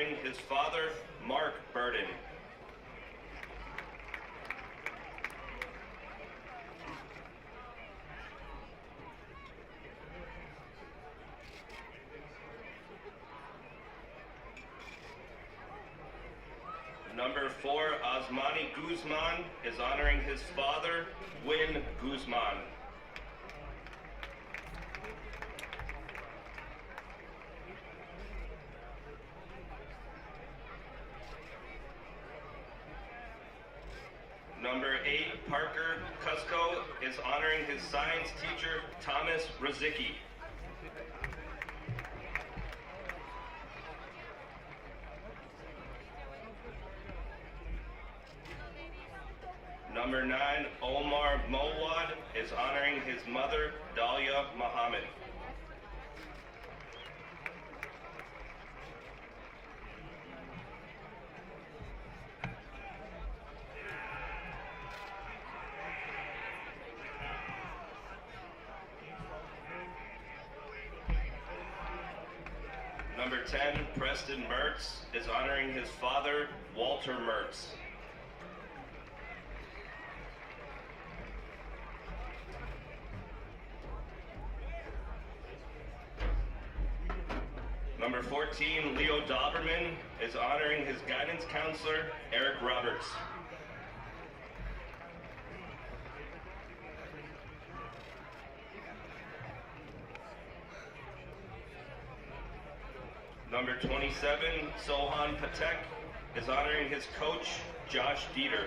honoring his father, Mark Burden. Number 4, Osmani Guzman is honoring his father, Win Guzman. Number 8, Parker Cusco is honoring his science teacher, Thomas Rozicki. Number 9, Omar Mowad is honoring his mother, Dahlia Muhammad. Number 10, Preston Mertz is honoring his father, Walter Mertz. Number 14, Leo Doberman is honoring his guidance counselor, Eric Roberts. Number 27, Sohan Patek is honoring his coach, Josh Dieter.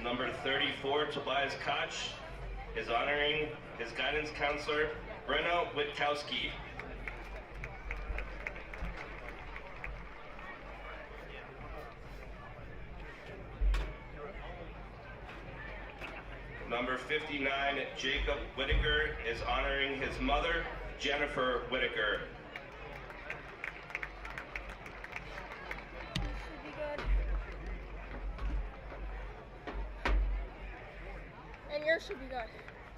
Number 34, Tobias Koch is honoring his guidance counselor, Brenna Witkowski. Number 59, Jacob Whitaker is honoring his mother, Jennifer Whitaker. Yours should be good.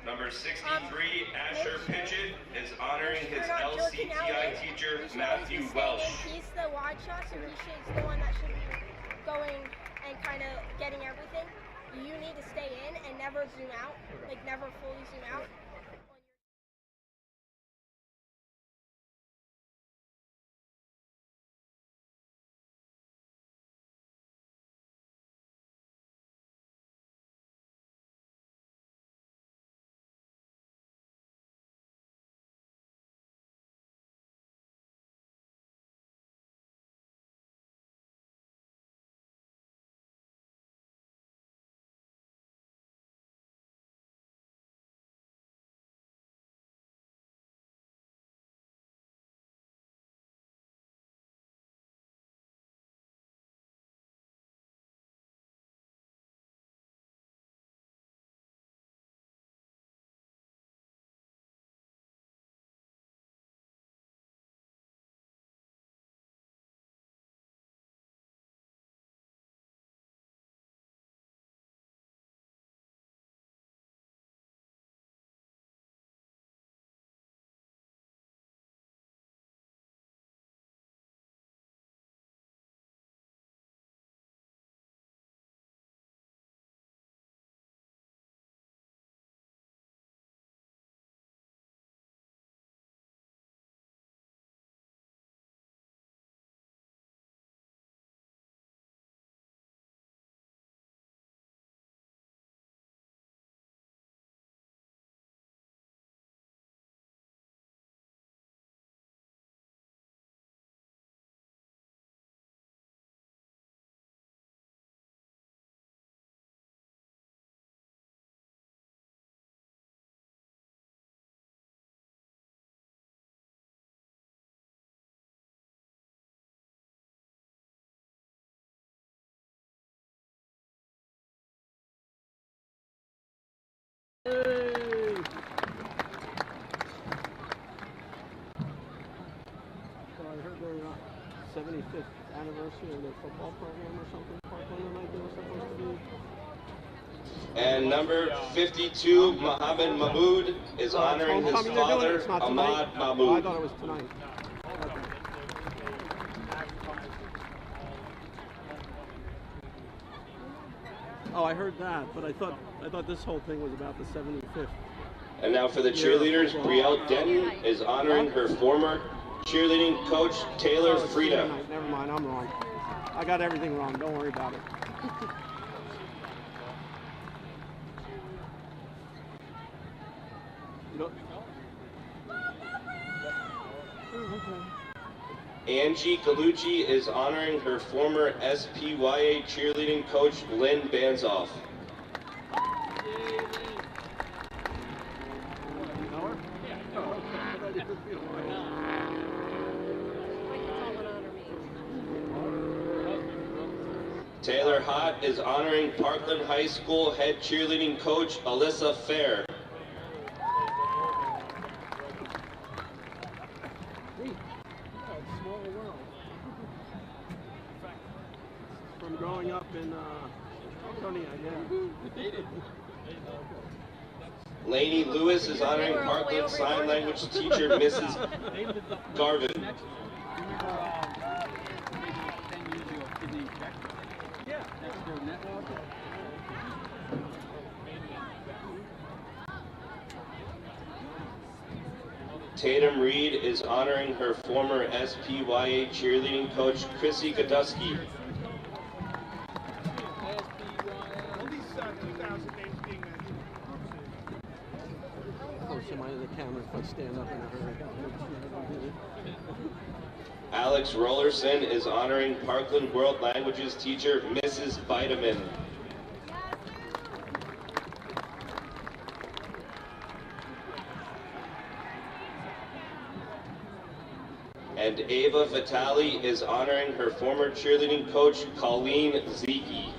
Number 63, Asher Pitchett is honoring his LCTI teacher, Matthew Welsh. He's the wide shot, so he's the one that should be going and kind of getting everything. You need to stay in and never zoom out, like never fully zoom out. 75th anniversary of their football program or something. Parkland might be supposed to be. And number 52, Mohammed Mahmoud, is honoring his father, Ahmad Mahmoud. Oh, I thought it was tonight. Okay. Oh, I heard that, but I thought this whole thing was about the 75th. And now for the cheerleaders, Brielle Denton is honoring her former cheerleading coach, Taylor Frieda. Never mind, I'm wrong. I got everything wrong. Don't worry about it. Angie Galucci is honoring her former SPYA cheerleading coach, Lynn Banzoff. Taylor Hott is honoring Parkland High School head cheerleading coach, Alyssa Fair. From growing up in Tony, I guess. Lainey Lewis is honoring Parkland Sign Language teacher, Mrs. Garvin. Tatum Reed is honoring her former SPYA cheerleading coach, Chrissy Godusky. The camera if I stand up in a hurry. Alex Rollerson is honoring Parkland World Languages teacher, Mrs. Vitamin. And Ava Vitale is honoring her former cheerleading coach, Colleen Zeke.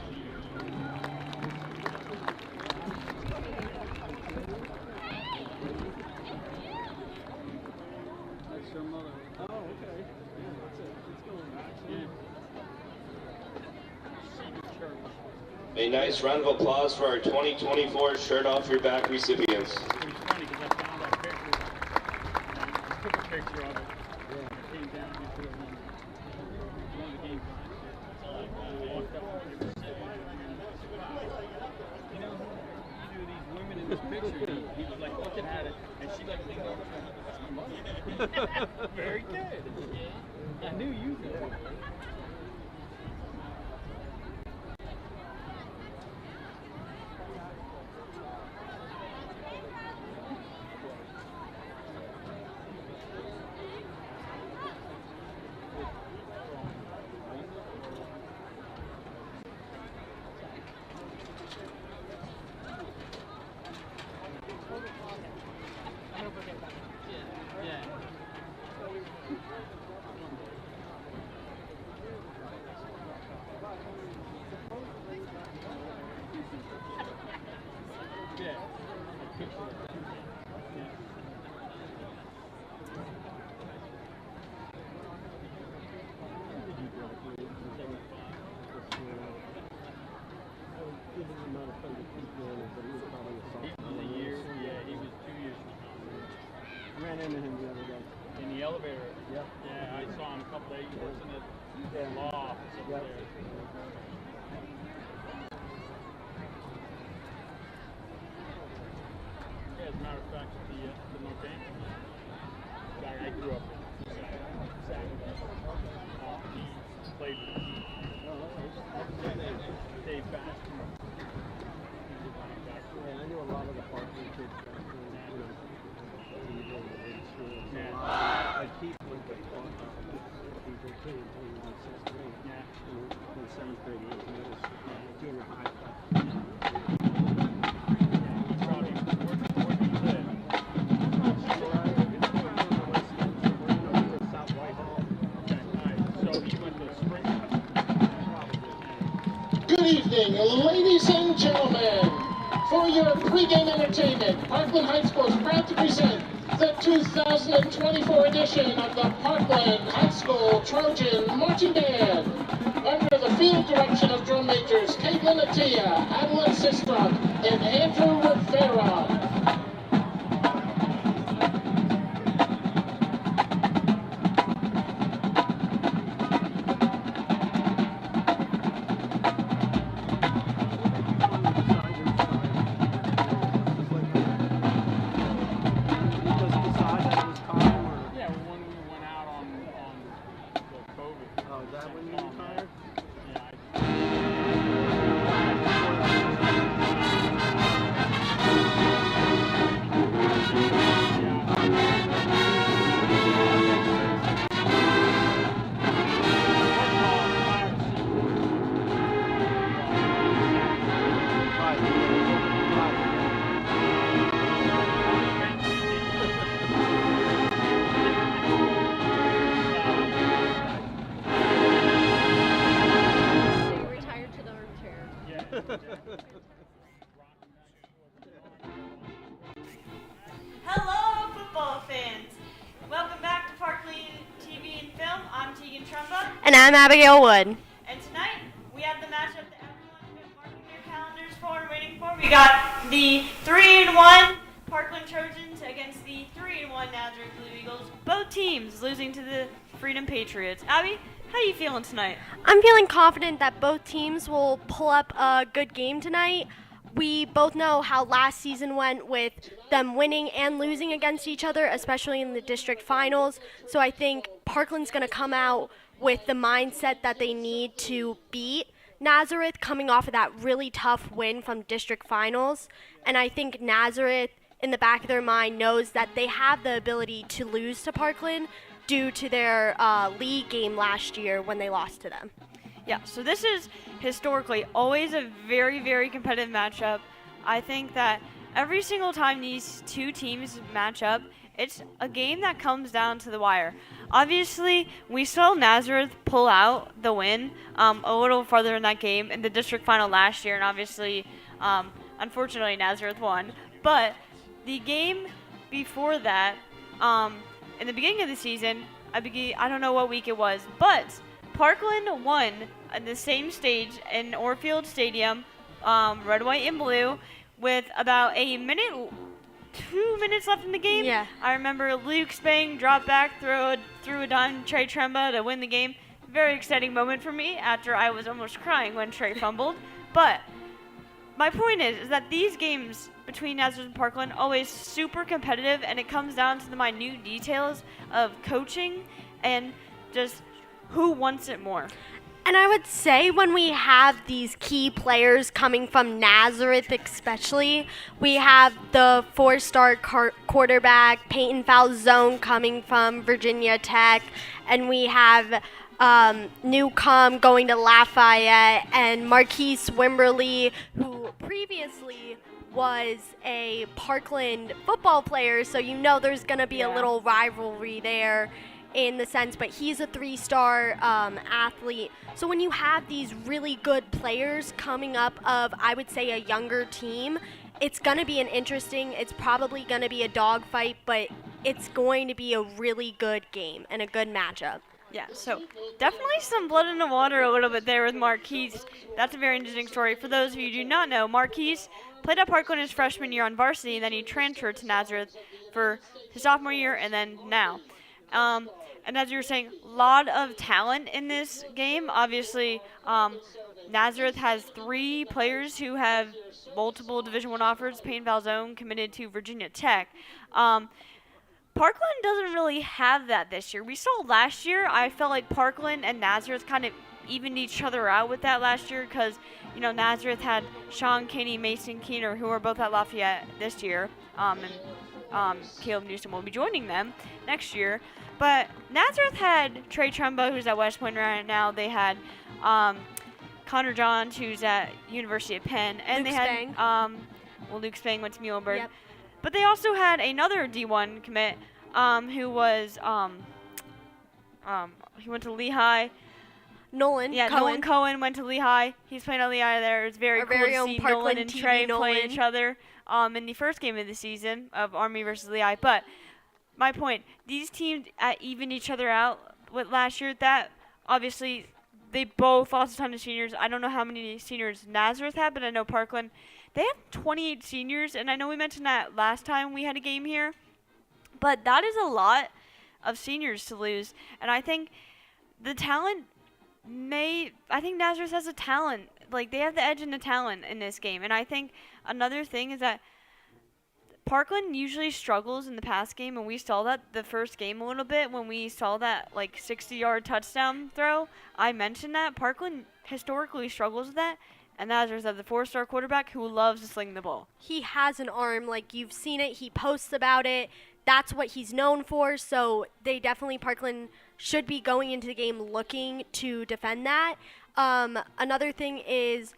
A nice round of applause for our 2024 Shirt Off Your Back recipients. It was funny because I found that picture. I took a picture of it. I came down into one of the games. I walked up and they were sitting there. You know, these women in this picture, he was like looking at it, and she like leaned over and that's my mother. Very good. I knew you did. In the elevator. Yep. Yeah, I saw him a couple days. He works in the law office over there. Yeah, as a matter of fact, the Northampton guy I grew up with, he played with Dave Baxter. Yeah, I knew a lot of the Parkland kids back then, you know. I keep with the DJ King until he was in sixth grade. Yeah. In seventh grade, he was in junior high. Good evening, ladies and gentlemen. For your pregame entertainment, Parkland High School is proud to present The 2024 edition of the Parkland High School Trojan Marching Band, under the field direction of drum majors Caitlin Attia, Adeline Sistrock, and Andrew Rivera. Hello, football fans! Welcome back to Parkland TV and Film. I'm Tegan Trumba. And I'm Abigail Wood. And tonight, we have the matchup that everyone's been marking their calendars for and waiting for. We got the 3-1 Parkland Trojans against the 3-1 Nazareth Blue Eagles. Both teams losing to the Freedom Patriots. Abby, how are you feeling tonight? I'm feeling confident that both teams will pull up a good game tonight. We both know how last season went with them winning and losing against each other, especially in the district finals. So I think Parkland's going to come out with the mindset that they need to beat Nazareth, coming off of that really tough win from district finals. And I think Nazareth, in the back of their mind, knows that they have the ability to lose to Parkland due to their league game last year when they lost to them. Yeah, so this is historically always a very, very competitive matchup. I think that every single time these two teams match up, it's a game that comes down to the wire. Obviously, we saw Nazareth pull out the win a little farther in that game in the district final last year, and obviously, unfortunately, Nazareth won. But the game before that, in the beginning of the season, I don't know what week it was, but Parkland won at the same stage in Orfield Stadium, red, white, and blue, with about 2 minutes left in the game. Yeah. I remember Luke Spang dropped back, threw a dime to Trey Tremba to win the game. Very exciting moment for me after I was almost crying when Trey fumbled. But my point is that these games between Nazareth and Parkland always super competitive, and it comes down to the minute details of coaching and just who wants it more. And I would say when we have these key players coming from Nazareth especially, we have the 4-star quarterback Peyton Falzone coming from Virginia Tech, and we have Newcomb going to Lafayette, and Marquise Wimberly, who previously was a Parkland football player, so you know there's going to be a little rivalry there in the sense, but he's a 3-star athlete. So when you have these really good players coming up of, I would say, a younger team, it's going to be it's probably going to be a dogfight, but it's going to be a really good game and a good matchup. Yeah, so definitely some blood in the water a little bit there with Marquise. That's a very interesting story. For those of you who do not know, Marquise played at Parkland his freshman year on varsity, and then he transferred to Nazareth for his sophomore year and then now. And as you were saying, a lot of talent in this game. Obviously, Nazareth has 3 players who have multiple Division I offers. Payne Valzone committed to Virginia Tech. Parkland doesn't really have that this year. We saw last year, I felt like Parkland and Nazareth kind of evened each other out with that last year because, you know, Nazareth had Sean Kinney, Mason Keener, who are both at Lafayette this year, and Caleb Newsom will be joining them next year. But Nazareth had Trey Trumba, who's at West Point right now. They had Connor Johns, who's at University of Penn. And Luke they had Spang. Luke Spang went to Muhlenberg. Yep. But they also had another D1 commit who was he went to Lehigh. Nolan Cohen went to Lehigh. He's playing at Lehigh there. It's very cool to see Parkland Nolan and TV Trey play Nolan. each other in the first game of the season of Army versus Lehigh. But my point. These teams even each other out with last year. That obviously they both lost a ton of seniors. I don't know how many seniors Nazareth had, but I know Parkland. They have 28 seniors, and I know we mentioned that last time we had a game here. But that is a lot of seniors to lose. And I think the talent I think Nazareth has a talent. Like, they have the edge in the talent in this game. And I think another thing is that Parkland usually struggles in the pass game, and we saw that the first game a little bit when we saw that, 60-yard touchdown throw. I mentioned that. Parkland historically struggles with that, and Nazareth has a 4-star quarterback who loves to sling the ball. He has an arm. Like, you've seen it. He posts about it. That's what he's known for, so Parkland should be going into the game looking to defend that. Another thing is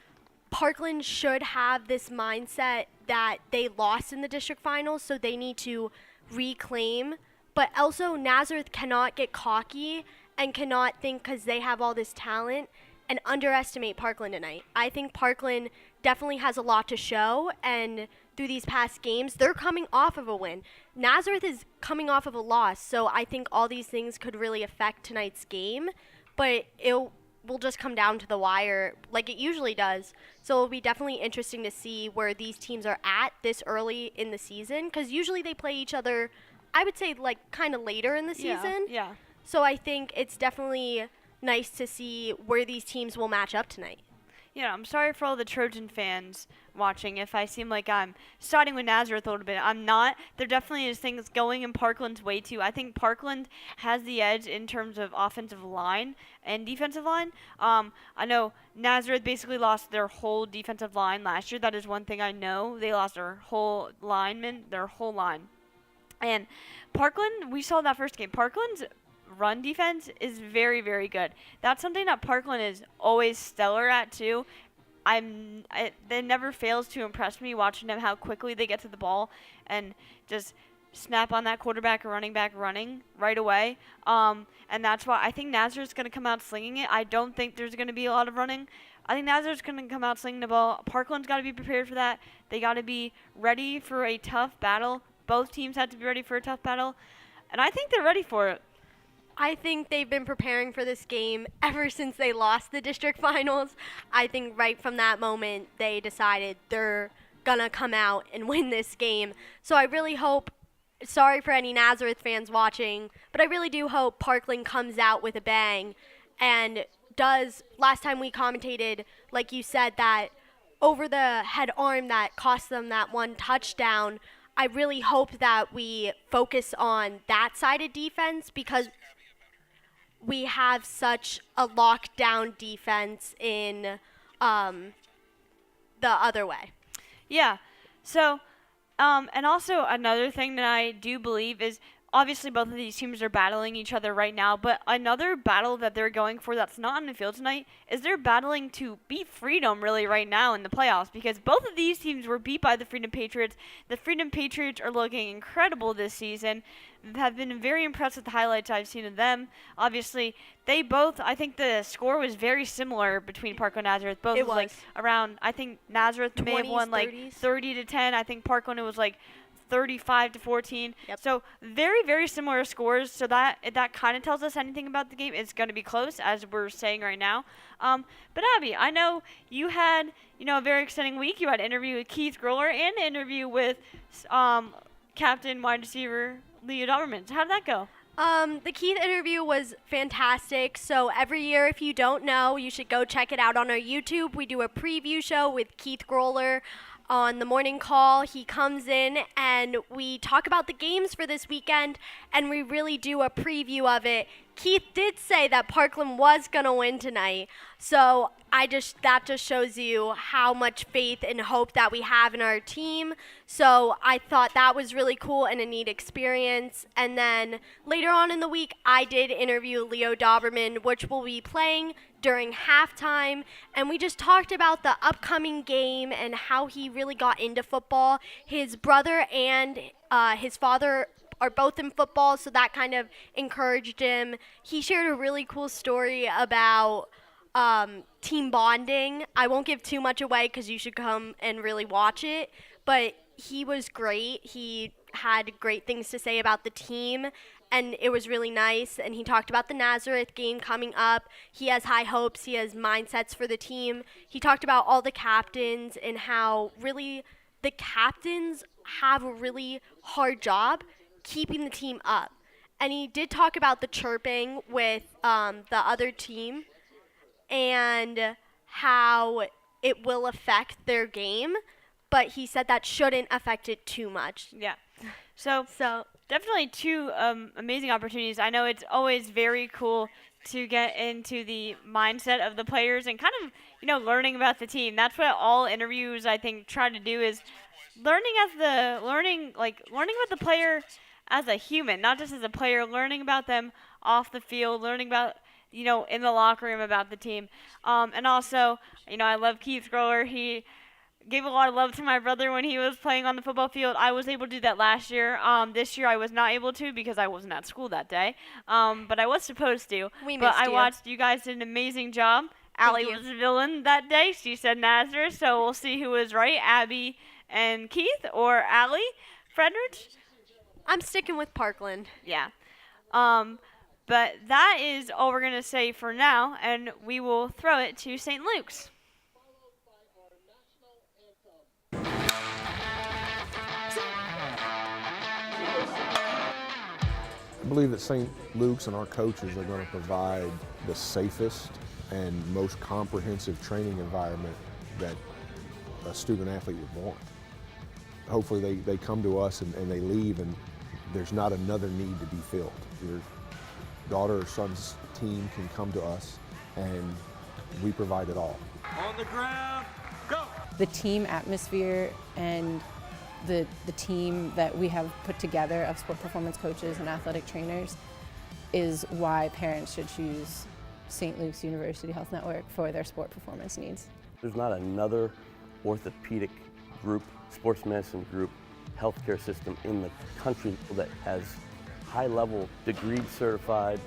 Parkland should have this mindset that they lost in the district finals, so they need to reclaim. But also, Nazareth cannot get cocky and cannot think because they have all this talent and underestimate Parkland tonight. I think Parkland definitely has a lot to show, and through these past games, they're coming off of a win. Nazareth is coming off of a loss, so I think all these things could really affect tonight's game, but it will just come down to the wire like it usually does. So it'll be definitely interesting to see where these teams are at this early in the season, because usually they play each other, I would say, kind of later in the season. Yeah. So I think it's definitely nice to see where these teams will match up tonight. Yeah, I'm sorry for all the Trojan fans watching if I seem like I'm siding with Nazareth a little bit. I'm not. There definitely is things going in Parkland's way, too. I think Parkland has the edge in terms of offensive line and defensive line. I know Nazareth basically lost their whole defensive line last year. That is one thing I know. They lost their whole line. And Parkland, we saw that first game. Parkland's run defense is very, very good. That's something that Parkland is always stellar at, too. It never fails to impress me watching them how quickly they get to the ball and just snap on that quarterback or running back running right away. And that's why I think Nazareth's going to come out slinging it. I don't think there's going to be a lot of running. I think Nazareth's going to come out slinging the ball. Parkland's got to be prepared for that. They got to be ready for a tough battle. Both teams have to be ready for a tough battle. And I think they're ready for it. I think they've been preparing for this game ever since they lost the district finals. I think right from that moment, they decided they're going to come out and win this game. So I really hope, sorry for any Nazareth fans watching, but I really do hope Parkland comes out with a bang and does, last time we commentated, like you said, that over the head arm that cost them that one touchdown. I really hope that we focus on that side of defense, because we have such a lockdown defense in the other way. Yeah. So, and also another thing that I do believe is obviously both of these teams are battling each other right now, but another battle that they're going for that's not on the field tonight is they're battling to beat Freedom really right now in the playoffs, because both of these teams were beat by the Freedom Patriots. The Freedom Patriots are looking incredible this season. Have been very impressed with the highlights I've seen of them. Obviously, they both, I think the score was very similar between Parkland and Nazareth. Both It was like around, I think Nazareth may have won 30s. 30-10. I think Parkland it was 35-14. Yep. So very, very similar scores. So that kind of tells us anything about the game. It's going to be close, as we're saying right now. But Abby, I know you had a very exciting week. You had an interview with Keith Groller and an interview with captain wide receiver Leo Doberman. So how did that go? The Keith interview was fantastic. So every year, if you don't know, you should go check it out on our YouTube. We do a preview show with Keith Groller on the morning call. He comes in and we talk about the games for this weekend, and we really do a preview of it. Keith did say that Parkland was going to win tonight. So that just shows you how much faith and hope that we have in our team. So I thought that was really cool and a neat experience. And then later on in the week, I did interview Leo Doberman, which will be playing during halftime. And we just talked about the upcoming game and how he really got into football. His brother and his father are both in football, so that kind of encouraged him. He shared a really cool story about team bonding. I won't give too much away because you should come and really watch it, but he was great. He had great things to say about the team, and it was really nice. And he talked about the Nazareth game coming up. He has high hopes. He has mindsets for the team. He talked about all the captains and how really the captains have a really hard job keeping the team up. And he did talk about the chirping with the other team and how it will affect their game, but he said that shouldn't affect it too much. Yeah. So definitely two amazing opportunities. I know it's always very cool to get into the mindset of the players and kind of, learning about the team. That's what all interviews, I think, try to do, is learning about the player as a human, not just as a player, learning about them off the field, learning about, in the locker room about the team. And also, I love Keith Grower. He gave a lot of love to my brother when he was playing on the football field. I was able to do that last year. This year I was not able to because I wasn't at school that day. But I was supposed to. I watched you guys did an amazing job. Allie was the villain that day. She said Nazareth, so we'll see who was right, Abby and Keith or Allie Fredrich. I'm sticking with Parkland. Yeah. But that is all we're going to say for now, and we will throw it to St. Luke's. I believe that St. Luke's and our coaches are going to provide the safest and most comprehensive training environment that a student athlete would want. Hopefully they come to us and they leave and there's not another need to be filled. Your daughter or son's team can come to us and we provide it all. On the ground, go! The team atmosphere and the team that we have put together of sport performance coaches and athletic trainers is why parents should choose St. Luke's University Health Network for their sport performance needs. There's not another orthopedic group, sports medicine group, healthcare system in the country that has high-level, degree certified,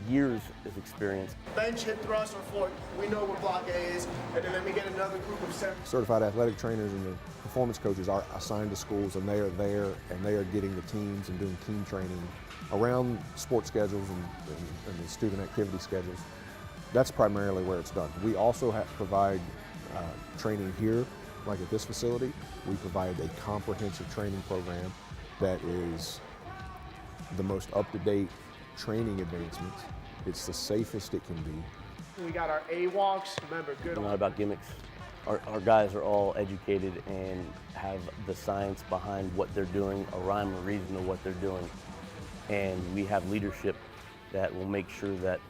years of experience. Bench, hip thrust, or floor, we know what block A is, and then we get another group of 7. Certified athletic trainers and the performance coaches are assigned to schools and they are there and they are getting the teams and doing team training around sports schedules and the student activity schedules. That's primarily where it's done. We also provide training here, like at this facility. We provide a comprehensive training program that is the most up-to-date training advancements. It's the safest it can be. We got our A-walks, remember, good. Not about gimmicks. Our guys are all educated and have the science behind what they're doing, a rhyme or reason to what they're doing. And we have leadership that will make sure that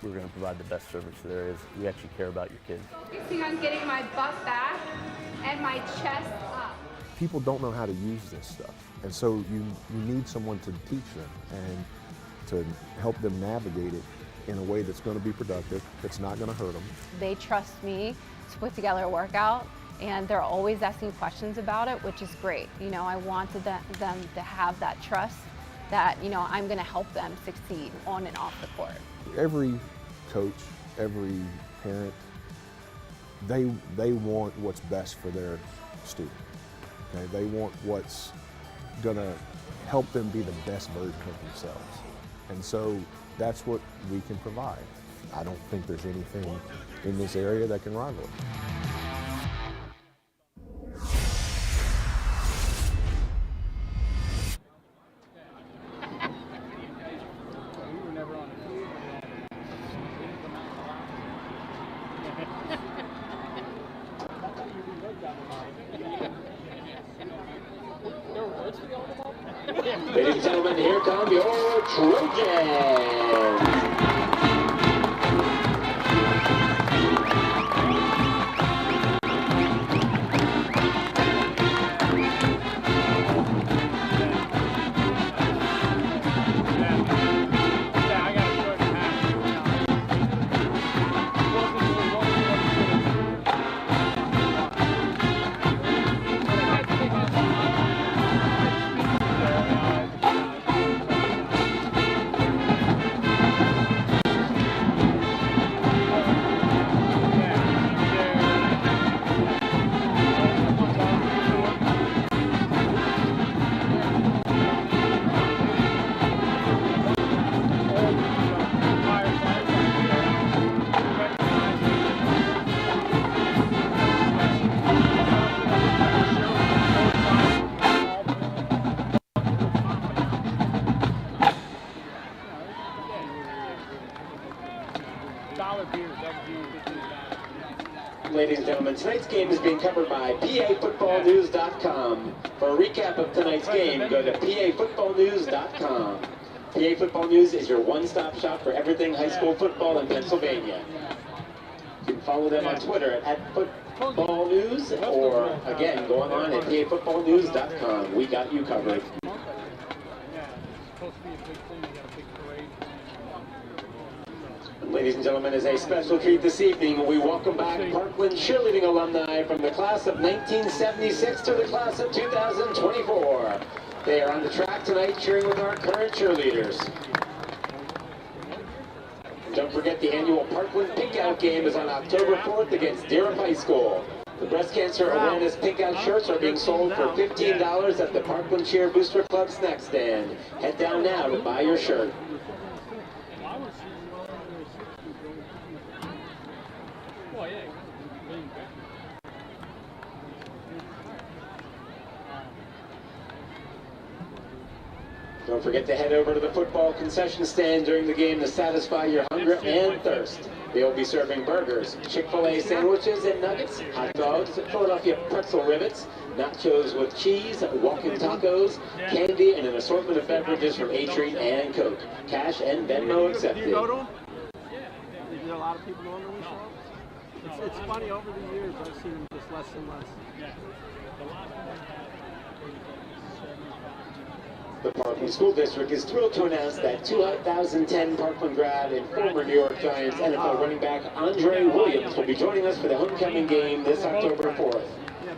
we're going to provide the best service there is. We actually care about your kids. Focusing on getting my butt back and my chest up. People don't know how to use this stuff. And so you need someone to teach them and to help them navigate it in a way that's going to be productive, that's not going to hurt them. They trust me to put together a workout, and they're always asking questions about it, which is great. I wanted them to have that trust that, I'm going to help them succeed on and off the court. Every coach, every parent, they want what's best for their student. Okay? They want what's going to help them be the best version of themselves. And so that's what we can provide. I don't think there's anything in this area that can rival it. Ladies and gentlemen, here come your Trojans. ladies and gentlemen. Tonight's game is being covered by PAFootballNews.com. For a recap of tonight's game, go to PAFootballNews.com. PA Football News is your one-stop shop for everything high school football in Pennsylvania. You can follow them on Twitter at Football News, or again, go online at PAFootballNews.com. We got you covered. Ladies and gentlemen, as a special treat this evening, we welcome back Parkland cheerleading alumni from the class of 1976 to the class of 2024. They are on the track tonight cheering with our current cheerleaders. And don't forget the annual Parkland Pink Out game is on October 4th against Durham High School. The breast cancer awareness Pink Out shirts are being sold for $15 at the Parkland Cheer Booster Club snack stand. Head down now to buy your shirt. Don't forget to head over to the football concession stand during the game to satisfy your hunger and thirst. They will be serving burgers, Chick-fil-A sandwiches and nuggets, hot dogs, Philadelphia pretzel rivets, nachos with cheese, walking tacos, candy, and an assortment of beverages from A-Treat and Coke. Cash and Venmo accepted. Do you go to them? Is there a lot of people going to the show? It's funny, over the years I've seen them just less and less. The Parkland School District is thrilled to announce that 2010 Parkland grad and former New York Giants NFL running back Andre Williams will be joining us for the homecoming game this October 4th.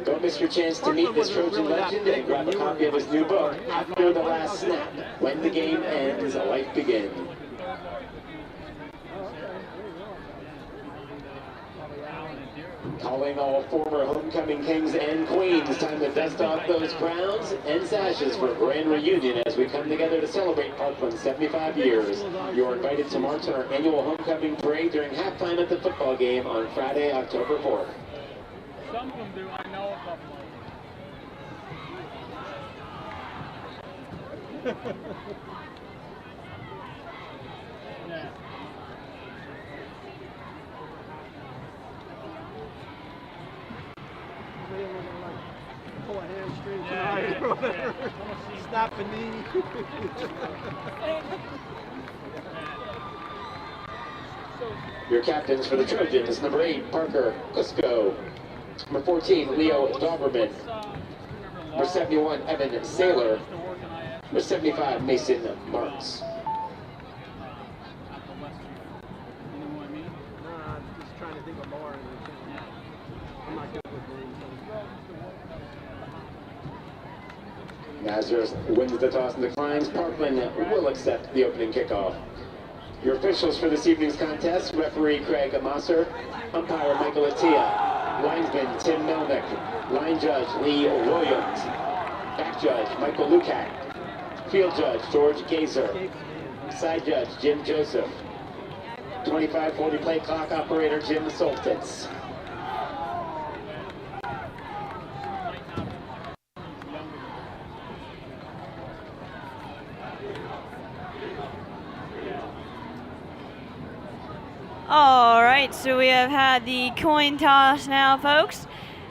Don't miss your chance to meet this Trojan legend and grab a copy of his new book, After the Last Snap, When the Game Ends, Life Begins. Calling all former homecoming kings and queens, time to dust off those crowns and sashes for a grand reunion as we come together to celebrate Parkland's 75 years. You're invited to march on our annual homecoming parade during halftime at the football game on Friday, October 4th. Some of them do, I know a couple of them. Yeah. Pull a hamstring tonight or whatever. Snap a knee. Your captains for the Trojans, number 8, Parker Cusco. Number 14, Leo Dauberman. Number 71, Evan Saylor. Number 75, Mason Marks. I'm just trying to think of more. I'm not good with names. Nazareth wins the toss and declines. Parkland will accept the opening kickoff. Your officials for this evening's contest: referee Craig Amasser, umpire Michael Attia, linesman Tim Melnick, line judge Lee Williams, back judge Michael Lukac, field judge George Gazer, side judge Jim Joseph, 25-40 play clock operator Jim Soltitz. All right, so we have had the coin toss now, folks,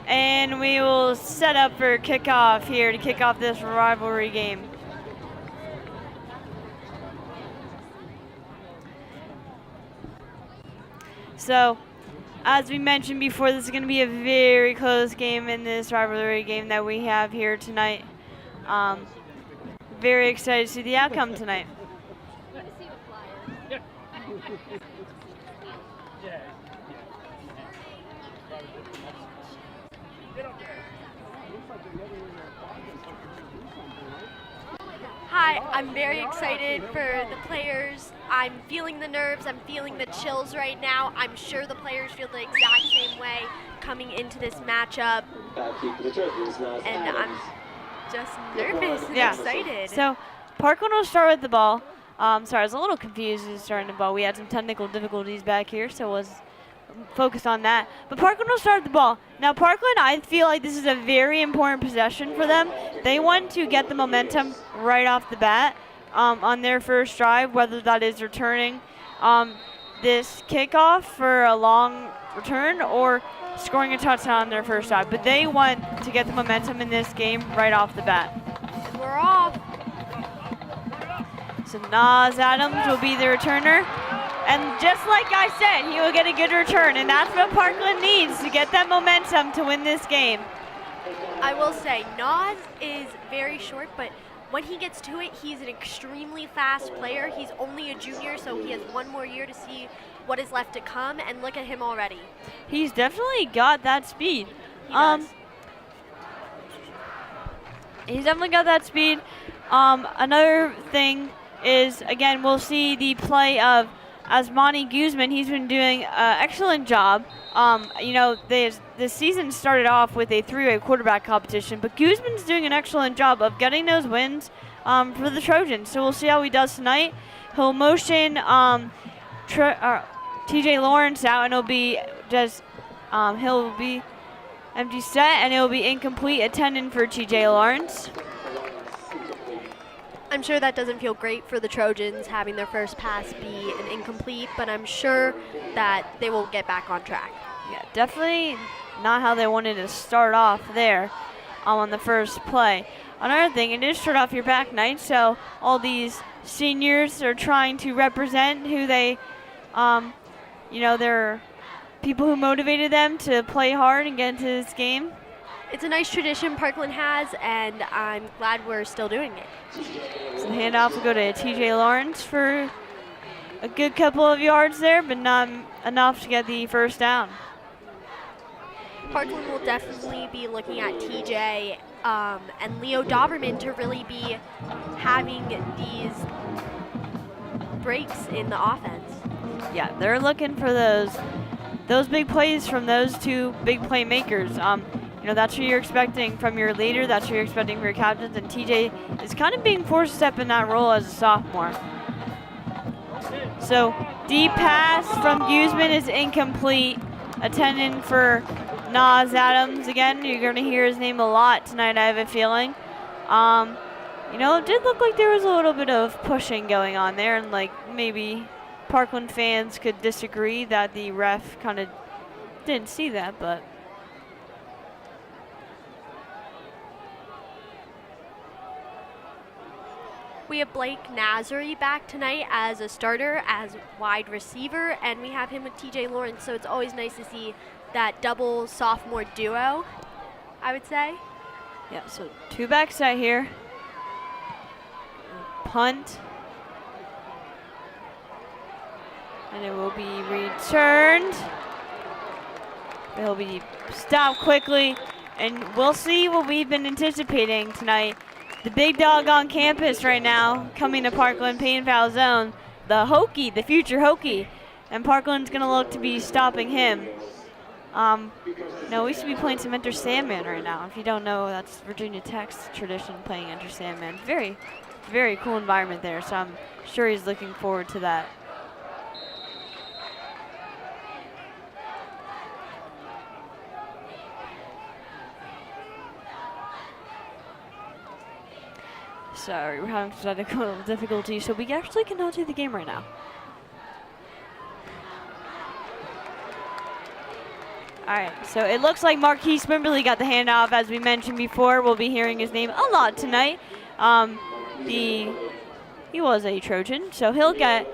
and we will set up for kickoff here to kick off this rivalry game. So, as we mentioned before, this is going to be a very close game in this rivalry game that we have here tonight. Very excited to see the outcome tonight. Hi, I'm very excited for the players. I'm feeling the nerves, I'm feeling the chills right now. I'm sure the players feel the exact same way coming into this matchup. And I'm just nervous and excited. So, Parkland will start with the ball. Sorry, I was a little confused starting the ball. We had some technical difficulties back here, so was focused on that. But Parkland will start the ball. Now, Parkland, I feel like this is a very important possession for them. They want to get the momentum right off the bat on their first drive, whether that is returning. this kickoff for a long return or scoring a touchdown on their first drive. But they want to get the momentum in this game right off the bat. And we're off. So Nas Adams will be the returner. And just like I said, he will get a good return. And that's what Parkland needs to get that momentum to win this game. I will say, Nas is very short, but when he gets to it, he's an extremely fast player. He's only a junior, so he has one more year to see what is left to come, and look at him already. He's definitely got that speed. He does. He's definitely got that speed. Another thing is, again, we'll see the play of Asmani Guzman. He's been doing an excellent job. You know, the season started off with a three-way quarterback competition, but Guzman's doing an excellent job of getting those wins for the Trojans. So we'll see how he does tonight. He'll motion TJ Lawrence out, and it'll be just he'll be empty set, and it'll be incomplete attendant for TJ Lawrence. I'm sure that doesn't feel great for the Trojans having their first pass be an incomplete, but I'm sure that they will get back on track. Yeah, definitely not how they wanted to start off there on the first play. Another thing, it is start off your back night, so all these seniors are trying to represent who they, you know, they're people who motivated them to play hard and get into this game. It's a nice tradition Parkland has, and I'm glad we're still doing it. So the handoff will go to TJ Lawrence for a good couple of yards there, but not enough to get the first down. Parkland will definitely be looking at TJ and Leo Doberman to really be having these breaks in the offense. Yeah, they're looking for those big plays from those two big playmakers. You know, that's what you're expecting from your leader. That's what you're expecting from your captains. And TJ is kind of being forced to step in that role as a sophomore. So deep pass from Guzman is incomplete. Attendant for Nas Adams. Again, you're going to hear his name a lot tonight, I have a feeling. You know, it did look like there was a little bit of pushing going on there. And, like, maybe Parkland fans could disagree that the ref kind of didn't see that, but... We have Blake Nazary back tonight as a starter, as wide receiver, and we have him with TJ Lawrence, so it's always nice to see that double sophomore duo, I would say. Yeah, so two back set here. Punt. And it will be returned. It'll be stopped quickly, and we'll see what we've been anticipating tonight. The big dog on campus right now, coming to Parkland, Payne Foul Zone, the Hokie, the future Hokie, and Parkland's going to look to be stopping him. No, we should be playing some Enter Sandman right now. If you don't know, that's Virginia Tech's tradition, playing Enter Sandman. Very, very cool environment there, so I'm sure he's looking forward to that. Sorry, we're having some technical difficulties, so we actually cannot do the game right now. Alright, so it looks like Marquise Wimberly got the handoff, as we mentioned before. We'll be hearing his name a lot tonight. He was a Trojan, so he'll get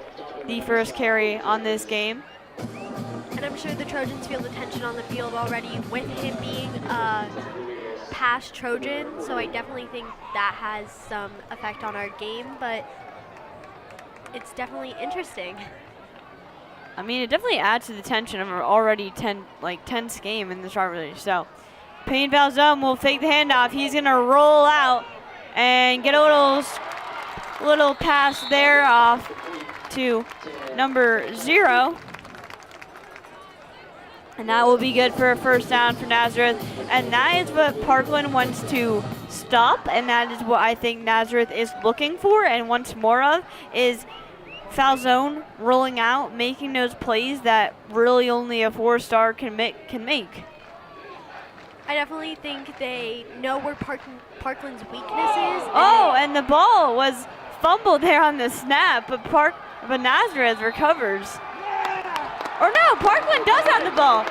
the first carry on this game. And I'm sure the Trojans feel the tension on the field already with him being a past Trojan, so I definitely think that has some effect on our game, but it's definitely interesting. I mean, it definitely adds to the tension of an already tense game in this rivalry. So, Payne Foul Zone will fake the handoff. He's going to roll out and get a little pass there off to number 0. And that will be good for a first down for Nazareth. And that is what Parkland wants to stop. And that is what I think Nazareth is looking for and wants more of, is foul zone, rolling out, making those plays that really only a 4-star can make. I definitely think they know where Parkland's weakness is. Oh, and the ball was fumbled there on the snap, but Nazareth recovers. Or no, Parkland does have the ball.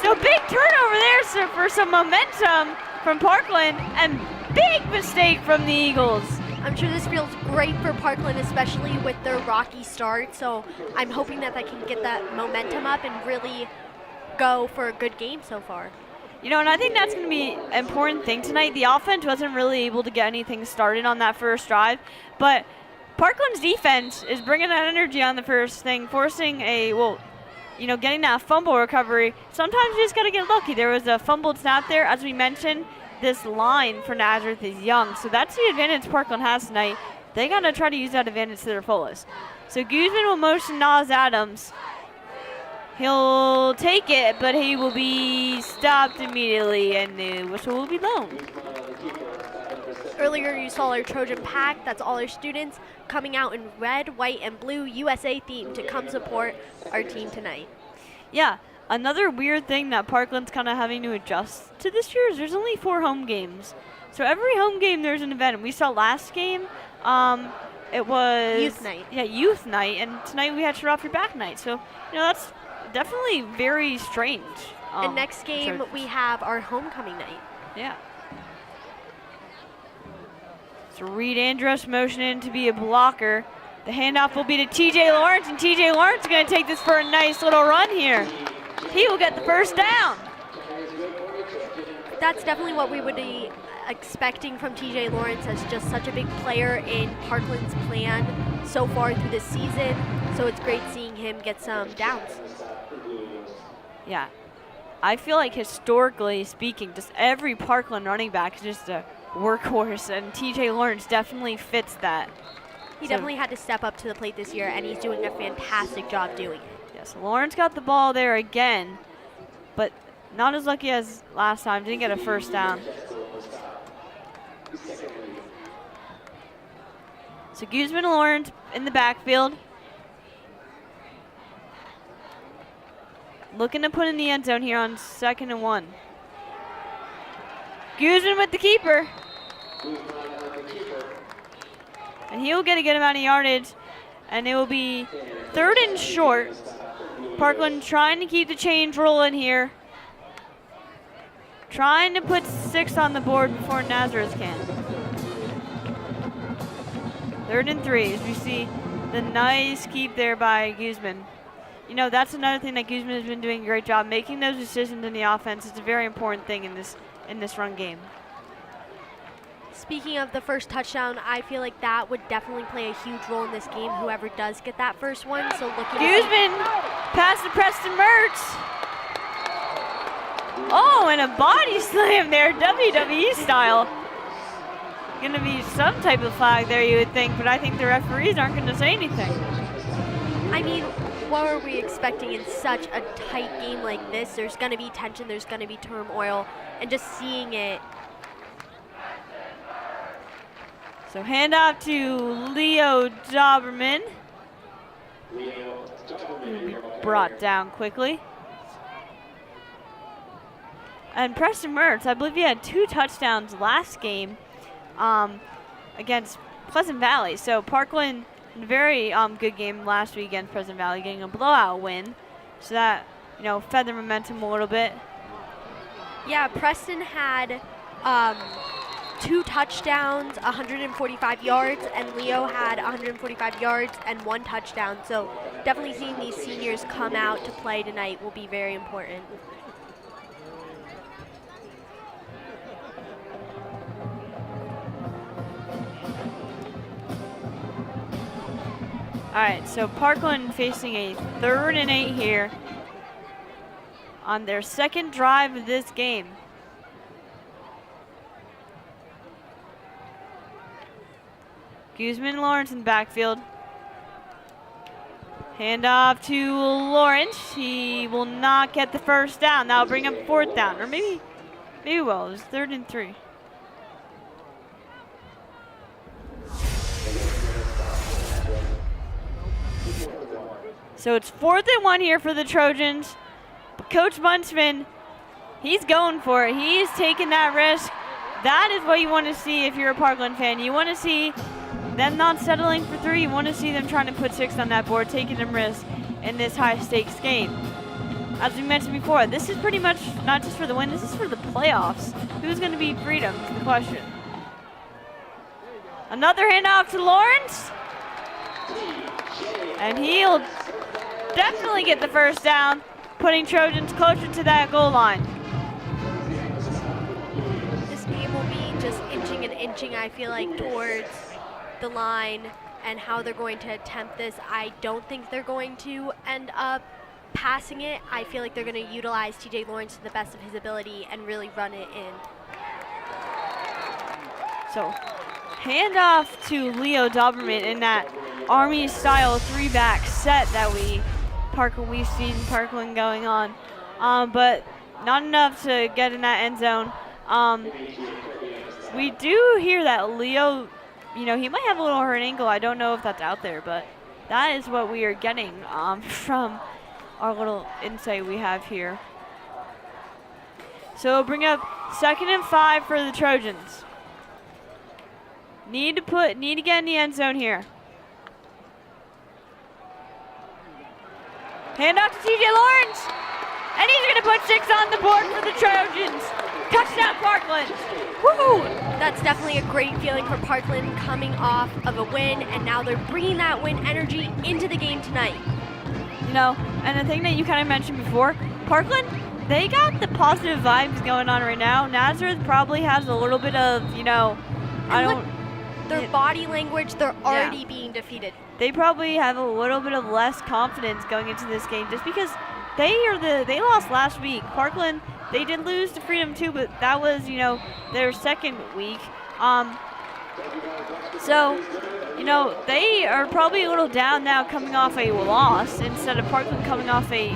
So big turnover there for some momentum from Parkland, and big mistake from the Eagles. I'm sure this feels great for Parkland, especially with their rocky start. So I'm hoping that they can get that momentum up and really go for a good game so far. You know, and I think that's going to be an important thing tonight. The offense wasn't really able to get anything started on that first drive, but Parkland's defense is bringing that energy on the first thing, forcing getting that fumble recovery. Sometimes you just got to get lucky. There was a fumbled snap there. As we mentioned, this line for Nazareth is young, so that's the advantage Parkland has tonight. They got to try to use that advantage to their fullest. So Guzman will motion Nas Adams. He'll take it, but he will be stopped immediately, and the whistle will be blown. Earlier you saw our Trojan pack, that's all our students, coming out in red, white, and blue USA theme to come support our team tonight. Yeah, another weird thing that Parkland's kind of having to adjust to this year is there's only 4 home games. So every home game there's an event. We saw last game, it was Youth night. Yeah, youth night, and tonight we had Shut Off Your Back night. So, that's definitely very strange. And next game we have our homecoming night. Yeah. So Reed Andrus motioning to be a blocker. The handoff will be to TJ Lawrence, and TJ Lawrence is going to take this for a nice little run here. He will get the first down. That's definitely what we would be expecting from TJ Lawrence as just such a big player in Parkland's plan so far through this season. So it's great seeing him get some downs. Yeah. I feel like historically speaking, just every Parkland running back is just a workhorse, and TJ Lawrence definitely fits that. He definitely had to step up to the plate this year, and he's doing a fantastic job doing it. Yes, Lawrence got the ball there again, but not as lucky as last time. Didn't get a first down. So Guzman and Lawrence in the backfield. Looking to put in the end zone here on 2nd and 1. Guzman with the keeper. And he'll get a good amount of yardage. And it will be 3rd and short. Parkland trying to keep the chains rolling here. Trying to put 6 on the board before Nazareth can. 3rd and 3 as we see the nice keep there by Guzman. That's another thing that Guzman has been doing a great job. Making those decisions in the offense is a very important thing in this run game. Speaking of the first touchdown, I feel like that would definitely play a huge role in this game, whoever does get that first one. So looking Guzman pass to Preston Mertz. Oh, and a body slam there, WWE style. Going to be some type of flag there, you would think, but I think the referees aren't going to say anything. I mean, what are we expecting in such a tight game like this? There's going to be tension, there's going to be turmoil, and just seeing it. So handoff to Leo Doberman. Brought down quickly. And Preston Mertz, I believe he had 2 touchdowns last game against Pleasant Valley. So Parkland, very good game last week against Pleasant Valley, getting a blowout win. So that, fed their momentum a little bit. Yeah, Preston had 2 touchdowns, 145 yards, and Leo had 145 yards and 1 touchdown. So definitely seeing these seniors come out to play tonight will be very important. All right, so Parkland facing a 3rd and 8 here on their 2nd drive of this game. Guzman and Lawrence in the backfield. Handoff to Lawrence. He will not get the first down. That'll bring up 4th down, or maybe will. It was 3rd and 3. So it's 4th and 1 here for the Trojans. But Coach Bunchman, he's going for it. He's taking that risk. That is what you want to see if you're a Parkland fan. You want to see them not settling for 3. You want to see them trying to put 6 on that board, taking them risks in this high-stakes game. As we mentioned before, this is pretty much not just for the win, this is for the playoffs. Who's going to beat Freedom is the question. Another handoff to Lawrence. And he'll definitely get the first down, putting Trojans closer to that goal line. This game will be just inching and inching, I feel like, towards the line and how they're going to attempt this. I don't think they're going to end up passing it. I feel like they're going to utilize TJ Lawrence to the best of his ability and really run it in. So, handoff to Leo Doberman in that Army-style 3-back set that we've seen Parkland going on, but not enough to get in that end zone. We do hear that Leo, he might have a little hurt ankle. I don't know if that's out there, but that is what we are getting from our little insight we have here. So we'll bring up 2nd and 5 for the Trojans. Need to get in the end zone here. Hand off to TJ Lawrence. And he's going to put 6 on the board for the Trojans. Touchdown, Parkland. Woohoo! That's definitely a great feeling for Parkland coming off of a win, and now they're bringing that win energy into the game tonight. And the thing that you kind of mentioned before, Parkland, they got the positive vibes going on right now. Nazareth probably has a little bit of, their body language, they're already being defeated. They probably have a little bit of less confidence going into this game just because they lost last week. Parkland, they did lose to Freedom too, but that was, their second week. So, they are probably a little down now coming off a loss instead of Parkland coming off a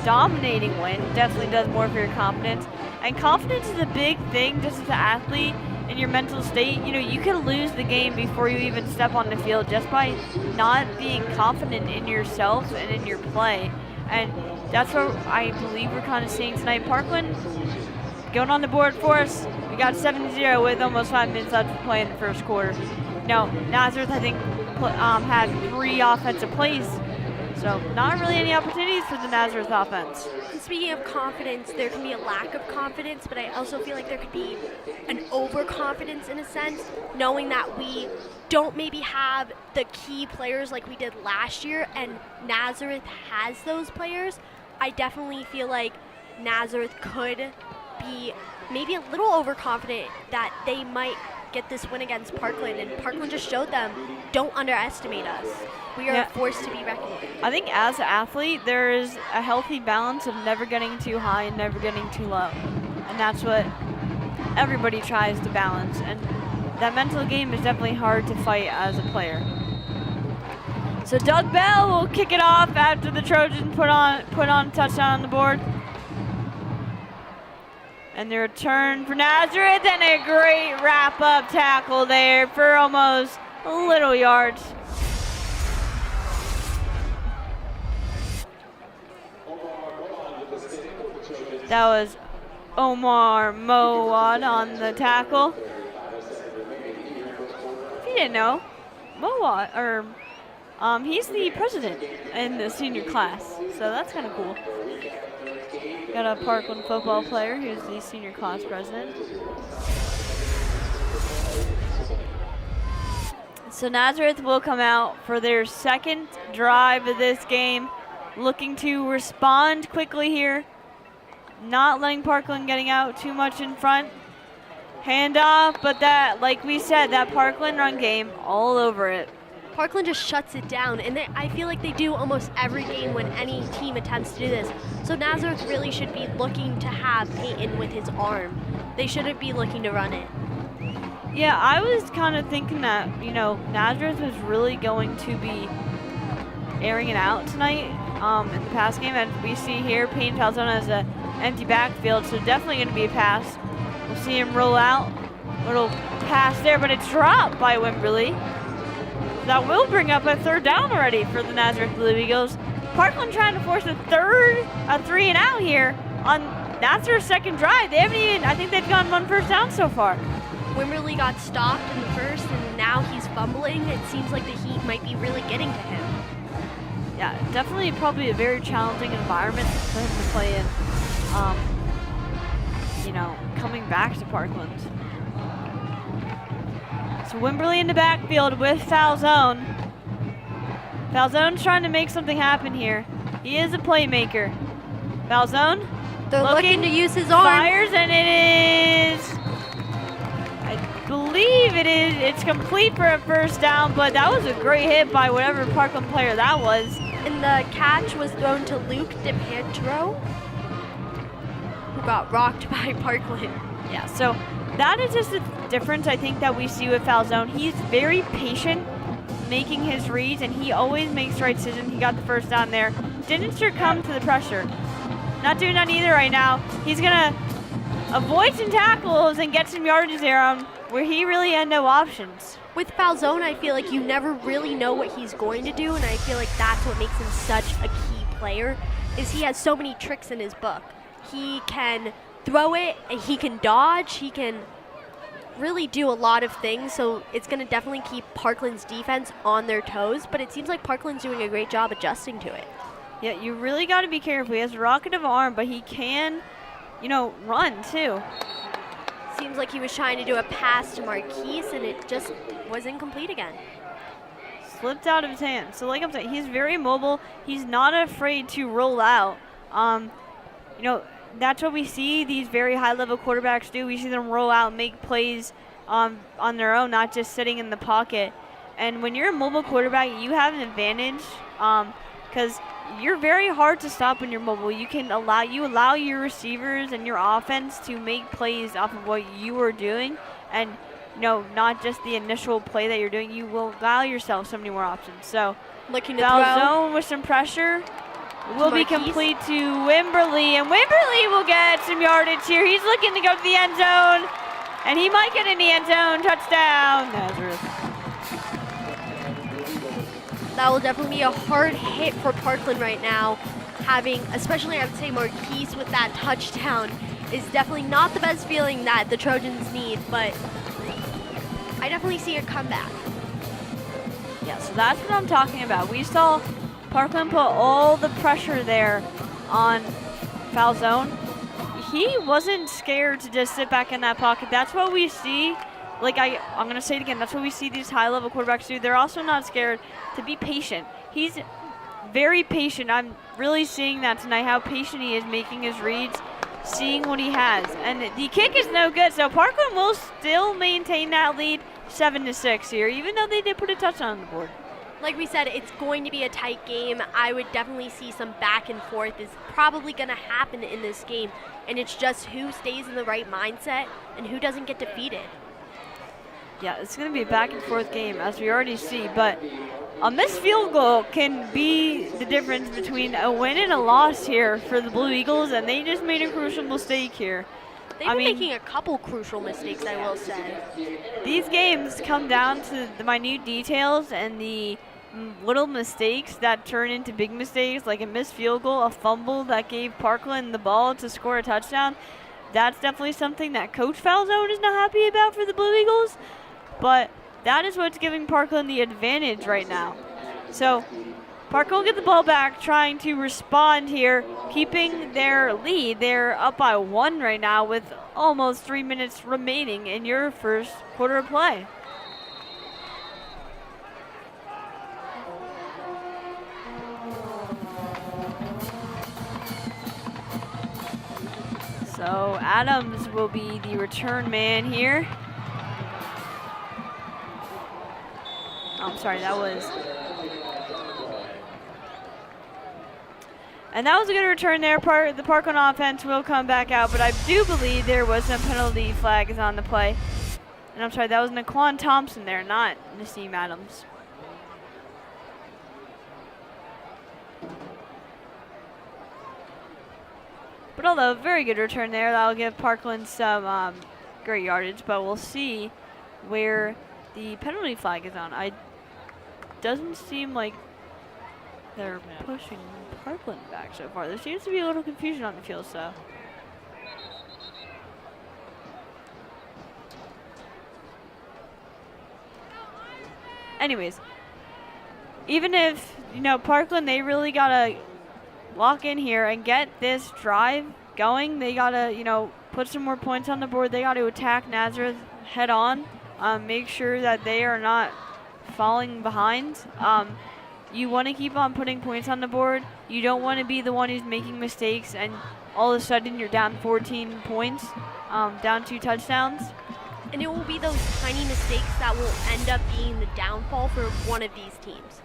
dominating win. Definitely does more for your confidence. And confidence is a big thing just as an athlete in your mental state. You can lose the game before you even step on the field just by not being confident in yourself and in your play. And that's what I believe we're kind of seeing tonight. Parkland going on the board for us. We got 7-0 with almost 5 minutes left to play in the first quarter. Nazareth, I think, had 3 offensive plays. So not really any opportunities for the Nazareth offense. Speaking of confidence, there can be a lack of confidence, but I also feel like there could be an overconfidence in a sense, knowing that we don't maybe have the key players like we did last year, and Nazareth has those players. I definitely feel like Nazareth could be maybe a little overconfident that they might get this win against Parkland, and Parkland just showed them, don't underestimate us. We are a force to be reckoned with. I think as an athlete, there is a healthy balance of never getting too high and never getting too low. And that's what everybody tries to balance. And that mental game is definitely hard to fight as a player. So Doug Bell will kick it off after the Trojans put on a touchdown on the board. And the return for Nazareth, and a great wrap-up tackle there for almost a little yards. That was Omar Mowad on the tackle. If you didn't know, Mowad, he's the president in the senior class, so that's kind of cool. Got a Parkland football player who's the senior class president. So Nazareth will come out for their second drive of this game, looking to respond quickly here, not letting Parkland getting out too much in front. Hand off, but that, like we said, that Parkland run game, all over it. Parkland just shuts it down, and I feel like they do almost every game when any team attempts to do this. So Nazareth really should be looking to have Peyton with his arm. They shouldn't be looking to run it. Yeah, I was kind of thinking that, Nazareth was really going to be airing it out tonight in the pass game. And we see here, Peyton Falzone has an empty backfield, so definitely going to be a pass. We'll see him roll out. Little pass there, but it's dropped by Wimberly. That will bring up a 3rd down already for the Nazareth Blue Eagles. Parkland trying to force a 3 and out here on Nazareth's second drive. They haven't even, I think they've gotten 1 first down so far. Wimberly got stopped in the first, and now now he's fumbling, it seems like the heat might be really getting to him. Yeah, definitely probably a very challenging environment for him to play in. You know, coming back to Parkland. So Wimberly in the backfield with Falzone. Falzone's trying to make something happen here. He is a playmaker. Falzone. They're looking to use his arm. Fires, and it is, I believe it's complete for a first down, but that was a great hit by whatever Parkland player that was. And the catch was thrown to Luke DePietro, who got rocked by Parkland. Yeah, so that is just the difference I think that we see with Falzone. He's very patient making his reads, and he always makes the right decision. He got the first down there. Didn't succumb to the pressure. Not doing that either right now. He's gonna avoid some tackles and get some yardage there on where he really had no options. With Falzone, I feel like you never really know what he's going to do, and I feel like that's what makes him such a key player, is he has so many tricks in his book. He can throw it, and he can dodge, he can really do a lot of things, so it's going to definitely keep Parkland's defense on their toes, but it seems like Parkland's doing a great job adjusting to it. Yeah, you really got to be careful. He has a rocket of arm, but he can, you know, run too. Seems like he was trying to do a pass to Marquise, and it just was incomplete again. Slipped out of his hand. So like I'm saying, he's very mobile. He's not afraid to roll out. You know, that's what we see these very high-level quarterbacks do. We see them roll out and make plays on their own, not just sitting in the pocket. And when you're a mobile quarterback, you have an advantage because you're very hard to stop when you're mobile. You allow your receivers and your offense to make plays off of what you are doing, and not just the initial play that you're doing. You will allow yourself so many more options. So looking to Falzone with some pressure will be complete to Wimberly, and Wimberly will get some yardage here. He's looking to go to the end zone, and he might get in the end zone. Touchdown, Nazareth. That will definitely be a hard hit for Parkland right now. Having, especially I would say Marquise with that touchdown is definitely not the best feeling that the Trojans need, but I definitely see a comeback. Yeah, so that's what I'm talking about. We saw Parkland put all the pressure there on Falzone. He wasn't scared to just sit back in that pocket. That's what we see. Like I'm going to say it again. That's what we see these high-level quarterbacks do. They're also not scared to be patient. He's very patient. I'm really seeing that tonight, how patient he is making his reads, seeing what he has. And the kick is no good, so Parkland will still maintain that lead 7-6 here, even though they did put a touchdown on the board. Like we said, it's going to be a tight game. I would definitely see some back and forth is probably going to happen in this game, and it's just who stays in the right mindset and who doesn't get defeated. Yeah, it's going to be a back and forth game, as we already see, but a missed field goal can be the difference between a win and a loss here for the Blue Eagles, and they just made a crucial mistake here. They've been making a couple crucial mistakes, I will say. These games come down to the minute details and the little mistakes that turn into big mistakes, like a missed field goal, a fumble that gave Parkland the ball to score a touchdown. That's definitely something that Coach Falzone is not happy about for the Blue Eagles, but that is what's giving Parkland the advantage right now. So Parkland will get the ball back, trying to respond here, keeping their lead. They're up by 1 right now with almost 3 minutes remaining in your first quarter of play. So Adams will be the return man here. I'm sorry, that was... And that was a good return there. The Parkland offense will come back out, but I do believe there was some penalty flags on the play. And I'm sorry, that was Naquan Thompson there, not Nassim Adams. But although very good return there, that'll give Parkland some great yardage, but we'll see where the penalty flag is on. It doesn't seem like they're pushing Parkland back so far. There seems to be a little confusion on the field, so. anyways, even if, Parkland, they really got to lock in here and get this drive going. They got to, put some more points on the board. They got to attack Nazareth head on, make sure that they are not falling behind. You want to keep on putting points on the board. You don't want to be the one who's making mistakes and all of a sudden you're down 14 points, down 2 touchdowns. And it will be those tiny mistakes that will end up being the downfall for one of these teams.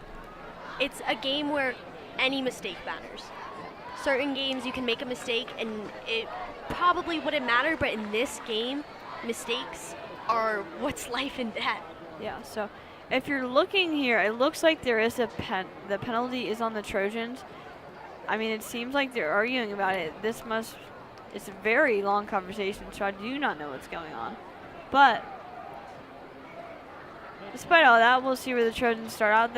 It's a game where any mistake matters. Certain games you can make a mistake and it probably wouldn't matter, but in this game, mistakes are what's life and death. Yeah, so if you're looking here, it looks like there is the penalty is on the Trojans. I mean, it seems like they're arguing about it. It's a very long conversation, so I do not know what's going on. But despite all that, we'll see where the Trojans start out.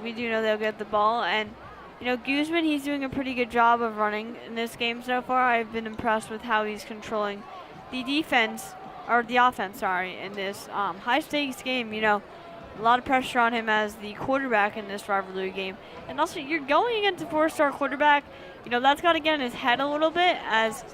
We do know they'll get the ball, and Guzman, he's doing a pretty good job of running in this game so far. I've been impressed with how he's controlling the offense, in this high stakes game. A lot of pressure on him as the quarterback in this rivalry game. And also, you're going against a 4-star quarterback. That's got to get in his head a little bit, as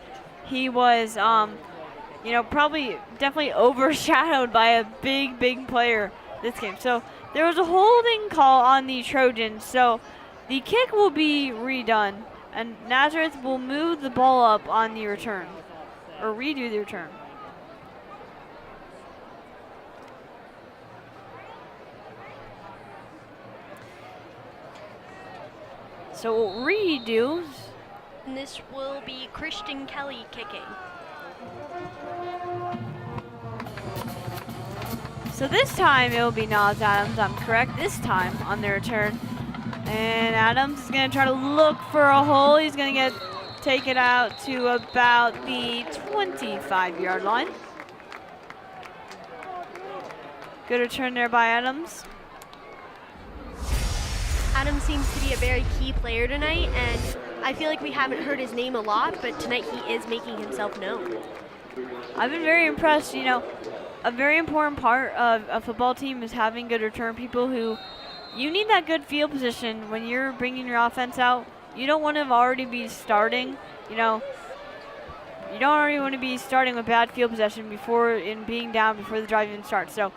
he was, probably definitely overshadowed by a big player this game. So there was a holding call on the Trojans. So the kick will be redone, and Nazareth will move the ball up on the return, or redo the return. So we'll redo. And this will be Christian Kelly kicking. So this time it will be Nas Adams, I'm correct, this time on the return. And Adams is going to try to look for a hole. He's going to take it out to about the 25-yard line. Good return there by Adams. Adams seems to be a very key player tonight, and I feel like we haven't heard his name a lot, but tonight he is making himself known. I've been very impressed. A very important part of a football team is having good return people who, you need that good field position when you're bringing your offense out. You don't want to already be starting, you don't already want to be starting with bad field possession being down before the drive even starts. So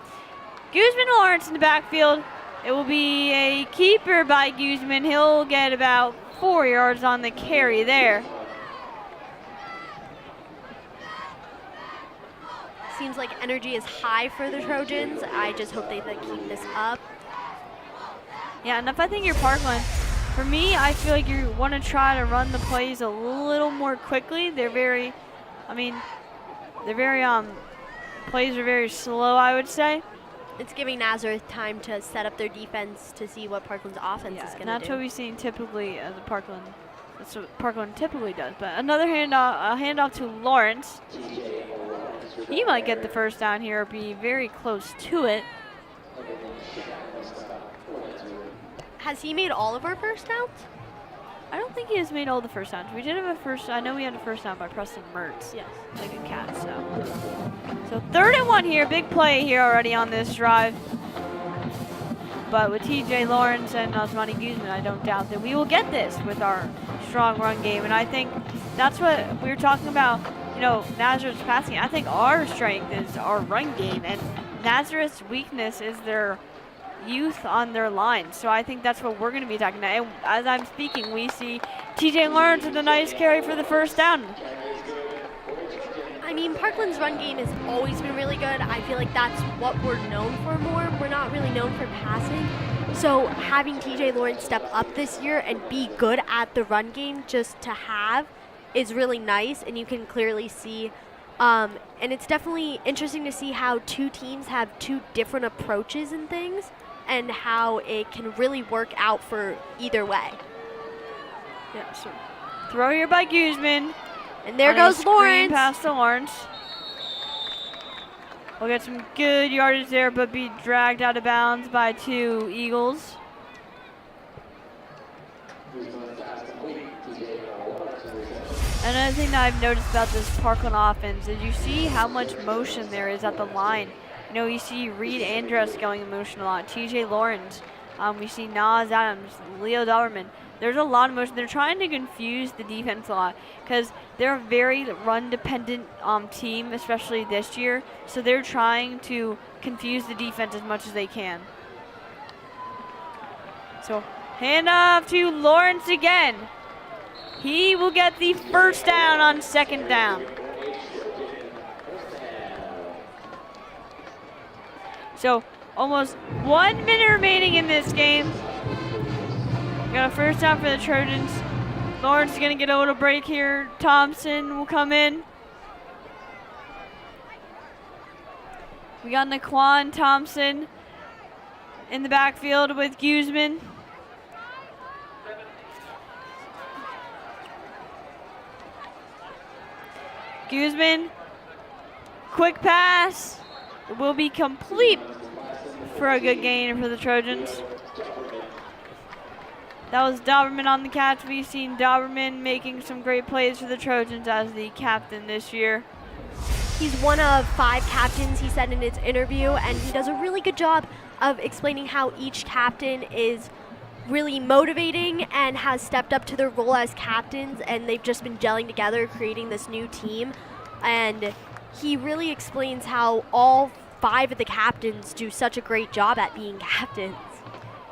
Guzman Lawrence in the backfield. It will be a keeper by Guzman. He'll get about 4 yards on the carry there. Seems like energy is high for the Trojans. I just hope they keep this up. Yeah, and if I think you're Parkland, for me, I feel like you want to try to run the plays a little more quickly. Plays are very slow, I would say. It's giving Nazareth time to set up their defense to see what Parkland's offense is going to do. That's what we've seen typically as Parkland. That's what Parkland typically does. But another handoff to Lawrence. He might get the first down here or be very close to it. Has he made all of our first downs? I don't think he has made all the first downs. We did have I know we had a first down by Preston Mertz. Yes. Like a cat, So 3rd and 1 here. Big play here already on this drive. But with TJ Lawrence and Osmani Guzman, I don't doubt that we will get this with our strong run game. And I think that's what we were talking about, Nazareth's passing. I think our strength is our run game, and Nazareth's weakness is their youth on their line. So I think that's what we're going to be attacking. And as I'm speaking, we see TJ Lawrence with a nice carry for the first down. I mean, Parkland's run game has always been really good. I feel like that's what we're known for more. We're not really known for passing. So having TJ Lawrence step up this year and be good at the run game just to have is really nice, and you can clearly see. And it's definitely interesting to see how two teams have two different approaches and things, and how it can really work out for either way. Yeah, so throw here by Guzman. And there goes Lawrence. Pass to Lawrence. We'll get some good yardage there, but be dragged out of bounds by 2 Eagles. Another thing that I've noticed about this Parkland offense is you see how much motion there is at the line. You know, you see Reed Andrus going emotion a lot, TJ Lawrence. We see Nas Adams, Leo Doberman. There's a lot of motion. They're trying to confuse the defense a lot because they're a very run-dependent team, especially this year. So they're trying to confuse the defense as much as they can. So hand off to Lawrence again. He will get the first down on second down. So almost 1 minute remaining in this game. Got a first down for the Trojans. Lawrence is going to get a little break here. Thompson will come in. We got Naquan Thompson in the backfield with Guzman. Guzman, quick pass. It will be complete for a good gain for the Trojans. That was Doberman on the catch. We've seen Doberman making some great plays for the Trojans as the captain this year. He's one of 5 captains, he said in his interview, and he does a really good job of explaining how each captain is really motivating and has stepped up to their role as captains, and they've just been gelling together, creating this new team. And he really explains how all 5 of the captains do such a great job at being captains.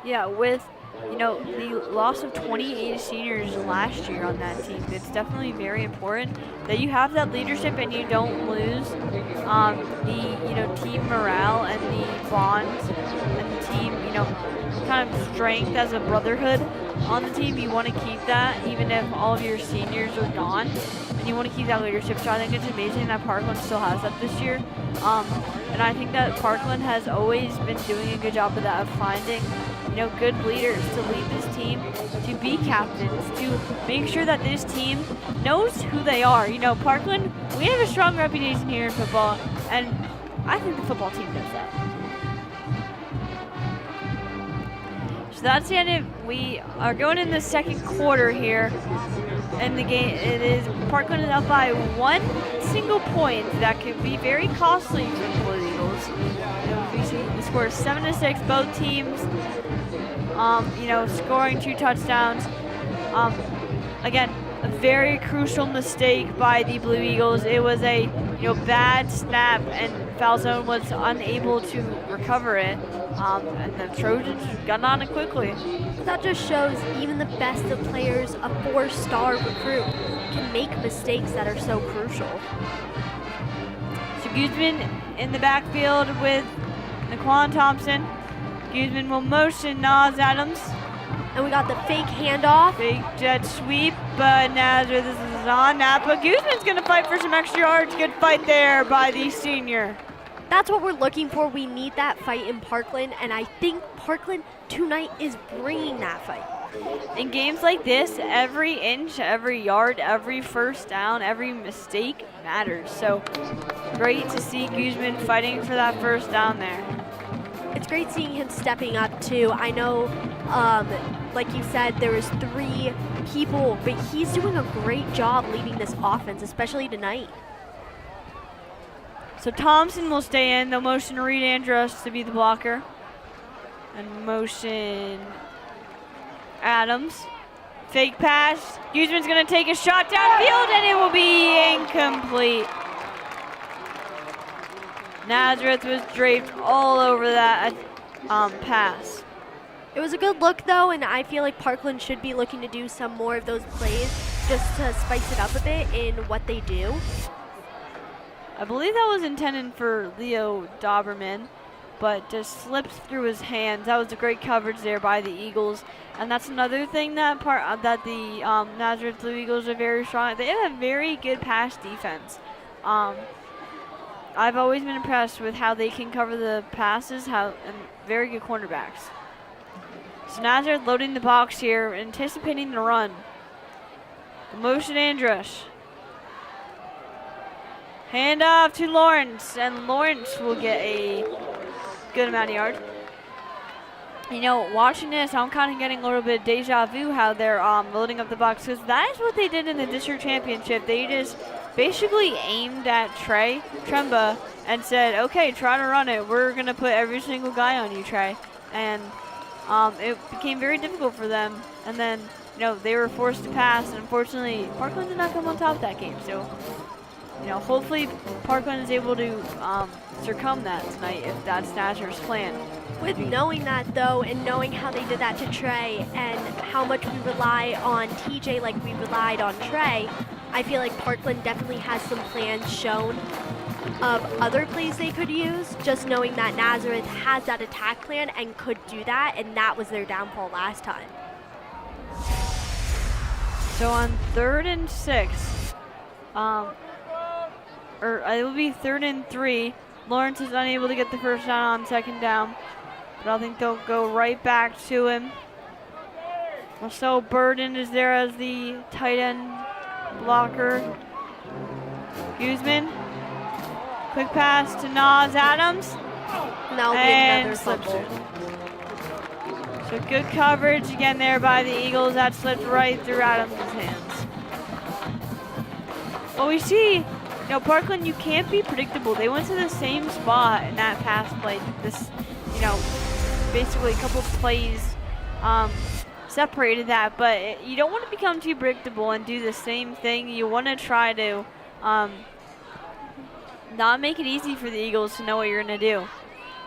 Yeah, with the loss of 28 seniors last year on that team, it's definitely very important that you have that leadership and you don't lose the team morale and the bonds and the team kind of strength as a brotherhood on the team. You want to keep that even if all of your seniors are gone, and you want to keep that leadership. So I think it's amazing that Parkland still has that this year, and I think that Parkland has always been doing a good job of that, of finding good leaders to lead this team, to be captains, to make sure that this team knows who they are. Parkland, we have a strong reputation here in football, and I think the football team knows that. So that's the end of, we are going in the second quarter here in the game. It is Parkland is up by 1 single point that could be very costly for the Blue Eagles. We see the score is 7-6, both teams scoring 2 touchdowns. Again, a very crucial mistake by the Blue Eagles. It was a bad snap, and Falzone was unable to recover it. And the Trojans got on it quickly. That just shows even the best of players, a 4-star recruit, can make mistakes that are so crucial. So Guzman in the backfield with Naquan Thompson. Guzman will motion Nas Adams. And we got the fake handoff. Fake jet sweep, but Nazareth is on that. But Guzman's going to fight for some extra yards. Good fight there by the senior. That's what we're looking for. We need that fight in Parkland, and I think Parkland tonight is bringing that fight. In games like this, every inch, every yard, every first down, every mistake matters. So great to see Guzman fighting for that first down there. It's great seeing him stepping up too. I know, like you said, there was 3 people, but he's doing a great job leading this offense, especially tonight. So Thompson will stay in. They'll motion Reed Andrus to be the blocker. And motion Adams. Fake pass. Guzman's going to take a shot downfield, and it will be incomplete. Nazareth was draped all over that pass. It was a good look, though, and I feel like Parkland should be looking to do some more of those plays just to spice it up a bit in what they do. I believe that was intended for Leo Doberman, but just slipped through his hands. That was a great coverage there by the Eagles, and that's another thing that the Nazareth Blue Eagles are very strong. They have a very good pass defense. I've always been impressed with how they can cover the passes, and very good cornerbacks. So Nazareth loading the box here, anticipating the run. Motion Andrus. Hand off to Lawrence, and Lawrence will get a good amount of yards. Watching this, I'm kind of getting a little bit of deja vu how they're loading up the box, because that is what they did in the district championship. They just basically aimed at Trey Tremba and said, okay, try to run it. We're going to put every single guy on you, Trey. And it became very difficult for them. And then, they were forced to pass. And unfortunately, Parkland did not come on top of that game. So, hopefully Parkland is able to circum that tonight if that's Nazareth's plan. With knowing that, though, and knowing how they did that to Trey and how much we rely on TJ like we relied on Trey, I feel like Parkland definitely has some plans shown of other plays they could use, just knowing that Nazareth has that attack plan and could do that, and that was their downfall last time. So on 3rd and 6, or it will be 3rd and 3, Lawrence is unable to get the first down on 2nd down. But I think they'll go right back to him. Marcel Burden is there as the tight end blocker. Guzman. Quick pass to Nas Adams. That'll be another fumble. So good coverage again there by the Eagles. That slipped right through Adams' hands. Well, we see, Parkland, you can't be predictable. They went to the same spot in that pass play. This, basically a couple of plays separated that, but you don't want to become too predictable and do the same thing. You want to try to not make it easy for the Eagles to know what you're going to do.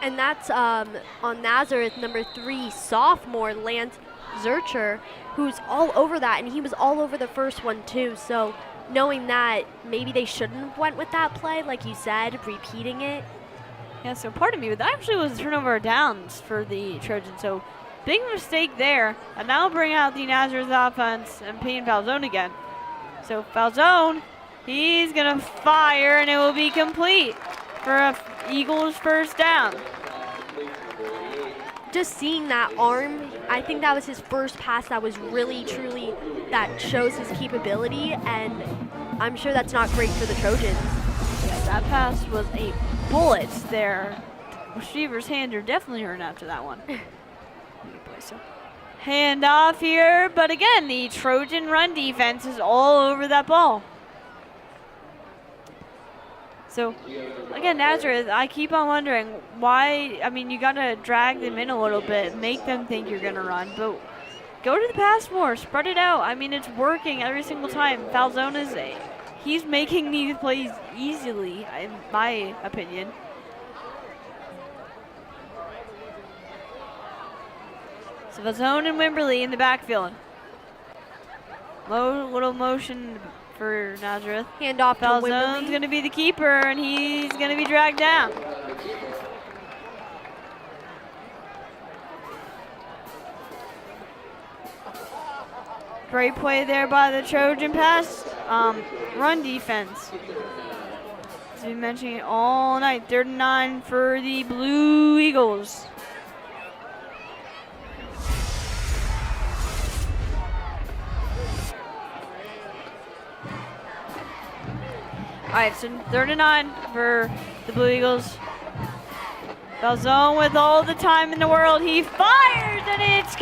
And that's on Nazareth, number 3, sophomore Lance Zurcher, who's all over that, and he was all over the first one too. So knowing that, maybe they shouldn't have went with that play, like you said, repeating it. Yeah, so pardon me, but that actually was a turnover of downs for the Trojans. So big mistake there. And now bring out the Nazareth offense and Payne Falzone again. So Falzone, he's going to fire, and it will be complete for a Eagles first down. Just seeing that arm, I think that was his first pass that was really, truly, that shows his capability, and I'm sure that's not great for the Trojans. Yeah, that pass was a bullet there. Receiver's hands are definitely hurting after that one. Hand off here, but again, the Trojan run defense is all over that ball. So, again, Nazareth, I keep on wondering why. I mean, you got to drag them in a little bit, make them think you're going to run, but go to the pass more, spread it out. I mean, it's working every single time. Falzone he's making these plays easily, in my opinion. So Falzone and Wimberly in the backfield. Little motion for Nazareth. Hand off to Wimberly. Falzone's going to be the keeper, and he's going to be dragged down. Great play there by the Trojan pass run defense. As we mentioned all night, 3rd and 9 for the Blue Eagles. All right, so 3rd and 9 for the Blue Eagles. Falzone with all the time in the world. He fires, and it's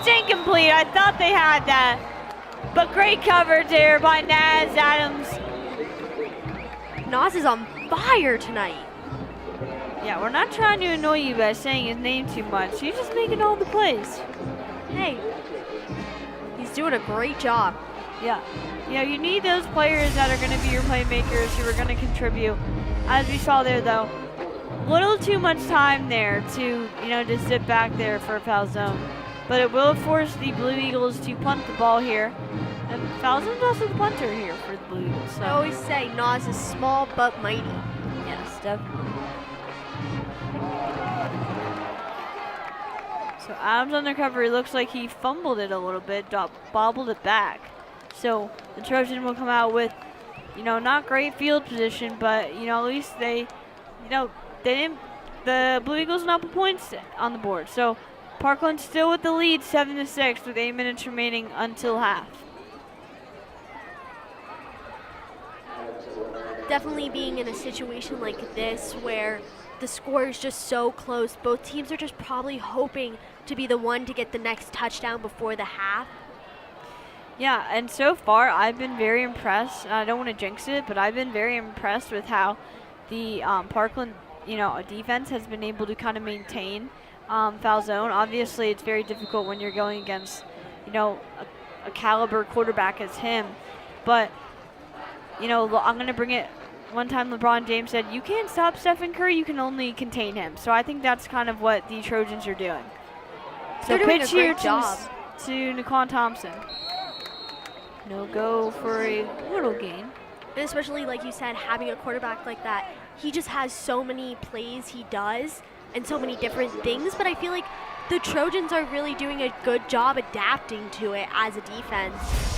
incomplete. I thought they had that. But great coverage there by Naz Adams. Nas is on fire tonight. Yeah, we're not trying to annoy you by saying his name too much. He's just making all the plays. Hey, he's doing a great job. Yeah. You need those players that are going to be your playmakers who are going to contribute. As we saw there, though, a little too much time there to, just sit back there for Falzone. But it will force the Blue Eagles to punt the ball here. And Falzone's also the punter here for the Blue Eagles. So. I always say Nas is small but mighty. Yes, definitely. So Adams on the recovery looks like he fumbled it a little bit, bobbled it back. So the Trojans will come out with, not great field position, but, at least they didn't, the Blue Eagles not put points on the board. So Parkland still with the lead, 7-6, with 8 minutes remaining until half. Definitely being in a situation like this where the score is just so close, both teams are just probably hoping to be the one to get the next touchdown before the half. Yeah, and so far I've been very impressed. I don't want to jinx it, but I've been very impressed with how the Parkland, defense has been able to kind of maintain foul zone. Obviously, it's very difficult when you're going against, a caliber quarterback as him. But, I'm going to bring it. One time LeBron James said, you can't stop Stephen Curry, you can only contain him. So I think that's kind of what the Trojans are doing. So They're doing pitch a great here job. to Naquan Thompson. No go for a little gain. And especially, like you said, having a quarterback like that, he just has so many plays he does and so many different things. But I feel like the Trojans are really doing a good job adapting to it as a defense,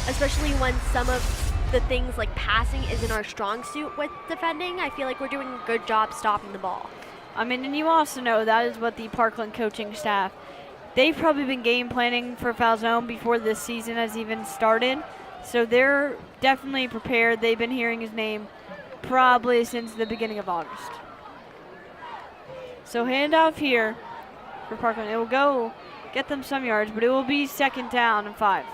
especially when some of the things like passing isn't our strong suit with defending. I feel like we're doing a good job stopping the ball. I mean, and you also know that is what the Parkland coaching staff, they've probably been game planning for foul zone before this season has even started. So they're definitely prepared. They've been hearing his name probably since the beginning of August. So handoff here for Parkland. It will go get them some yards, but it will be 2nd down and 5.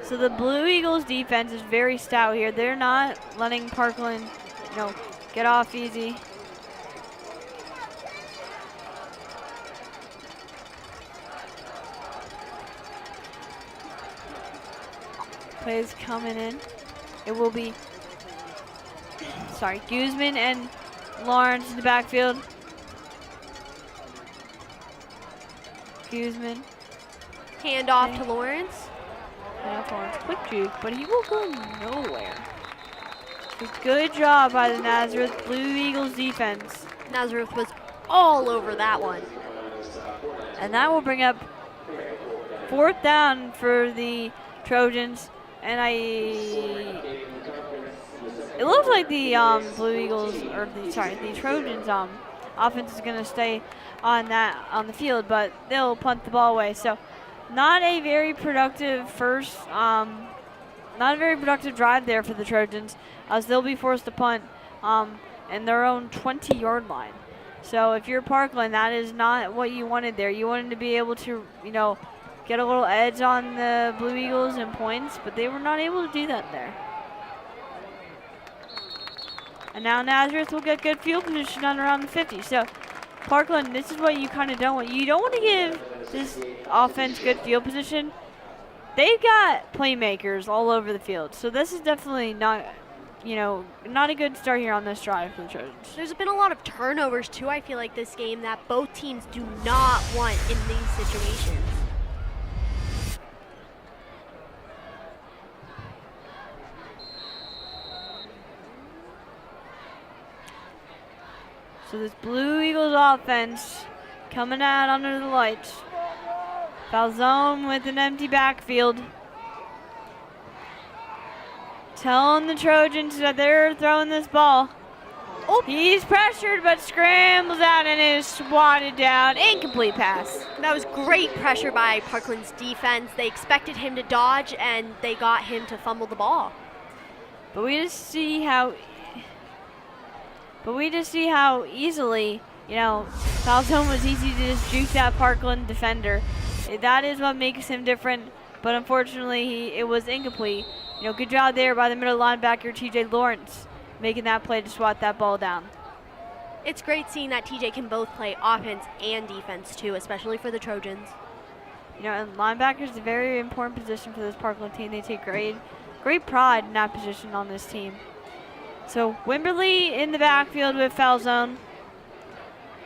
So the Blue Eagles defense is very stout here. They're not letting Parkland, get off easy. Plays coming in. It will be, Guzman and Lawrence in the backfield. Guzman. Handoff to Lawrence. Lawrence, quick juke, but he will go nowhere. So good job by the Nazareth Blue Eagles defense. Nazareth was all over that one. And that will bring up 4th down for the Trojans. And it looks like the Blue Eagles, the Trojans offense is going to stay on the field, but they'll punt the ball away. So not a very productive drive there for the Trojans, as they'll be forced to punt in their own 20-yard line. So if you're Parkland, that is not what you wanted there. You wanted to be able to, get a little edge on the Blue Eagles in points, but they were not able to do that there. And now Nazareth will get good field position on around the 50. So Parkland, this is what you kind of don't want. You don't want to give this offense good field position. They've got playmakers all over the field. So this is definitely not, not a good start here on this drive for the Trojans. There's been a lot of turnovers too, I feel like, this game that both teams do not want in these situations. So this Blue Eagles offense coming out under the lights. Foul zone with an empty backfield. Telling the Trojans that they're throwing this ball. Oh, he's pressured but scrambles out and is swatted down. Incomplete pass. That was great pressure by Parkland's defense. They expected him to dodge and they got him to fumble the ball. But we just see how easily, foul zone was easy to just juke that Parkland defender. That is what makes him different, but unfortunately it was incomplete. Good job there by the middle linebacker, TJ Lawrence, making that play to swat that ball down. It's great seeing that TJ can both play offense and defense too, especially for the Trojans. And linebacker is a very important position for this Parkland team. They take great pride in that position on this team. So Wimberly in the backfield with foul zone.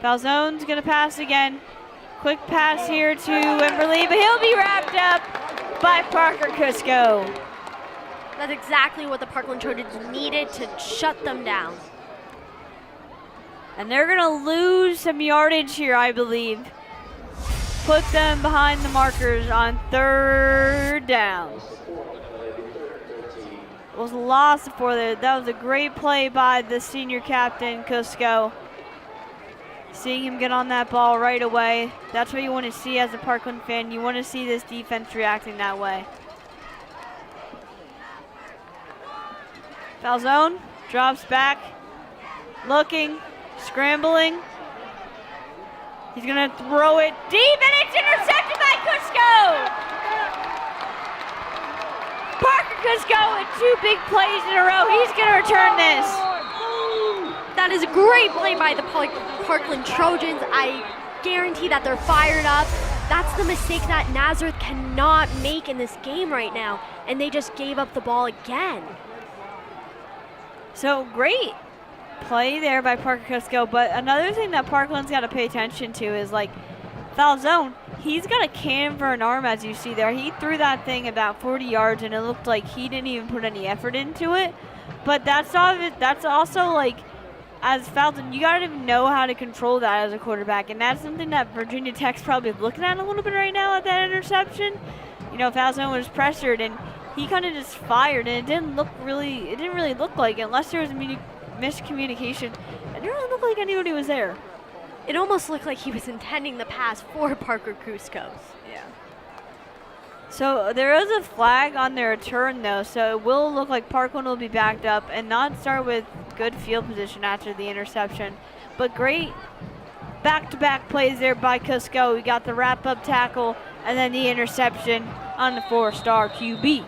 Foul zone's going to pass again. Quick pass here to Wimberly, but he'll be wrapped up by Parker Cusco. That's exactly what the Parkland Trojans needed to shut them down. And they're going to lose some yardage here, I believe. Put them behind the markers on 3rd down. Was lost before there. That was a great play by the senior captain, Cusco. Seeing him get on that ball right away. That's what you want to see as a Parkland fan. You want to see this defense reacting that way. Foul zone, drops back, looking, scrambling, He's going to throw it deep, and it's intercepted by Cusco. Parker Cusco with 2 big plays in a row. He's going to return this. That is a great play by the Parkland Trojans. I guarantee that they're fired up. That's the mistake that Nazareth cannot make in this game right now, and they just gave up the ball again. So great play there by Parker Cusco, but another thing that Parkland's got to pay attention to is like foul zone. He's got a cannon for an arm, as you see there. He threw that thing about 40 yards, and it looked like he didn't even put any effort into it. But that's also like, as foul zone, you got to know how to control that as a quarterback, and that's something that Virginia Tech's probably looking at a little bit right now at that interception. You know, foul zone was pressured, and he kind of just fired, and it didn't really look like, unless there was miscommunication, it didn't really look like anybody was there. It almost looked like he was intending the pass for Parker Cusco. Yeah. So there is a flag on their return, though, so it will look like Parkland will be backed up and not start with good field position after the interception. But great back-to-back plays there by Cusco. We got the wrap-up tackle and then the interception on the 4-star QB.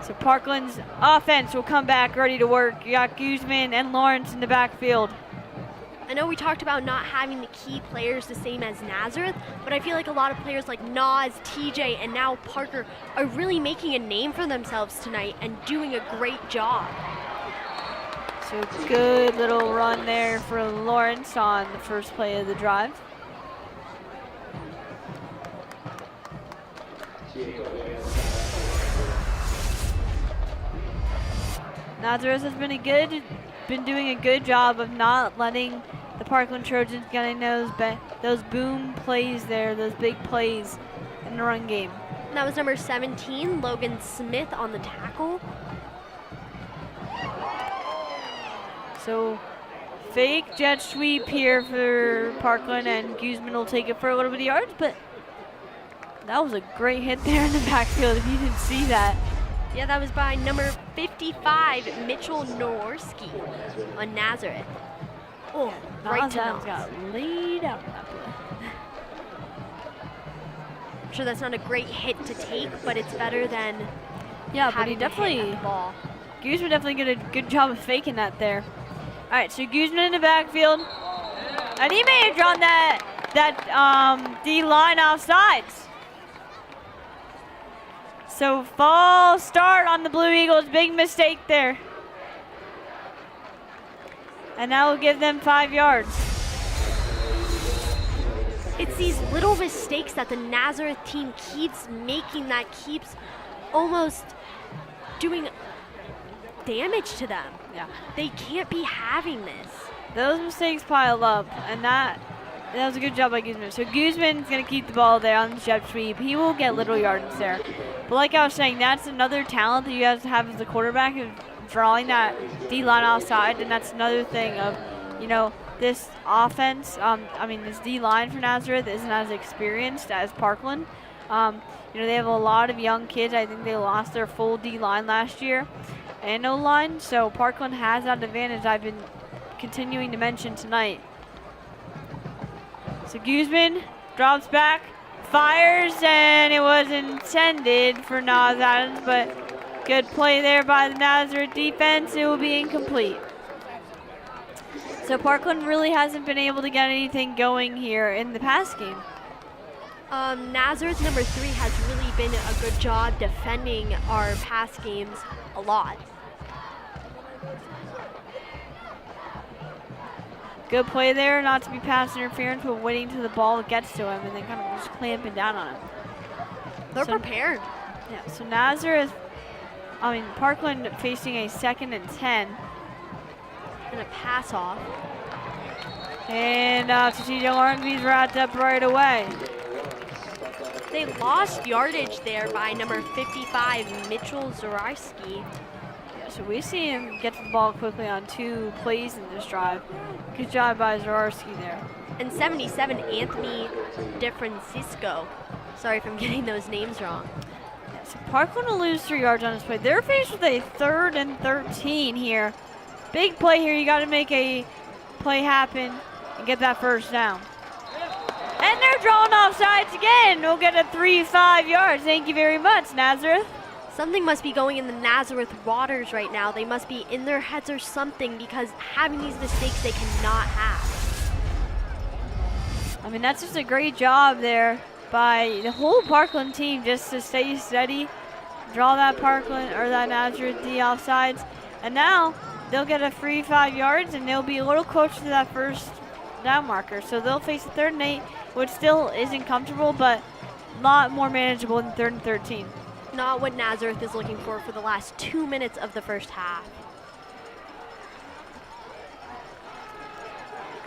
So Parkland's offense will come back ready to work. You got Guzman and Lawrence in the backfield. I know we talked about not having the key players the same as Nazareth, but I feel like a lot of players like Nas, TJ, and now Parker are really making a name for themselves tonight and doing a great job. So good little run there for Lawrence on the first play of the drive. Nazareth has been doing a good job of not letting the Parkland Trojans getting those boom plays there, those big plays in the run game. And that was number 17, Logan Smith on the tackle. So fake jet sweep here for Parkland, and Guzman will take it for a little bit of yards, but that was a great hit there in the backfield if you didn't see that. Yeah, that was by number 55, Mitchell Norski on Nazareth. Oh, right to Nas. Got laid out that play. I'm sure that's not a great hit to take, but it's better than but he definitely, ball. Guzman definitely did a good job of faking that there. All right, so Guzman in the backfield, and he may have drawn that D-line offsides. So false start on the Blue Eagles, big mistake there. And that will give them 5 yards. It's these little mistakes that the Nazareth team keeps making that keeps almost doing damage to them. Yeah. They can't be having this. Those mistakes pile up, and that was a good job by Guzman. So Guzman's going to keep the ball there on the jet sweep. He will get little yards there. But like I was saying, that's another talent that you guys have as a quarterback, of drawing that D-line offside, and that's another thing of, you know, this offense, this D-line for Nazareth isn't as experienced as Parkland. You know, they have a lot of young kids. I think they lost their full D-line last year and O-line, so Parkland has that advantage I've been continuing to mention tonight. So Guzman drops back, fires, and it was intended for Nas Adams, but good play there by the Nazareth defense. It will be incomplete. So Parkland really hasn't been able to get anything going here in the pass game. Nazareth number 3 has really been a good job defending our pass games a lot. Good play there, not to be pass interference, but waiting till the ball gets to him and then kind of just clamping down on him. They're prepared. Yeah, so Parkland facing a 2nd and 10. And a pass off. And TJ Lawrence is wrapped up right away. They lost yardage there by number 55, Mitchell Zarowski. So we see him get the ball quickly on 2 plays in this drive. Good job by Zarowski there. And 77, Anthony DeFrancisco. Sorry if I'm getting those names wrong. Yeah, so Parkland will lose 3 yards on this play. They're faced with a 3rd and 13 here. Big play here. You got to make a play happen. and get that first down. And they're drawing offsides again. We'll get a 3-5 yards. Thank you very much, Nazareth. Something must be going in the Nazareth waters right now. They must be in their heads or something, because having these mistakes they cannot have. I mean, that's just a great job there by the whole Parkland team just to stay steady, draw that Parkland or that Nazareth D offsides, and now they'll get a free 5 yards and they'll be a little closer to that first down marker. So they'll face a 3rd and 8, which still isn't comfortable, but a lot more manageable than 3rd and 13. Not what Nazareth is looking for the last 2 minutes of the first half.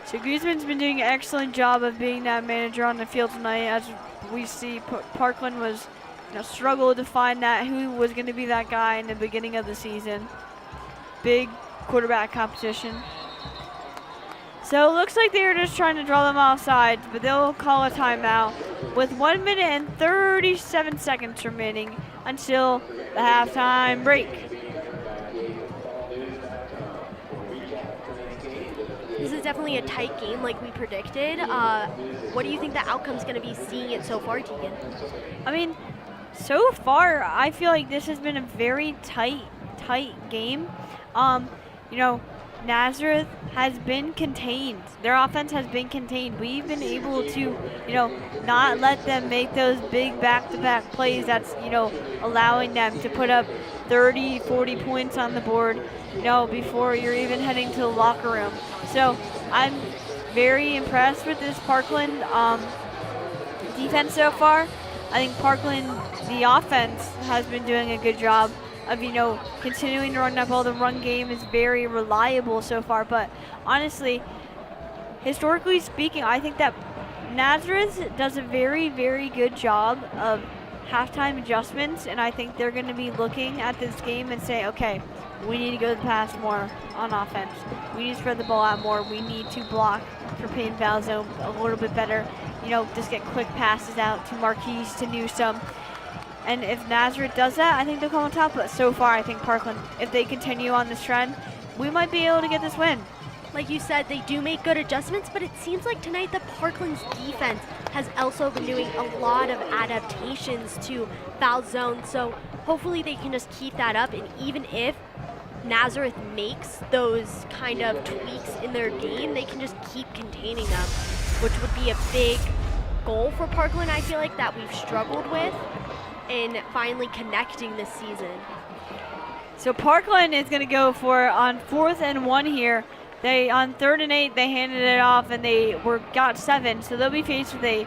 So Guzman's been doing an excellent job of being that manager on the field tonight. As we see, Parkland was struggled to find that who was going to be that guy in the beginning of the season. Big quarterback competition. So it looks like they were just trying to draw them offsides, but they'll call a timeout with 1 minute and 37 seconds remaining until the halftime break. This is definitely a tight game like we predicted. What do you think the outcome's going to be seeing it so far, Tegan? I mean, so far, I feel like this has been a very tight game. Nazareth has been contained. Their offense has been contained. We've been able to, not let them make those big back-to-back plays that's, allowing them to put up 30, 40 points on the board, before you're even heading to the locker room. So I'm very impressed with this Parkland defense so far. I think Parkland, the offense, has been doing a good job of, continuing to run that ball. The run game is very reliable so far, but honestly, historically speaking, I think that Nazareth does a very, very good job of halftime adjustments, and I think they're going to be looking at this game and say, okay, we need to go to the pass more on offense. We need to spread the ball out more. We need to block for pin foul zone a little bit better. Just get quick passes out to Marquise, to Newsome. And if Nazareth does that, I think they'll come on top. But so far, I think Parkland, if they continue on this trend, we might be able to get this win. Like you said, they do make good adjustments, but it seems like tonight the Parkland's defense has also been doing a lot of adaptations to foul zone. So hopefully they can just keep that up. And even if Nazareth makes those kind of tweaks in their game, they can just keep containing them, which would be a big goal for Parkland, I feel like, that we've struggled with in finally connecting this season. So Parkland is going to go for on 4th and 1 here. They on 3rd and 8 they handed it off and they got 7. So they'll be faced with a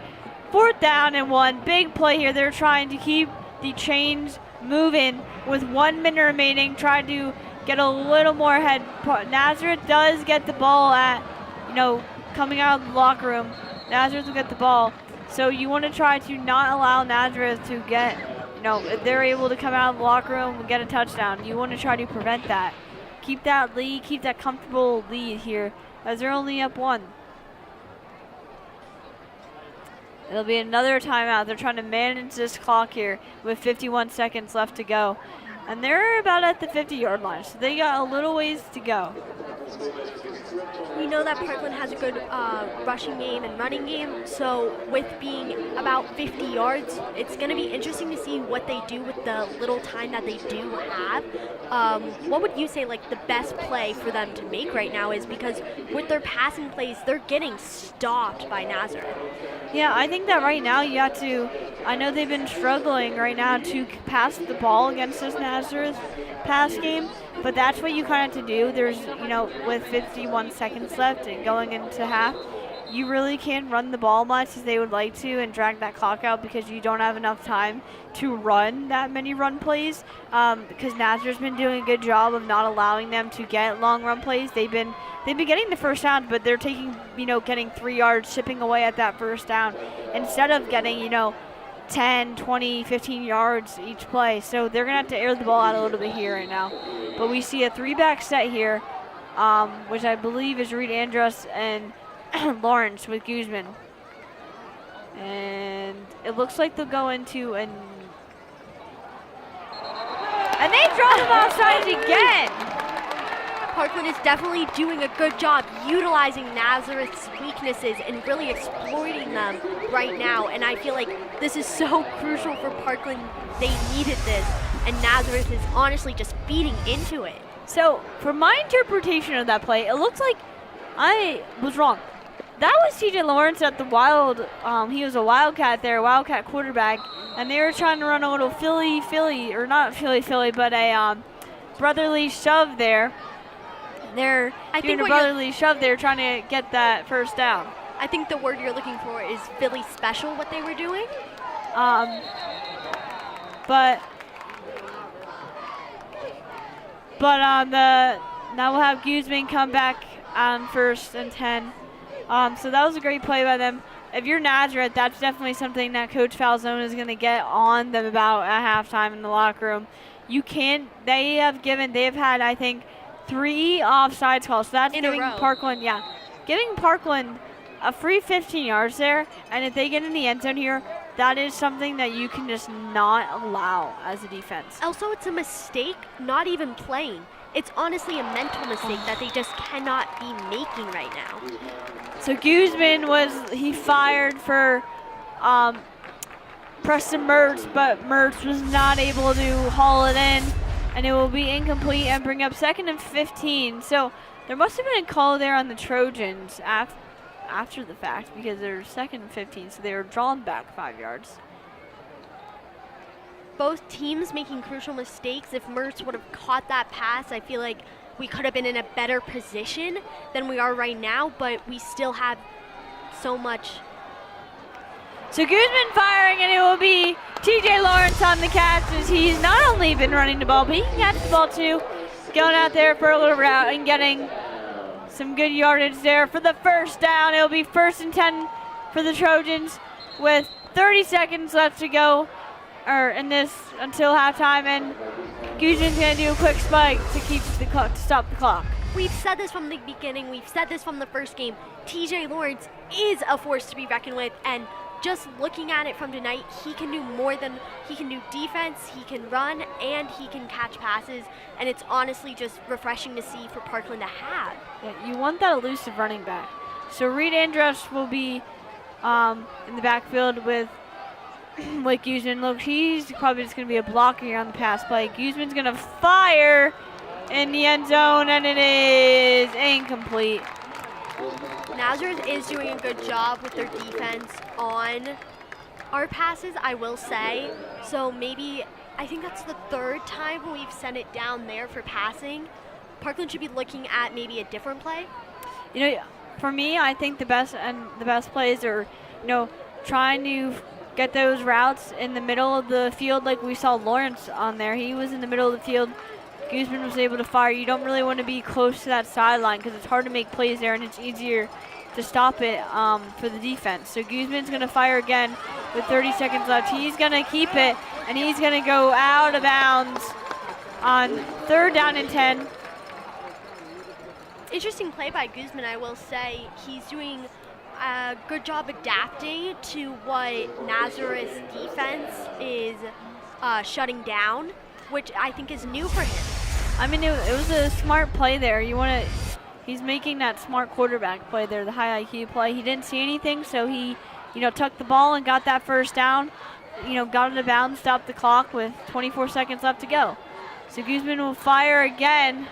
4th down and 1. Big play here. They're trying to keep the chains moving with 1 minute remaining. Try to get a little more ahead. Nazareth does get the ball at, coming out of the locker room. Nazareth will get the ball. So you want to try to not allow Nazareth to get, if they're able to come out of the locker room and get a touchdown, you want to try to prevent that. Keep that lead, keep that comfortable lead here, as they're only up 1. It'll be another timeout. They're trying to manage this clock here with 51 seconds left to go. And they're about at the 50-yard line, so they got a little ways to go. We know that Parkland has a good rushing game and running game, so with being about 50 yards, it's going to be interesting to see what they do with the little time that they do have. What would you say, the best play for them to make right now is, because with their passing plays, they're getting stopped by Nazareth. Yeah, I think that right now you have to, I know they've been struggling right now to pass the ball against this Nazareth pass game, but that's what you kind of have to do. There's, with 51 seconds left and going into half, you really can't run the ball much as they would like to and drag that clock out, because you don't have enough time to run that many run plays, because Nazareth's been doing a good job of not allowing them to get long run plays. They've been getting the first down, but they're taking, getting 3 yards, chipping away at that first down instead of getting, 10, 20, 15 yards each play. So they're going to have to air the ball out a little bit here right now. But we see a 3-back set here, which I believe is Reed Andrus and Lawrence with Guzman. And it looks like they'll go into and they draw them offsides again. Parkland is definitely doing a good job utilizing Nazareth's weaknesses and really exploiting them right now. And I feel like this is so crucial for Parkland. They needed this, and Nazareth is honestly just feeding into it. So, for my interpretation of that play, it looks like I was wrong. That was TJ Lawrence at the Wild. He was a Wildcat there, Wildcat quarterback, and they were trying to run a little Philly, or not Philly, but a brotherly shove there. They're doing a brotherly shove there, trying to get that first down. I think the word you're looking for is Philly special, what they were doing. But now we'll have Guzman come back on 1st and 10. So that was a great play by them. If you're Nazareth, that's definitely something that Coach Falzone is going to get on them about at halftime in the locker room. They have had, I think, 3 offsides calls. So that's giving Parkland, giving Parkland a free 15 yards there. And if they get in the end zone here, that is something that you can just not allow as a defense. Also, it's a mistake not even playing. It's honestly a mental mistake that they just cannot be making right now. So Guzman he fired for Preston Mertz, but Mertz was not able to haul it in, and it will be incomplete and bring up 2nd and 15. So there must have been a call there on the Trojans after the fact, because they're 2nd and 15, so they were drawn back 5 yards. Both teams making crucial mistakes. If Mertz would have caught that pass, I feel like we could have been in a better position than we are right now, but we still have so much. So Guzman firing, and it will be TJ Lawrence on the catch, as he's not only been running the ball, but he can catch the ball too. Going out there for a little route and getting some good yardage there for the first down. It'll be 1st and 10 for the Trojans with 30 seconds left to go in this until halftime, and Guzman's going to do a quick spike to stop the clock. We've said this from the beginning. We've said this from the first game. TJ Lawrence is a force to be reckoned with, and just looking at it from tonight, he can do more than he can do defense, he can run, and he can catch passes, and it's honestly just refreshing to see for Parkland to have. Yeah, you want that elusive running back. So Reed Andrus will be in the backfield with Guzman. Look, he's probably just going to be a blocker here on the pass play. Guzman's going to fire in the end zone, and it is incomplete. Nazareth is doing a good job with their defense on our passes, I will say. So maybe, I think that's the 3rd time we've sent it down there for passing. Parkland should be looking at maybe a different play. For me, I think the best plays are, trying to get those routes in the middle of the field, like we saw Lawrence on there. He was in the middle of the field. Guzman was able to fire. You don't really want to be close to that sideline because it's hard to make plays there, and it's easier to stop it for the defense. So Guzman's going to fire again with 30 seconds left. He's going to keep it, and he's going to go out of bounds on 3rd down and 10. Interesting play by Guzman, I will say. He's doing a good job adapting to what Nazareth's defense is shutting down, which I think is new for him. I mean, it was a smart play there. He's making that smart quarterback play there, the high IQ play. He didn't see anything, so he, tucked the ball and got that first down. Got it out of bounds, stopped the clock with 24 seconds left to go. So Guzman will fire again,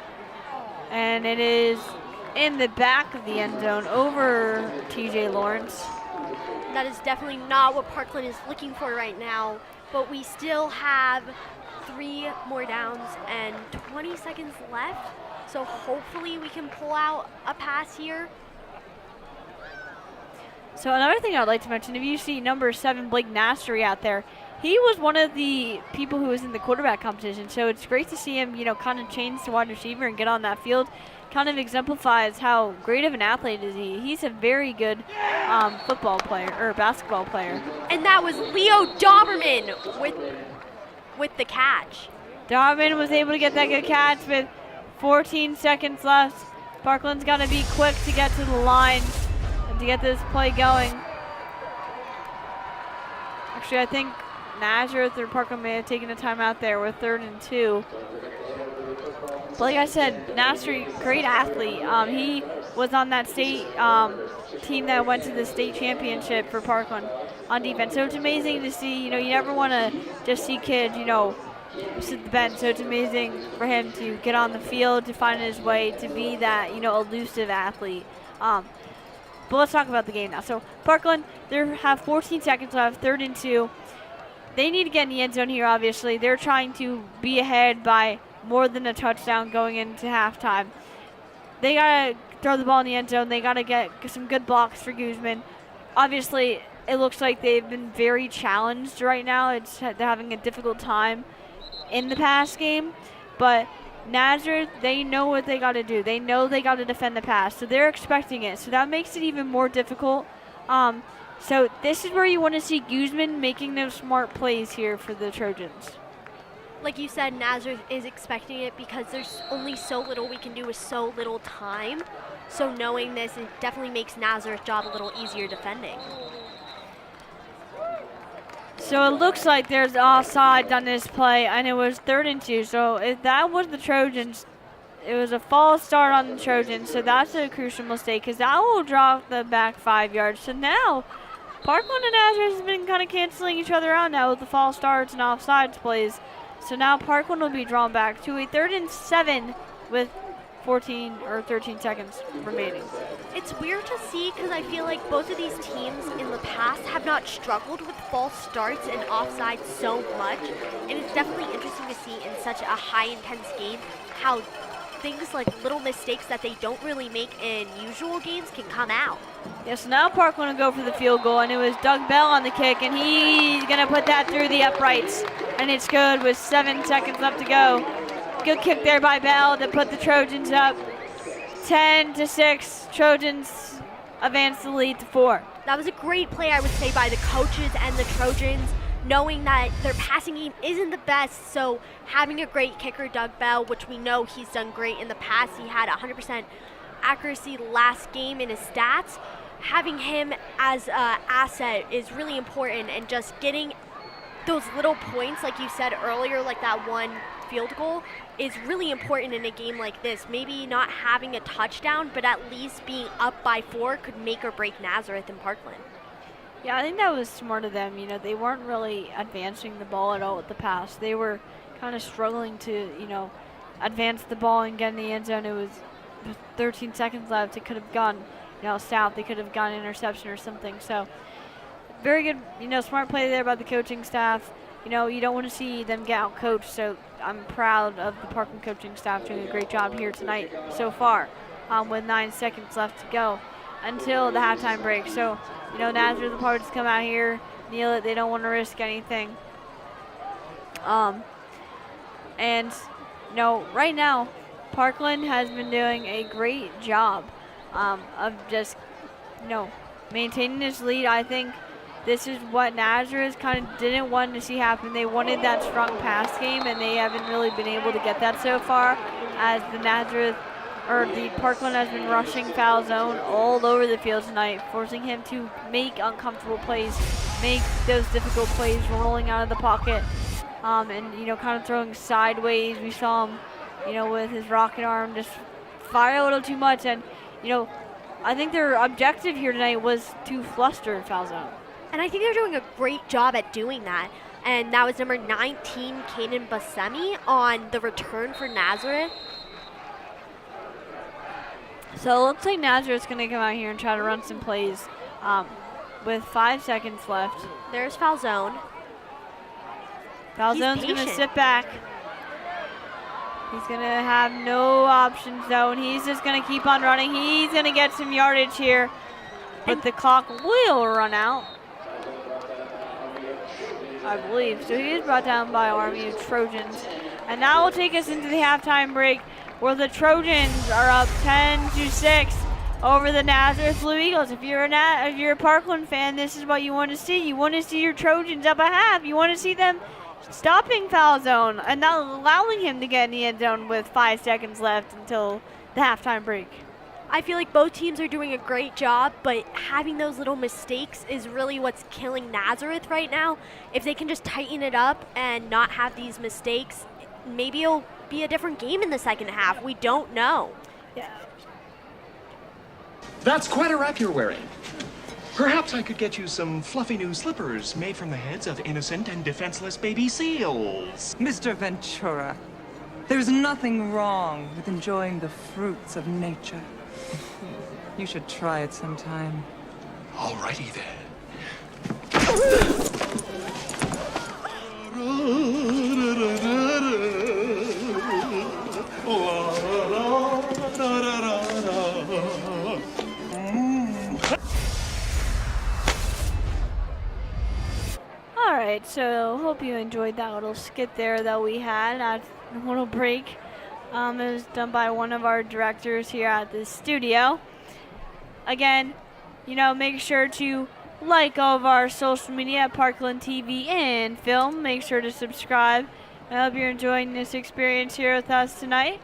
and it is in the back of the end zone over TJ Lawrence. That is definitely not what Parkland is looking for right now, but we still have 3 more downs and 20 seconds left, so hopefully we can pull out a pass here. So another thing I'd like to mention, if you see number 7 Blake Nastry out there, he was one of the people who was in the quarterback competition, so it's great to see him, kind of change to wide receiver and get on that field. Kind of exemplifies how great of an athlete is he. He's a very good football player, or basketball player. And that was Leo Dauberman with the catch. Dauberman was able to get that good catch with 14 seconds left. Parkland's got to be quick to get to the line and to get this play going. Actually, I think Nazareth or Parkland may have taken a timeout there with 3rd and 2. But like I said, Nasri, great athlete. He was on that state team that went to the state championship for Parkland on defense. So it's amazing to see, you never want to just see kids, sit the bench. So it's amazing for him to get on the field, to find his way, to be that, elusive athlete. But let's talk about the game now. So Parkland, they have 14 seconds left, 3rd and 2. They need to get in the end zone here, obviously. They're trying to be ahead by more than a touchdown going into halftime. They got to throw the ball in the end zone. They got to get some good blocks for Guzman. Obviously, it looks like they've been very challenged right now. They're having a difficult time in the pass game. But Nazareth, they know what they got to do. They know they got to defend the pass. So they're expecting it. So that makes it even more difficult. So this is where you want to see Guzman making those smart plays here for the Trojans. Like you said, Nazareth is expecting it because there's only so little we can do with so little time. So knowing this, it definitely makes Nazareth's job a little easier defending. So it looks like there's offside on this play, and it was 3rd and 2. So if that was the Trojans, it was a false start on the Trojans. So that's a crucial mistake because that will drop the back 5 yards. So now Parkland and Nazareth has been kind of canceling each other out now with the false starts and offsides plays. So now Parkland will be drawn back to a 3rd and 7 with 14 or 13 seconds remaining. It's weird to see because I feel like both of these teams in the past have not struggled with false starts and offsides so much. And it's definitely interesting to see in such a high-intense game how things like little mistakes that they don't really make in usual games can come out. Yes, so now Parkland will go for the field goal, and it was Doug Bell on the kick, and he's going to put that through the uprights. And it's good with 7 seconds left to go. Good kick there by Bell to put the Trojans up 10-6. Trojans advance the lead to 4. That was a great play, I would say, by the coaches and the Trojans, knowing that their passing game isn't the best. So having a great kicker, Doug Bell, which we know he's done great in the past. He had 100% accuracy last game in his stats. Having him as an asset is really important, and just getting those little points, like you said earlier, like that one field goal, is really important in a game like this. Maybe not having a touchdown, but at least being up by 4 could make or break Nazareth and Parkland. Yeah, I think that was smart of them. They weren't really advancing the ball at all with the pass. They were kind of struggling to, advance the ball and get in the end zone. It was 13 seconds left. It could have gone, south. They could have gone interception or something. So very good, smart play there by the coaching staff. You don't want to see them get out coached. So I'm proud of the Parkland coaching staff doing a great job here tonight so far, with 9 seconds left to go until the halftime break. So, Nazareth will probably just come out here, kneel it. They don't want to risk anything. And, right now, Parkland has been doing a great job of just, maintaining this lead. I think this is what Nazareth kind of didn't want to see happen. They wanted that strong pass game, and they haven't really been able to get that so far, as the Parkland has been rushing foul zone all over the field tonight, forcing him to make uncomfortable plays, make those difficult plays rolling out of the pocket, and, kind of throwing sideways. We saw him, with his rocket arm just fire a little too much. And, I think their objective here tonight was to fluster foul zone. And I think they're doing a great job at doing that. And that was number 19, Kaden Bassemi, on the return for Nazareth. So it looks like Nazareth's going to come out here and try to run some plays with 5 seconds left. There's foul zone. Foul zone's going to sit back. He's going to have no options, though, and he's just going to keep on running. He's going to get some yardage here, but the clock will run out, I believe. So he is brought down by Army of Trojans. And that will take us into the halftime break, where the Trojans are up 10-6 over the Nazareth Blue Eagles. If you're a Parkland fan, this is what you want to see. You want to see your Trojans up a half. You want to see them stopping foul zone and not allowing him to get in the end zone with 5 seconds left until the halftime break. I feel like both teams are doing a great job, but having those little mistakes is really what's killing Nazareth right now. If they can just tighten it up and not have these mistakes, maybe it'll be a different game in the second half. We don't know. Yeah. That's quite a wrap you're wearing. Perhaps I could get you some fluffy new slippers made from the heads of innocent and defenseless baby seals. Mr. Ventura, there's nothing wrong with enjoying the fruits of nature. You should try it sometime. Alrighty then. Alright, so hope you enjoyed that little skit there that we had at a little break. It was done by one of our directors here at the studio. Again, make sure to like all of our social media at Parkland TV and Film. Make sure to subscribe. I hope you're enjoying this experience here with us tonight.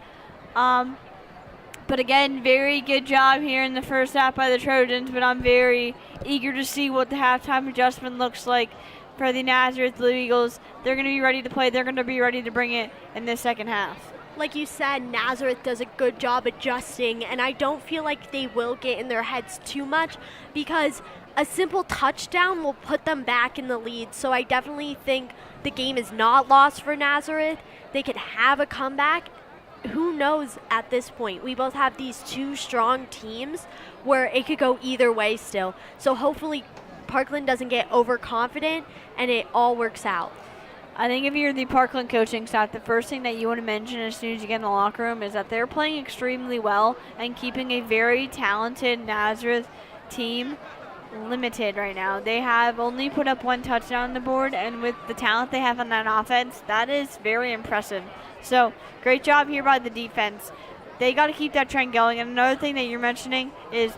But again, very good job here in the first half by the Trojans, but I'm very eager to see what the halftime adjustment looks like for the Nazareth Blue Eagles. They're going to be ready to play. They're going to be ready to bring it in the second half. Like you said, Nazareth does a good job adjusting, and I don't feel like they will get in their heads too much because a simple touchdown will put them back in the lead. So I definitely think the game is not lost for Nazareth. They could have a comeback. Who knows at this point? We both have these two strong teams where it could go either way still. So hopefully Parkland doesn't get overconfident and it all works out. I think if you're the Parkland coaching staff, the first thing that you want to mention as soon as you get in the locker room is that they're playing extremely well and keeping a very talented Nazareth team limited right now. They have only put up one touchdown on the board, and with the talent they have on that offense, that is very impressive. So, great job here by the defense. They got to keep that trend going. And another thing that you're mentioning is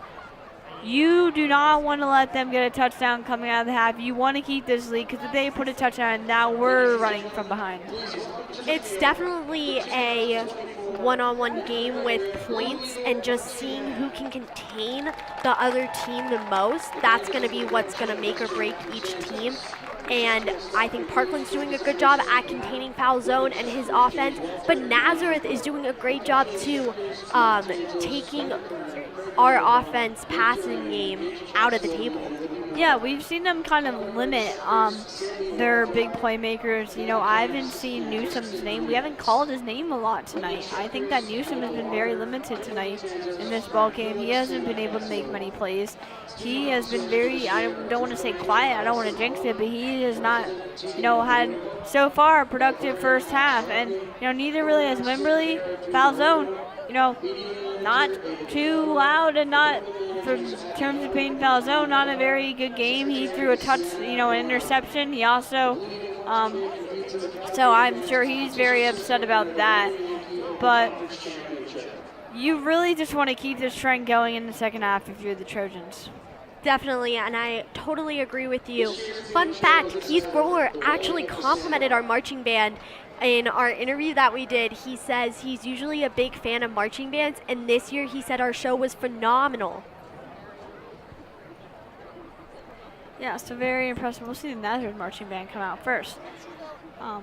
you do not want to let them get a touchdown coming out of the half. You want to keep this lead because if they put a touchdown, now we're running from behind. It's definitely a one-on-one game with points, and just seeing who can contain the other team the most, that's going to be what's going to make or break each team. And I think Parkland's doing a good job at containing foul zone and his offense, but Nazareth is doing a great job too, taking our offense passing game out of the table. Yeah, we've seen them kind of limit their big playmakers. I haven't seen Newsom's name. We haven't called his name a lot tonight. I think that Newsom has been very limited tonight in this ball game. He hasn't been able to make many plays. He has been very, I don't want to say quiet, I don't want to jinx it, but he has not, had so far a productive first half. And, neither really has Wimberly. Foul zone, not too loud and not, for terms of being foul zone, not a very good game. He threw a touch, an interception. He also, so I'm sure he's very upset about that. But you really just want to keep this trend going in the second half if you're the Trojans. Definitely, and I totally agree with you. Fun fact, Keith Groller actually complimented our marching band in our interview that we did. He says he's usually a big fan of marching bands, and this year he said our show was phenomenal. Yeah, so very impressive. We'll see the Nazareth marching band come out first. But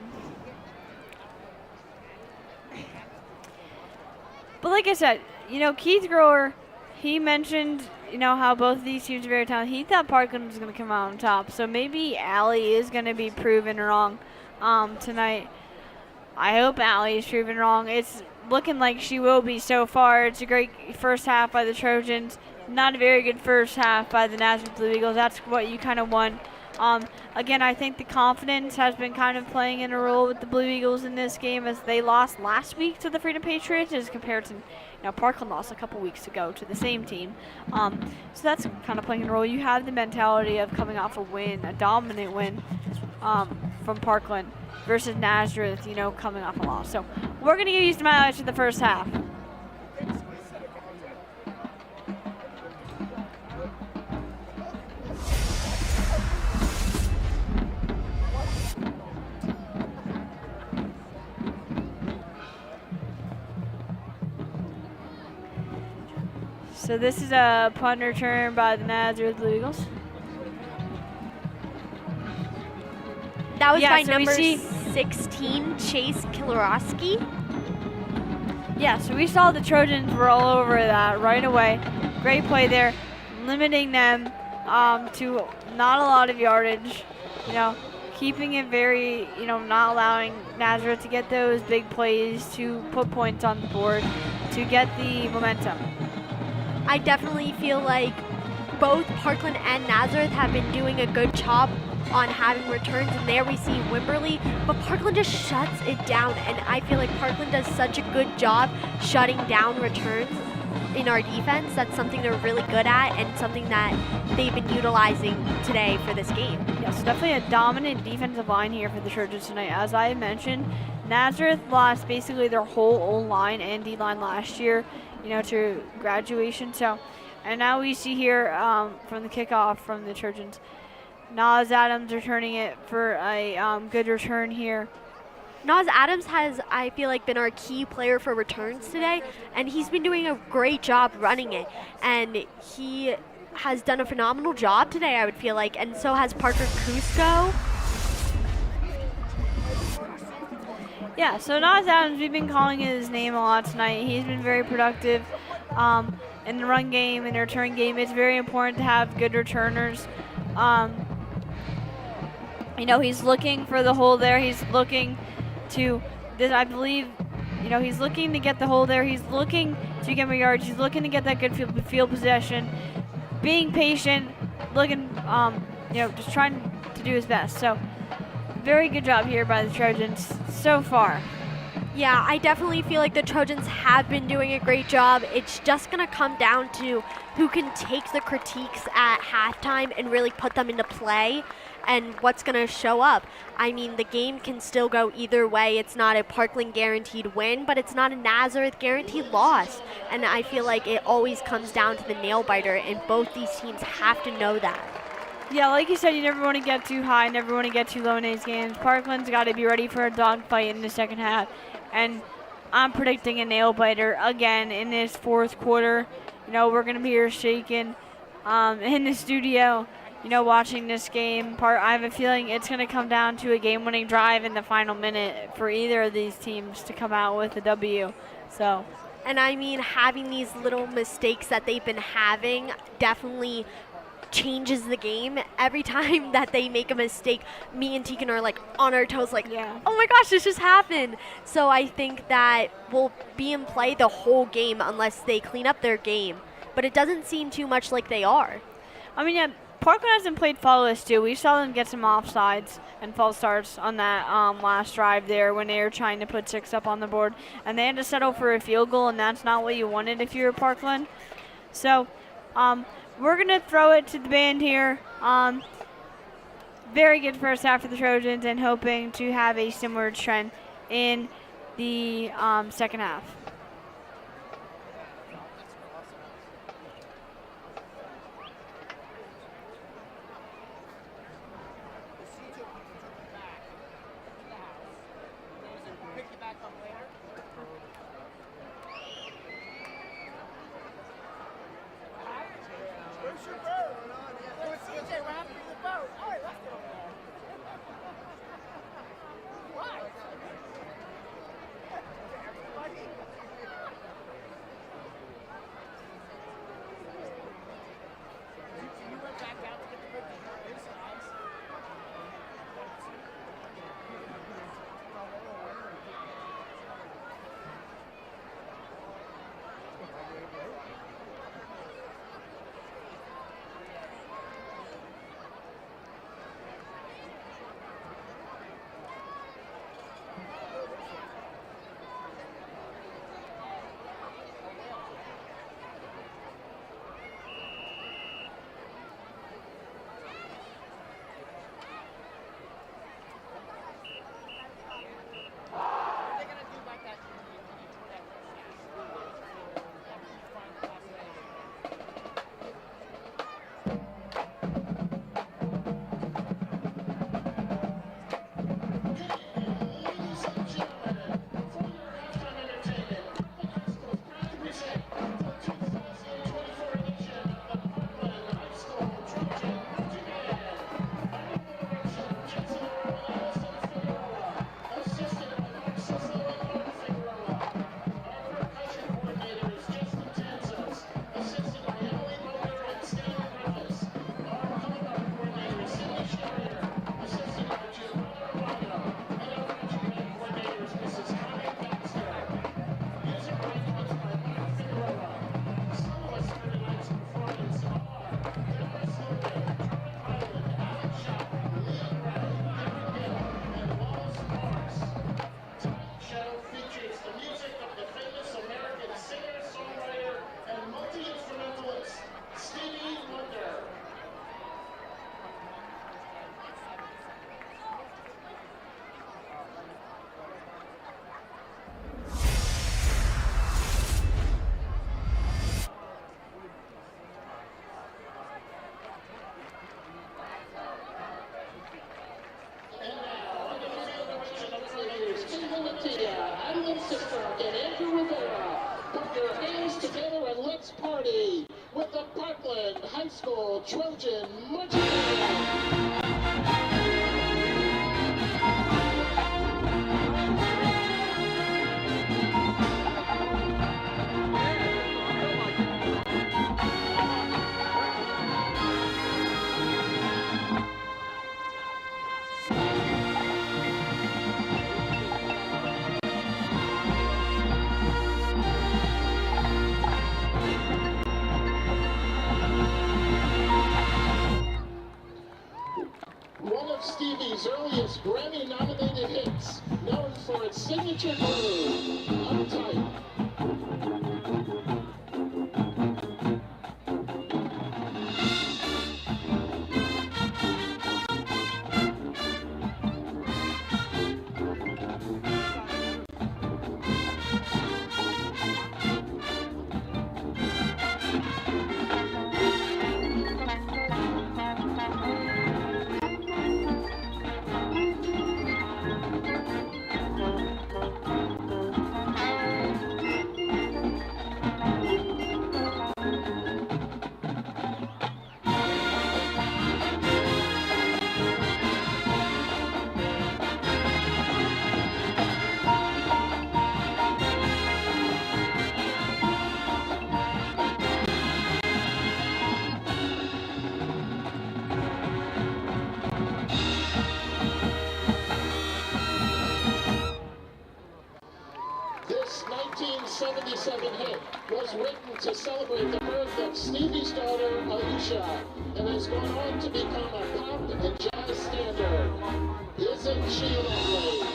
like I said, Keith Grower, he mentioned, how both of these teams are very talented. He thought Parkland was going to come out on top. So maybe Allie is going to be proven wrong tonight. I hope Allie is proven wrong. It's looking like she will be so far. It's a great first half by the Trojans. Not a very good first half by the Nazareth Blue Eagles. That's what you kind of want. Again, I think the confidence has been kind of playing in a role with the Blue Eagles in this game as they lost last week to the Freedom Patriots as compared to Parkland lost a couple weeks ago to the same team. So that's kind of playing a role. You have the mentality of coming off a win, a dominant win from Parkland versus Nazareth, coming off a loss. So we're going to give you some highlights of the first half. So this is a punt return by the Nazareth Blue Eagles. That was by number 16, Chase Kilarowski. Yeah, so we saw the Trojans were all over that right away. Great play there, limiting them to not a lot of yardage, keeping it very, not allowing Nazareth to get those big plays to put points on the board, to get the momentum. I definitely feel like both Parkland and Nazareth have been doing a good job on having returns, and there we see Wimberley, but Parkland just shuts it down, and I feel like Parkland does such a good job shutting down returns in our defense. That's something they're really good at and something that they've been utilizing today for this game. Yes, definitely a dominant defensive line here for the Trojans tonight. As I mentioned, Nazareth lost basically their whole O-line and D-line last year, to graduation. So, and now we see here from the kickoff from the Trojans, Nas Adams returning it for a good return here. Nas Adams has, I feel like, been our key player for returns today, and he's been doing a great job running it. And he has done a phenomenal job today, I would feel like, and so has Parker Cusco. Yeah, so Nas Adams, we've been calling his name a lot tonight. He's been very productive in the run game and the return game. It's very important to have good returners. He's looking for the hole there. He's looking to, I believe, he's looking to get the hole there. He's looking to get more yards. He's looking to get that good field possession. Being patient, looking, just trying to do his best. So, very good job here by the Trojans so far. Yeah, I definitely feel like the Trojans have been doing a great job. It's just going to come down to who can take the critiques at halftime and really put them into play and what's going to show up. I mean, the game can still go either way. It's not a Parkland guaranteed win, but it's not a Nazareth guaranteed loss. And I feel like it always comes down to the nail biter, and both these teams have to know that. Yeah, like you said, you never want to get too high, never want to get too low in these games. Parkland's got to be ready for a dogfight in the second half. And I'm predicting a nail biter again in this fourth quarter. We're going to be here shaking in the studio, watching this game. I have a feeling it's going to come down to a game-winning drive in the final minute for either of these teams to come out with a W. So. And I mean, having these little mistakes that they've been having definitely changes the game. Every time that they make a mistake, me and Tegan are like on our toes, like, oh my gosh, this just happened. So I think that we'll be in play the whole game unless they clean up their game. But it doesn't seem too much like they are. I mean, yeah, Parkland hasn't played flawless too. We saw them get some offsides and false starts on that last drive there when they were trying to put 6 up on the board, and they had to settle for a field goal, and that's not what you wanted if you were Parkland. So, we're going to throw it to the band here. Very good first half for the Trojans, and hoping to have a similar trend in the second half. Let's party with the Parkland High School Trojan Marching Band. One of Stevie's earliest Grammy-nominated hits, known for its signature groove, Uptight. This 1977 hit was written to celebrate the birth of Stevie's daughter, Alicia, and has gone on to become a pop and jazz standard. Isn't she lovely?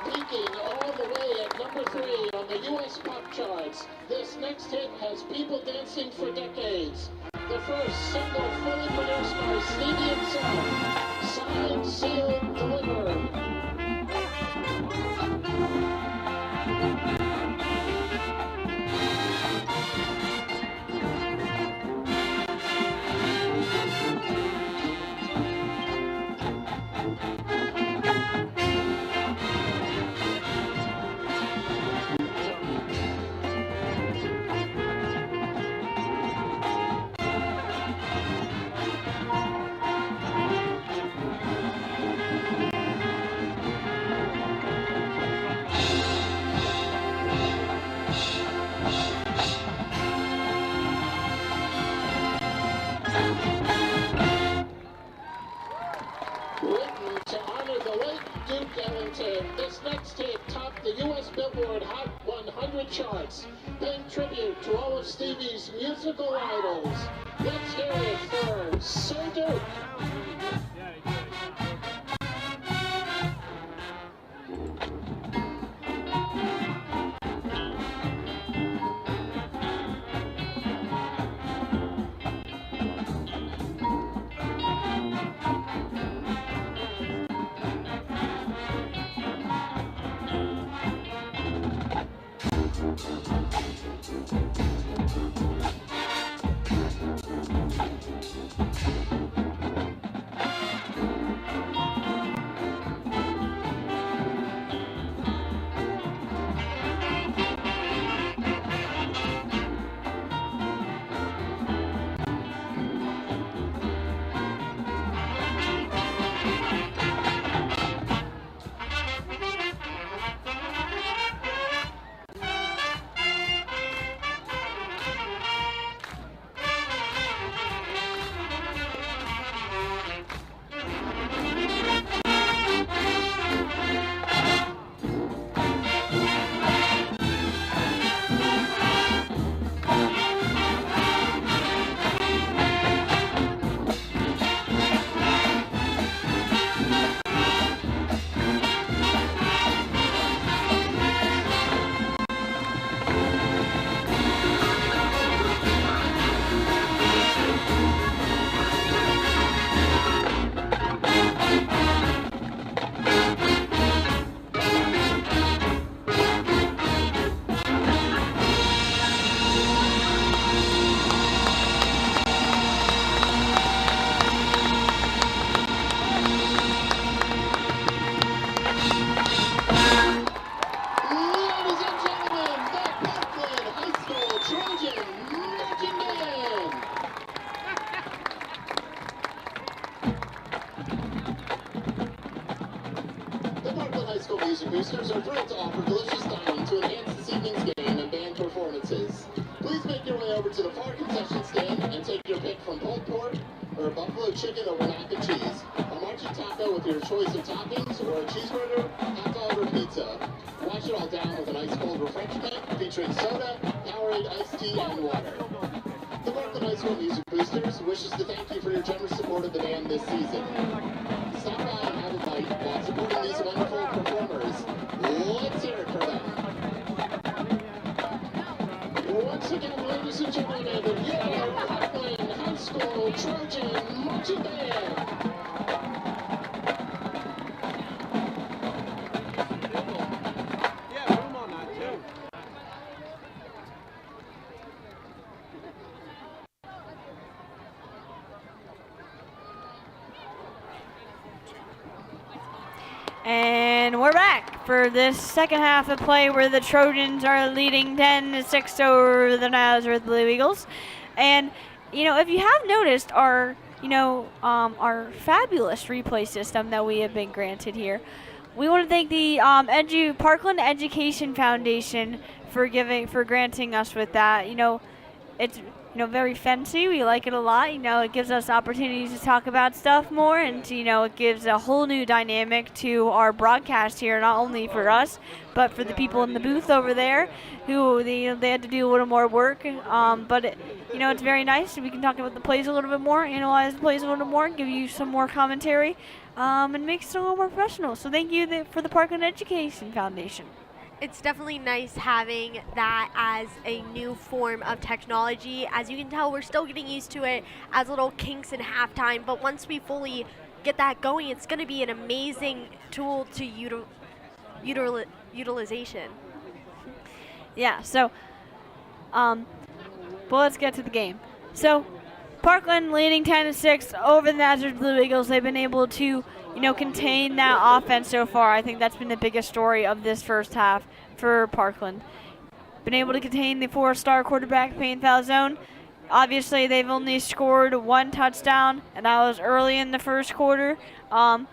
Peaking all the way at number 3 on the U.S. pop charts, this next hit has people dancing for decades. The first single fully produced by Stevie himself, signed, sealed, delivered. Written to honor the late Duke Ellington, this next hit topped the U.S. Billboard Hot 100 charts, paying tribute to all of Stevie's musical idols. Let's hear it for Sir Duke. Parkland High School Music Boosters are thrilled to offer delicious dining to enhance this evening's game and band performances. Please make your way over to the far concession stand and take your pick from pulled pork or buffalo chicken over mac and cheese, a marching taco with your choice of toppings, or a cheeseburger, hot dog, or pizza. Wash it all down with an ice cold refreshment featuring soda, Powerade iced tea, and water. The Parkland High School Music Boosters wishes to thank you for your generous support of the band this season. Stop by and have a bite while supporting these wonderful performers. Let's hear it for them. Once again, ladies and gentlemen, the Yale Parkland High School Trojan Marching Band. And we're back for this second half of play where the Trojans are leading 10-6 over the Nazareth Blue Eagles. And, you know, if you have noticed our our fabulous replay system that we have been granted here, we want to thank the Parkland Education Foundation for granting us with that. You know, it's very fancy. We like it a lot. You know, it gives us opportunities to talk about stuff more, and it gives a whole new dynamic to our broadcast here, not only for us, but for the people in the booth over there who they had to do a little more work. But it's very nice. We can talk about the plays a little bit more, analyze the plays a little more, give you some more commentary, and make it a little more professional. So thank you for the Parkland Education Foundation. It's definitely nice having that as a new form of technology. As you can tell, we're still getting used to it as little kinks in halftime, but once we fully get that going, it's going to be an amazing tool to utilization. Yeah, so, but let's get to the game. So, Parkland leading 10-6 over the Nazareth Blue Eagles. They've been able to contain that offense so far. I think that's been the biggest story of this first half for Parkland. Been able to contain the 4-star quarterback Payne Falzone. Obviously, they've only scored one touchdown, and that was early in the first quarter. A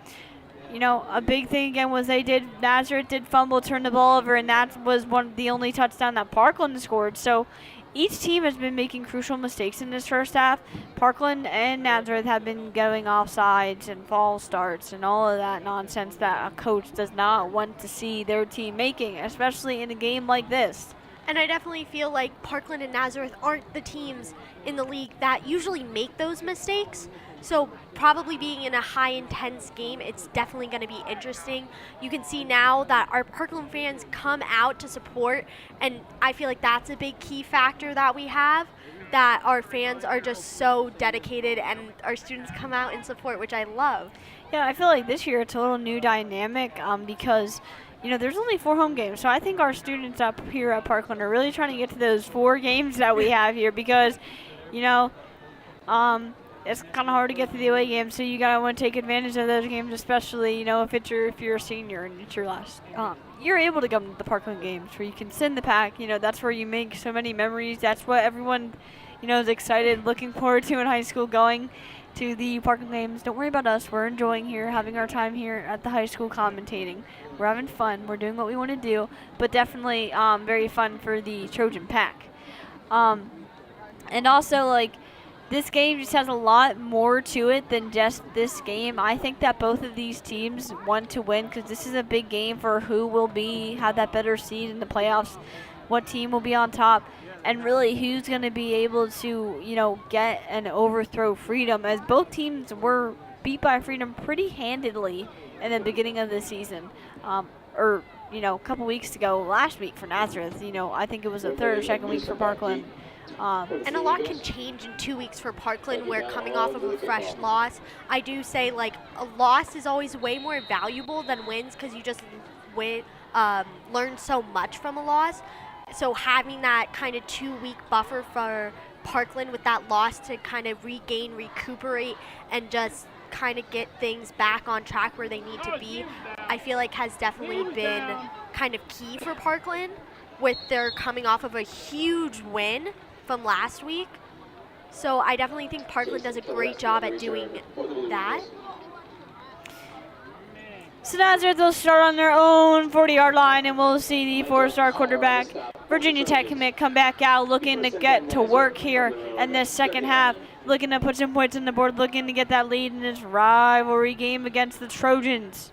big thing again was Nazareth did fumble, turn the ball over, and that was the only touchdown that Parkland scored. So each team has been making crucial mistakes in this first half. Parkland and Nazareth have been going offsides and false starts and all of that nonsense that a coach does not want to see their team making, especially in a game like this. And I definitely feel like Parkland and Nazareth aren't the teams in the league that usually make those mistakes. So probably being in a high intense game, it's definitely going to be interesting. You can see now that our Parkland fans come out to support, and I feel like that's a big key factor that we have, that our fans are just so dedicated and our students come out and support, which I love. Yeah, I feel like this year it's a little new dynamic because there's only 4 home games. So I think our students up here at Parkland are really trying to get to those 4 games that we have here because, it's kind of hard to get to the away games. So you gotta want to take advantage of those games, especially if you're a senior and it's your last. You're able to come to the Parkland games where you can send the pack. That's where you make so many memories. That's what everyone, is excited, looking forward to in high school, going to the Parkland games. Don't worry about us. We're enjoying here, having our time here at the high school commentating. We're having fun. We're doing what we want to do, but definitely very fun for the Trojan pack. And also, this game just has a lot more to it than just this game. I think that both of these teams want to win because this is a big game for who will have that better seed in the playoffs, what team will be on top, and really who's going to be able to, get and overthrow Freedom, as both teams were beat by Freedom pretty handedly in the beginning of the season. A couple weeks ago, last week for Nazareth, I think it was the third or second week for Parkland. And a lot can change in 2 weeks for Parkland. We're coming off of a fresh loss. I do say a loss is always way more valuable than wins because you just learn so much from a loss. So having that kind of 2-week buffer for Parkland with that loss to kind of recuperate, and just kind of get things back on track where they need to be, I feel like has definitely been kind of key for Parkland, with their coming off of a huge win from last week. So I definitely think Parkland does a great job at doing that. So Nazareth will start on their own 40-yard line, and we'll see the 4-star quarterback, Virginia Tech commit, come back out looking to get to work here in this second half, looking to put some points on the board, looking to get that lead in this rivalry game against the Trojans.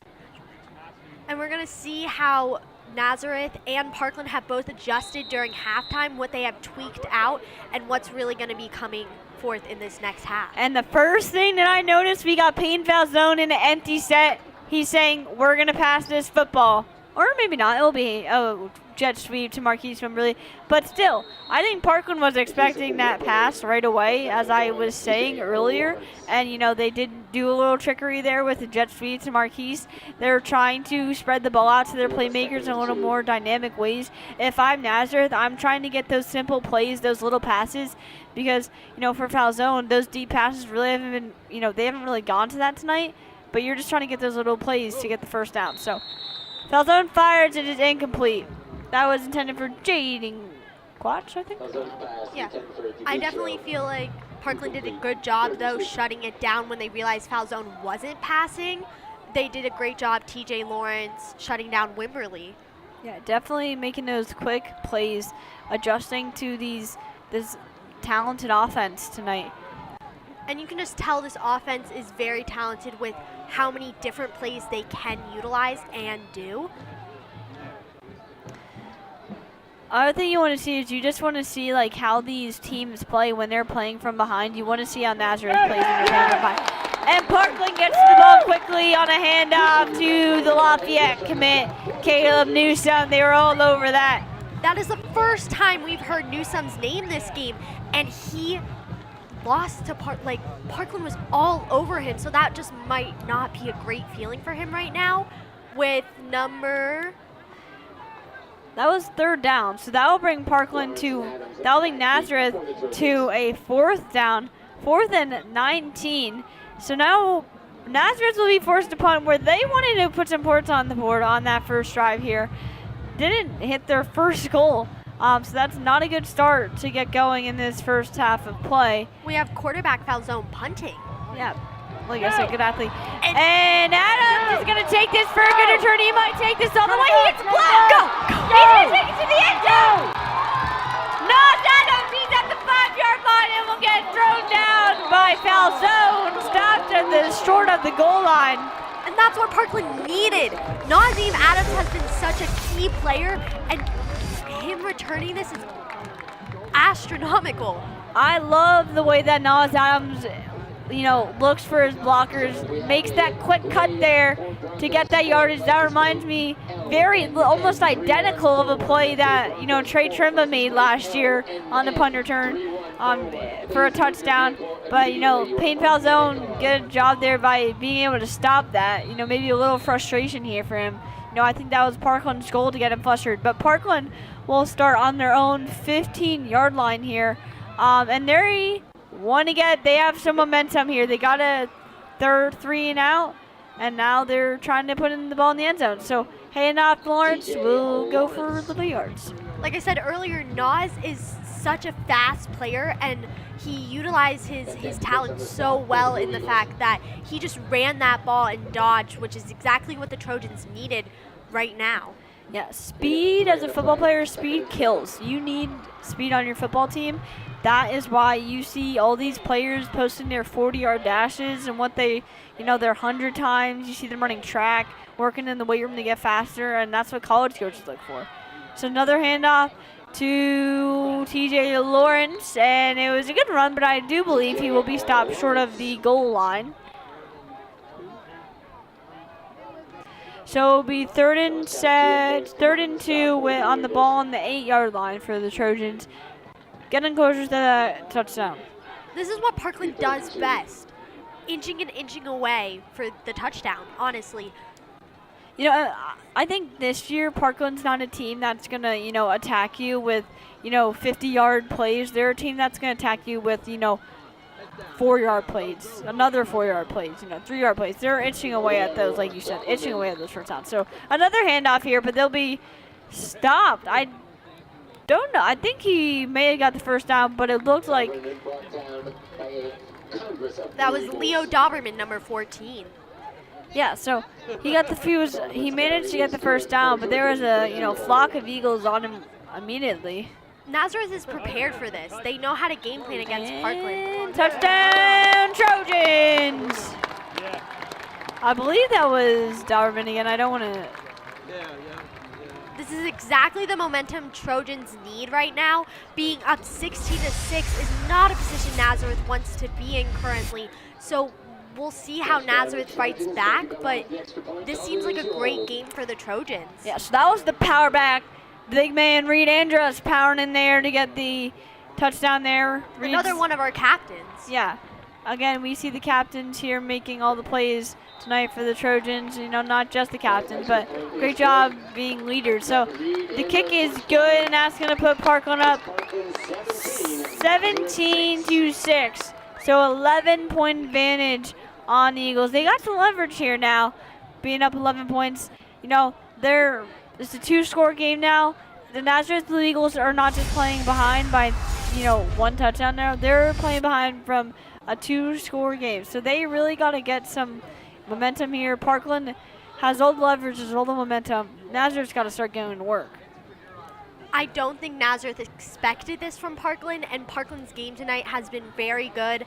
And we're going to see how Nazareth and Parkland have both adjusted during halftime, what they have tweaked out, and what's really going to be coming forth in this next half. And the first thing that I noticed, we got Payne Falzone in an empty set. He's saying, we're going to pass this football. Or maybe not. It'll be a jet sweep to Marquise Wimberly. But still, I think Parkland was expecting that pass right away, as I was saying earlier. And, you know, they did do a little trickery there with the jet sweep to Marquise. They're trying to spread the ball out to their playmakers in a little more dynamic ways. If I'm Nazareth, I'm trying to get those simple plays, those little passes. Because, you know, for Falzone, those deep passes really haven't been, you know, they haven't really gone to that tonight. But you're just trying to get those little plays to get the first down. So Falzone fires, it is incomplete. That was intended for Jaden Quatch, I think. Yeah, I definitely feel like Parkland did a good job, though, shutting it down when they realized Falzone wasn't passing. They did a great job, TJ Lawrence, shutting down Wimberly. Yeah, definitely making those quick plays, adjusting to this talented offense tonight. And you can just tell this offense is very talented with how many different plays they can utilize and do. Other thing you want to see is you just want to see like how these teams play when they're playing from behind. You want to see how Nazareth plays when they're playing from behind. And Parkland gets the ball quickly on a handoff to the Lafayette commit, Caleb Newsome. They were all over that. That is the first time we've heard Newsome's name this game, and he lost to Parkland was all over him, so that just might not be a great feeling for him right now. With that was third down, so that will bring Nazareth to a fourth down, 4th and 19. So now Nazareth will be forced to punt where they wanted to put some points on the board on that first drive here. Didn't hit their first goal. So that's not a good start to get going in this first half of play. We have quarterback Falzone punting. Yeah, like I said, good athlete. And Adams is going to take this for a good return. He might take this all the way. He gets blocked. Go! He's going to take it to the end zone. Not Adams. He's at the 5-yard line and will get thrown down by Falzone. Stopped at the short of the goal line. And that's what Parkland needed. Nazim Adams has been such a key player, and him returning this is astronomical. I love the way that Nas Adams, looks for his blockers, makes that quick cut there to get that yardage. That reminds me almost identical of a play that, Trey Trimba made last year on the punt return for a touchdown. But, Payne Falzone, good job there by being able to stop that. Maybe a little frustration here for him. I think that was Parkland's goal to get him flustered. But Parkland will start on their own 15-yard line here. And they have some momentum here. They got a third 3 and out, and now they're trying to put in the ball in the end zone. So handoff Lawrence will go for little yards. Like I said earlier, Nas is such a fast player, and he utilized his talent so well in the fact that he just ran that ball and dodged, which is exactly what the Trojans needed right now. Yeah, speed as a football player, speed kills. You need speed on your football team. That is why you see all these players posting their 40-yard dashes and what their 100 times. You see them running track, working in the weight room to get faster, and that's what college coaches look for. So another handoff to TJ Lawrence, and it was a good run, but I do believe he will be stopped short of the goal line. So it'll be third and 2 on the ball on the 8-yard line for the Trojans. Getting closer to the touchdown. This is what Parkland does best. Inching away for the touchdown, honestly. I think this year Parkland's not a team that's going to, attack you with, 50-yard plays. They're a team that's going to attack you with, 4-yard plays, another 4-yard plays, 3-yard plays. They're inching away at those, like you said, inching away at those first downs. So another handoff here, but they'll be stopped. I don't know. I think he may have got the first down, but it looked like that was Leo Doberman, number 14. Yeah, so he got the fuse. He managed to get the first down, but there was a flock of Eagles on him immediately. Nazareth is prepared for this. They know how to game plan against Parkland. Touchdown, Trojans! I believe that was Dauerman again. I don't want to. This is exactly the momentum Trojans need right now. Being up 16-6 is not a position Nazareth wants to be in currently. So we'll see how Nazareth fights back, but this seems like a great game for the Trojans. Yeah, so that was the power back. Big man Reed Andrus powering in there to get the touchdown there. Another one of our captains. Yeah. Again, we see the captains here making all the plays tonight for the Trojans. Not just the captains, but great job being leaders. So the kick is good, and that's going to put Parkland up 17-6. So 11-point advantage on the Eagles. They got some leverage here now, being up 11 points. It's a 2-score game now. The Nazareth Blue Eagles are not just playing behind by, 1 touchdown now. They're playing behind from a 2-score game. So they really got to get some momentum here. Parkland has all the leverage, has all the momentum. Nazareth's got to start getting to work. I don't think Nazareth expected this from Parkland, and Parkland's game tonight has been very good.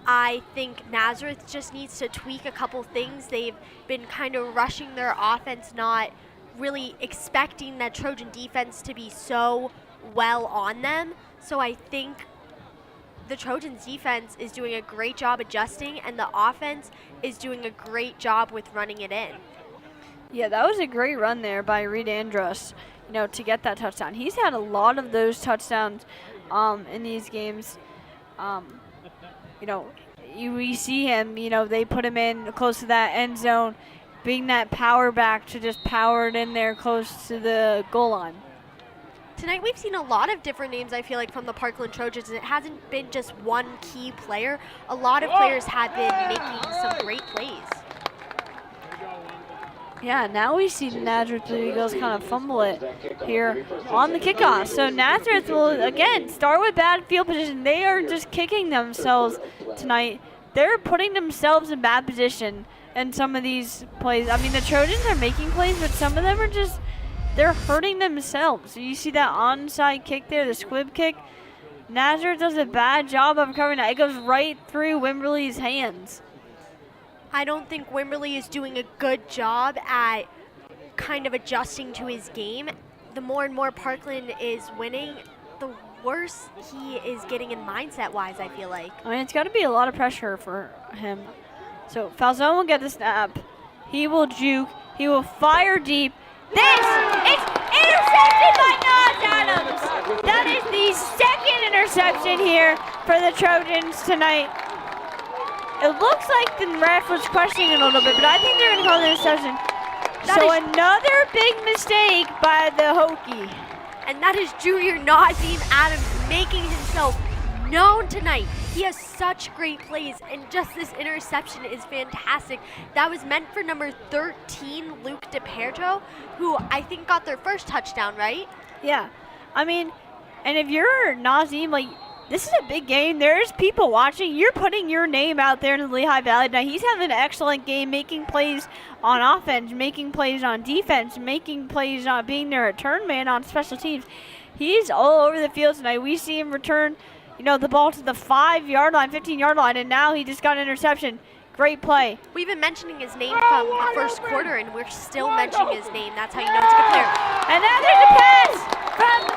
I think Nazareth just needs to tweak a couple things. They've been kind of rushing their offense, not really expecting that Trojan defense to be so well on them. So I think the Trojans defense is doing a great job adjusting, and the offense is doing a great job with running it in. Yeah, that was a great run there by Reed Andrus, to get that touchdown. He's had a lot of those touchdowns in these games. We see him, they put him in close to that end zone, being that power back to just power it in there close to the goal line. Tonight we've seen a lot of different names, I feel like, from the Parkland Trojans, and it hasn't been just one key player. A lot of players have been making some great plays. Yeah, now we see the Nazareth Blue Eagles kind of fumble it here on the kickoff. So Nazareth will, again, start with bad field position. They are just kicking themselves tonight. They're putting themselves in bad position in some of these plays. I mean, the Trojans are making plays, but some of them are just, they're hurting themselves. So you see that onside kick there, the squib kick. Nazareth does a bad job of covering that. It goes right through Wimberly's hands. I don't think Wimberly is doing a good job at kind of adjusting to his game. The more and more Parkland is winning, the worse he is getting in mindset-wise, I feel like. I mean, it's got to be a lot of pressure for him. So Falzone will get the snap. He will juke. He will fire deep. This is intercepted by Nas Adams. That is the second interception here for the Trojans tonight. It looks like the ref was questioning it a little bit, but I think they're going to call the interception. So another big mistake by the Hokie. And that is Junior Nazim Adams making himself known tonight. He has such great plays, and just this interception is fantastic. That was meant for number 13, Luke DePerto, who I think got their first touchdown, right? Yeah. I mean, and if you're Nazim, this is a big game. There's people watching. You're putting your name out there in the Lehigh Valley. Now, he's having an excellent game, making plays on offense, making plays on defense, making plays on being their return man on special teams. He's all over the field tonight. We see him return, the ball to the 5-yard line, 15-yard line, and now he just got an interception. Great play. We've been mentioning his name from the first quarter, and we're still mentioning his name. That's how you know it's a good player. And now there's a pass from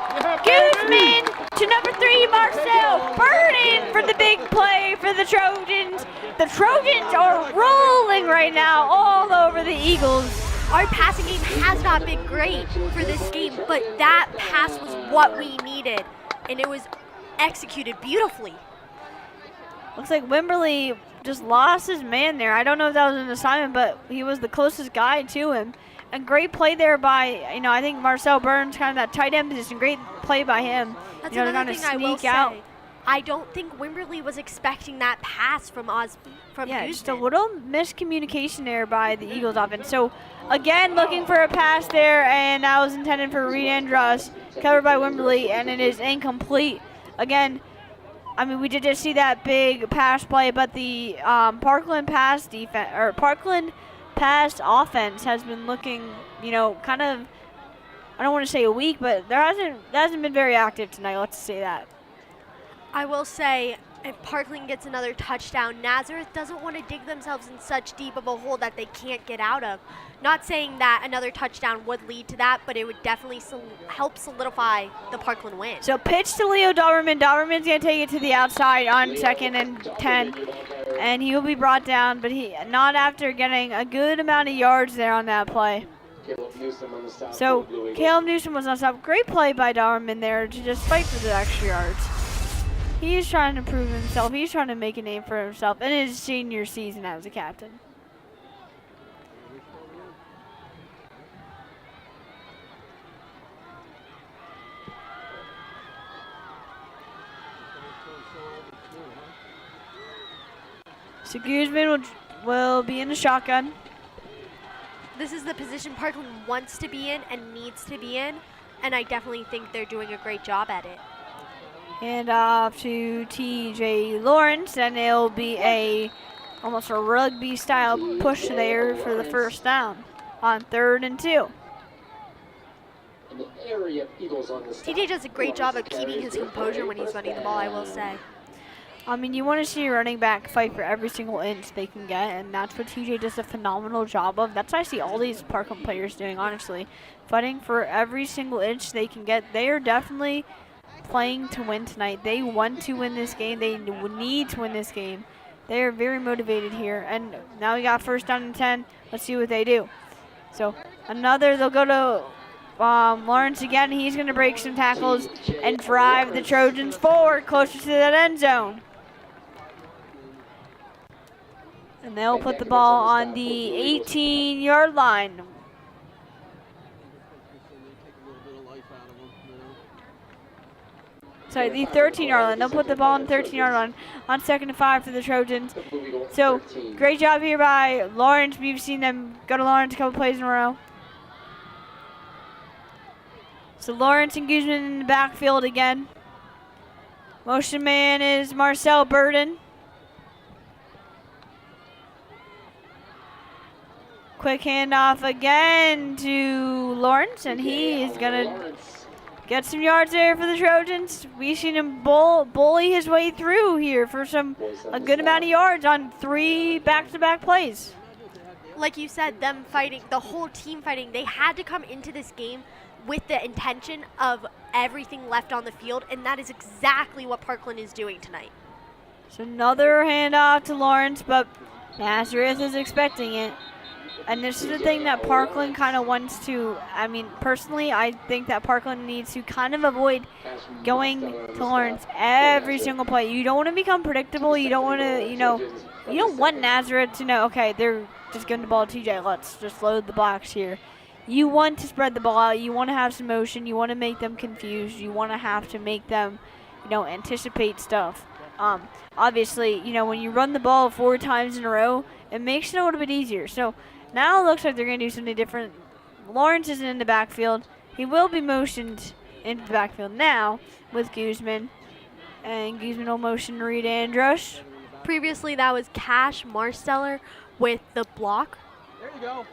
Guzman to number 3, Marcel Burden for the big play for the Trojans. The Trojans are rolling right now all over the Eagles. Our passing game has not been great for this game, but that pass was what we needed, and it was executed beautifully. Looks like Wimberly just lost his man there. I don't know if that was an assignment, but he was the closest guy to him. And great play there by, I think Marcel Burns, kind of that tight end position. Great play by him. That's another thing I will say. I don't think Wimberly was expecting that pass from Yeah, Guzman. just a little miscommunication there by the Eagles offense. So, again, looking for a pass there, and that was intended for Reed Andrus, covered by Wimberly, and it is incomplete. Again, we did just see that big pass play, but the Parkland pass defense, or Parkland pass offense has been looking, kind of, I don't want to say weak, but that hasn't been very active tonight. Let's say that. I will say, if Parkland gets another touchdown, Nazareth doesn't want to dig themselves in such deep of a hole that they can't get out of. Not saying that another touchdown would lead to that, but it would definitely help solidify the Parkland win. So pitch to Leo Doberman. Doberman's going to take it to the outside on 2nd and 10. And he will be brought down, but not after getting a good amount of yards there on that play. So Caleb Newsom was on top. Great play by Doberman there to just fight for the extra yards. He's trying to prove himself. He's trying to make a name for himself in his senior season as a captain. So Guzman will be in the shotgun. This is the position Parkland wants to be in and needs to be in, and I definitely think they're doing a great job at it. And off to TJ Lawrence, and it'll be almost a rugby style push there for the first down on 3rd and 2. TJ does a great job of keeping his composure when he's running the ball, I will say. I mean, you want to see a running back fight for every single inch they can get, and that's what TJ does a phenomenal job of. That's what I see all these Parkland players doing, honestly. Fighting for every single inch they can get. They are definitely playing to win tonight. They want to win this game. They need to win this game. They are very motivated here. And now we got 1st down and 10. Let's see what they do. So they'll go to Lawrence again. He's going to break some tackles and drive the Trojans forward closer to that end zone. And they'll put the ball on the 18-yard line. Sorry, the 13-yard line. They'll put the ball on the 13-yard line on 2nd and 5 for the Trojans. So, great job here by Lawrence. We've seen them go to Lawrence a couple plays in a row. So, Lawrence and Guzman in the backfield again. Motion man is Marcel Burden. Quick handoff again to Lawrence, and he is going to get some yards there for the Trojans. We've seen him bully his way through here for a good amount of yards on 3 back-to-back plays. Like you said, them fighting, the whole team fighting, they had to come into this game with the intention of everything left on the field, and that is exactly what Parkland is doing tonight. So another handoff to Lawrence, but Nazareth is expecting it. And this is the thing that Parkland kind of wants to, I mean, personally, I think that Parkland needs to kind of avoid going to Lawrence every single play. You don't want to become predictable. You don't want to, you don't want Nazareth to know, okay, they're just getting the ball to TJ. Let's just load the box here. You want to spread the ball out. You want to have some motion. You want to make them confused. You want to have to make them, anticipate stuff. Obviously, when you run the ball 4 times in a row, it makes it a little bit easier. So now it looks like they're going to do something different. Lawrence isn't in the backfield. He will be motioned into the backfield now with Guzman. And Guzman will motion to Reed Andrush. Previously, that was Cash Marsteller with the block. There you go.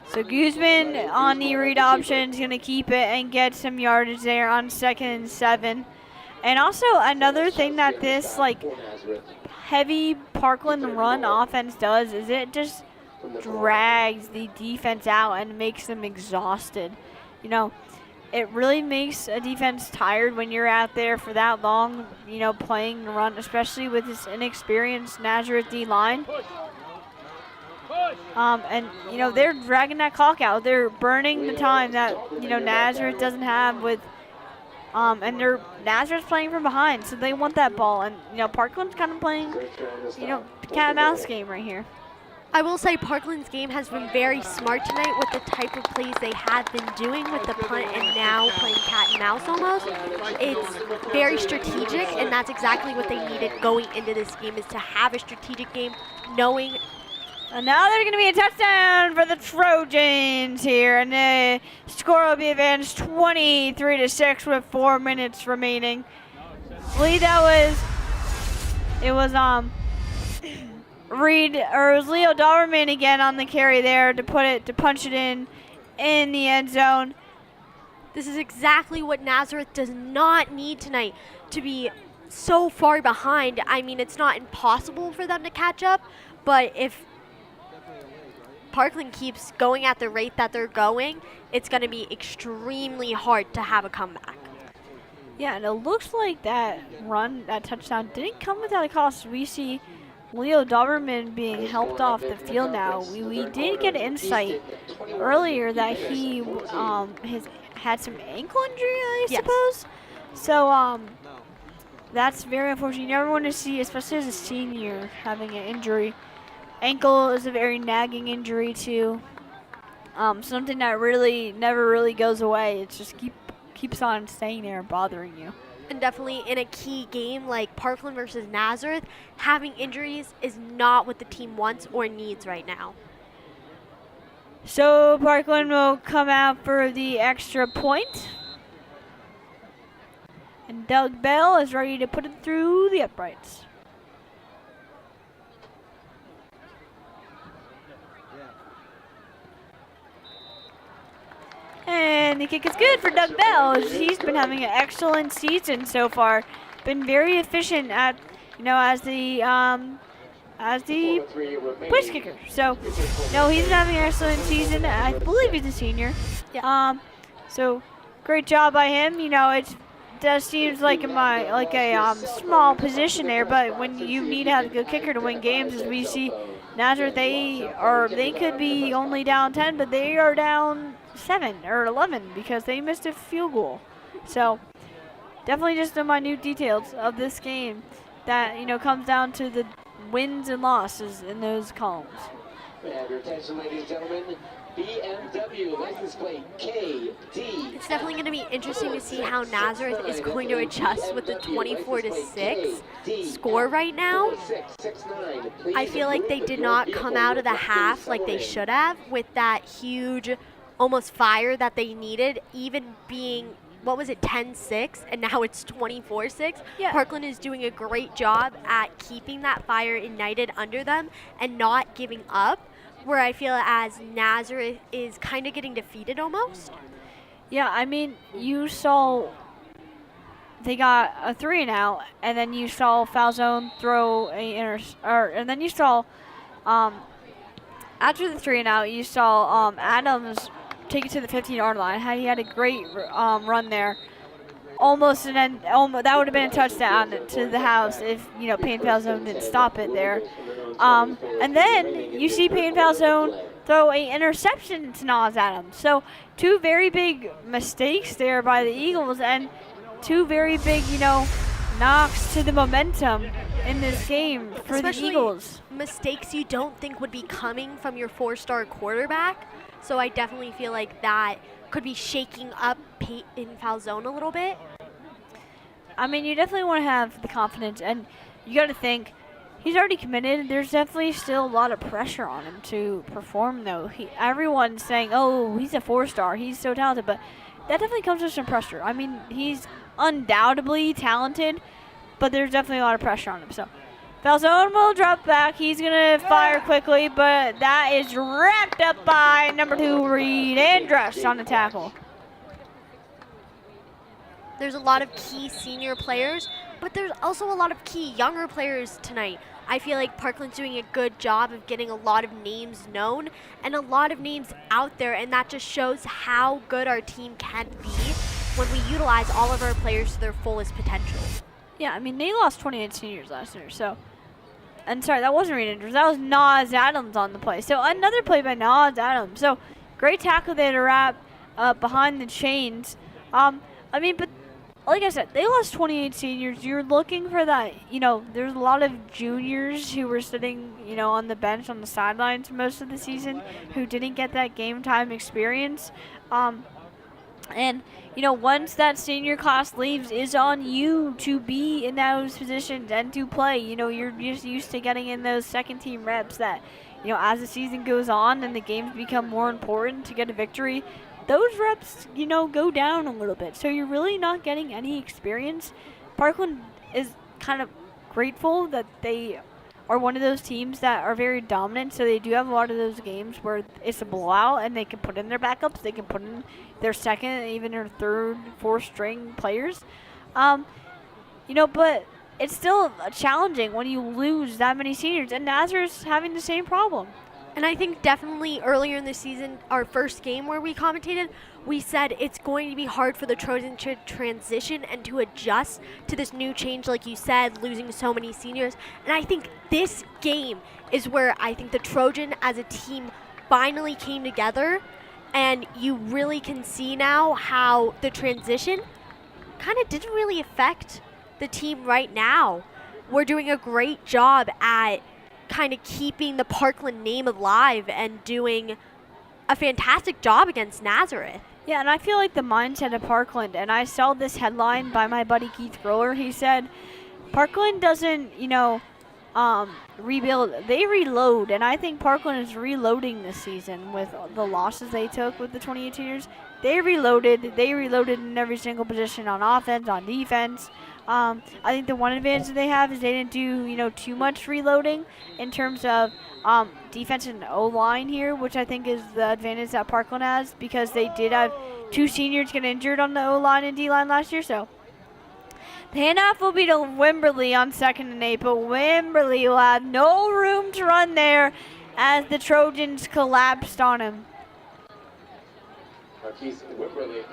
So Guzman on the read option is going to keep it and get some yardage there on 2nd and 7. And also another thing that this heavy Parkland run offense does is it just drags the defense out and makes them exhausted. It really makes a defense tired when you're out there for that long, playing the run, especially with this inexperienced Nazareth D-line. And they're dragging that clock out. They're burning the time that Nazareth doesn't have with and Nazareth's playing from behind, so they want that ball. And Parkland's kind of playing cat and mouse game right here. I will say Parkland's game has been very smart tonight with the type of plays they have been doing with the punt and now playing cat and mouse almost. It's very strategic, and that's exactly what they needed going into this game, is to have a strategic game, knowing. And now there's going to be a touchdown for the Trojans here, and the score will be advanced 23-6 with 4 minutes remaining. I believe it was it was Leo Doberman again on the carry there to punch it in the end zone. This is exactly what Nazareth does not need tonight, to be so far behind. I mean, it's not impossible for them to catch up, but if Parkland keeps going at the rate that they're going, it's going to be extremely hard to have a comeback. Yeah, and it looks like that touchdown didn't come without a cost. We see Leo Doberman being helped off the field now. We did get insight earlier that he had some ankle injury, I suppose. So that's very unfortunate. You never want to see, especially as a senior, having an injury. Ankle is a very nagging injury too. Something that really never really goes away. It just keeps on staying there and bothering you. And definitely in a key game like Parkland versus Nazareth, having injuries is not what the team wants or needs right now. So Parkland will come out for the extra point. And Doug Bell is ready to put it through the uprights. And the kick is good for Doug Bell. He's been having an excellent season so far. Been very efficient at, as the place kicker. So, no, he's having an excellent season. I believe he's a senior. Yeah. So, great job by him. It does seems like a small position there, but when you need to have a good kicker to win games, as we see Nazareth, they could be only down 10, but they are down 7 or 11 because they missed a field goal. So definitely just the minute details of this game that comes down to the wins and losses in those columns. Your attention, ladies and gentlemen. BMW license plate KD. It's definitely going to be interesting to see how Nazareth is going to adjust with the 24-6 score right now. I feel like they did not come out of the half like they should have with that huge almost fire that they needed, even being, 10-6, and now it's 24-6. Yeah. Parkland is doing a great job at keeping that fire ignited under them and not giving up, where I feel as Nazareth is kind of getting defeated almost. Yeah, I mean, you saw they got a 3-and-out, and then you saw Falzone throw and then you saw after the 3-and-out, you saw Adams take it to the 15-yard line. He had a great run there. Almost that would have been a touchdown to the house if Payne Falzone didn't stop it there. And then you see Payne Falzone throw an interception to Nas Adams. So 2 very big mistakes there by the Eagles and 2 very big, knocks to the momentum in this game for the Eagles. Mistakes you don't think would be coming from your 4-star quarterback. So I definitely feel like that could be shaking up Payton Falzone a little bit. I mean, you definitely want to have the confidence, and you got to think he's already committed. There's definitely still a lot of pressure on him to perform, though. Everyone's saying, "Oh, he's a 4-star. He's so talented," but that definitely comes with some pressure. I mean, he's undoubtedly talented, but there's definitely a lot of pressure on him. So Falzone will drop back. He's going to fire quickly, but that is wrapped up by number 2, Reed Andrus on the tackle. There's a lot of key senior players, but there's also a lot of key younger players tonight. I feel like Parkland's doing a good job of getting a lot of names known and a lot of names out there, and that just shows how good our team can be when we utilize all of our players to their fullest potential. Yeah, I mean, they lost 28 seniors last year, so. And sorry, that wasn't Reed Andrews. That was Nas Adams on the play. So another play by Nas Adams. So great tackle there to wrap behind the chains. I mean, but like I said, they lost 28 seniors. You're looking for that, there's a lot of juniors who were sitting, on the bench on the sidelines most of the season who didn't get that game time experience. And, once that senior class leaves, it's on you to be in those positions and to play. You're just used to getting in those second-team reps that, as the season goes on and the games become more important to get a victory, those reps, go down a little bit. So you're really not getting any experience. Parkland is kind of grateful that they are one of those teams that are very dominant, so they do have a lot of those games where it's a blowout and they can put in their backups, they can put in their second, even their third, fourth string players. But it's still challenging when you lose that many seniors, and Nazareth's having the same problem. And I think definitely earlier in the season, our first game where we commentated, we said it's going to be hard for the Trojans to transition and to adjust to this new change, like you said, losing so many seniors. And I think this game is where I think the Trojan as a team finally came together, and you really can see now how the transition kind of didn't really affect the team right now. We're doing a great job at kind of keeping the Parkland name alive and doing a fantastic job against Nazareth. Yeah, and I feel like the mindset of Parkland, and I saw this headline by my buddy Keith Groller. He said, Parkland doesn't, rebuild, they reload, and I think Parkland is reloading this season with the losses they took with the 2018ers. They reloaded in every single position on offense, on defense. I think the one advantage that they have is they didn't do, too much reloading in terms of defense and O-line here, which I think is the advantage that Parkland has, because they did have 2 seniors get injured on the O-line and D-line last year. So the handoff will be to Wimberly on 2nd and 8, but Wimberly will have no room to run there as the Trojans collapsed on him. Marquise Wimberly.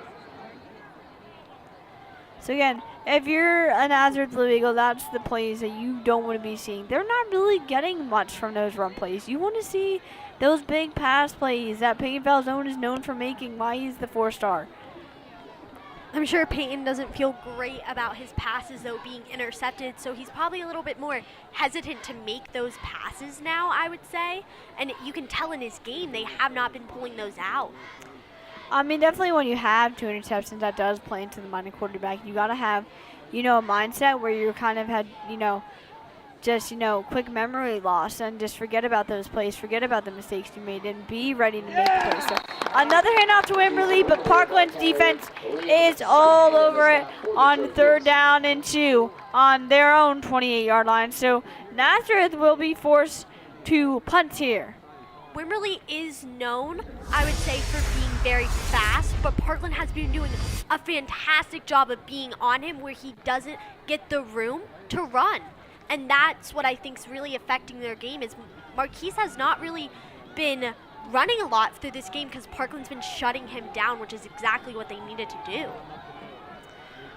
So again, if you're a Nazareth Blue Eagle, that's the plays that you don't want to be seeing. They're not really getting much from those run plays. You want to see those big pass plays that Peyton Falzone is known for making, why he's the 4-star. I'm sure Peyton doesn't feel great about his passes, though, being intercepted, so he's probably a little bit more hesitant to make those passes now, I would say. And you can tell in his game they have not been pulling those out. I mean, definitely when you have 2 interceptions, that does play into the mind of quarterback. You got to have, a mindset where you kind of had, just, quick memory loss and just forget about those plays, forget about the mistakes you made, and be ready to make the plays. So another handoff to Wimberly, but Parkland's defense is all over it on 3rd down and 2 on their own 28-yard line. So Nazareth will be forced to punt here. Wimberly is known, I would say, for being very fast, but Parkland has been doing a fantastic job of being on him where he doesn't get the room to run. And that's what I think is really affecting their game, is Marquise has not really been running a lot through this game because Parkland's been shutting him down, which is exactly what they needed to do.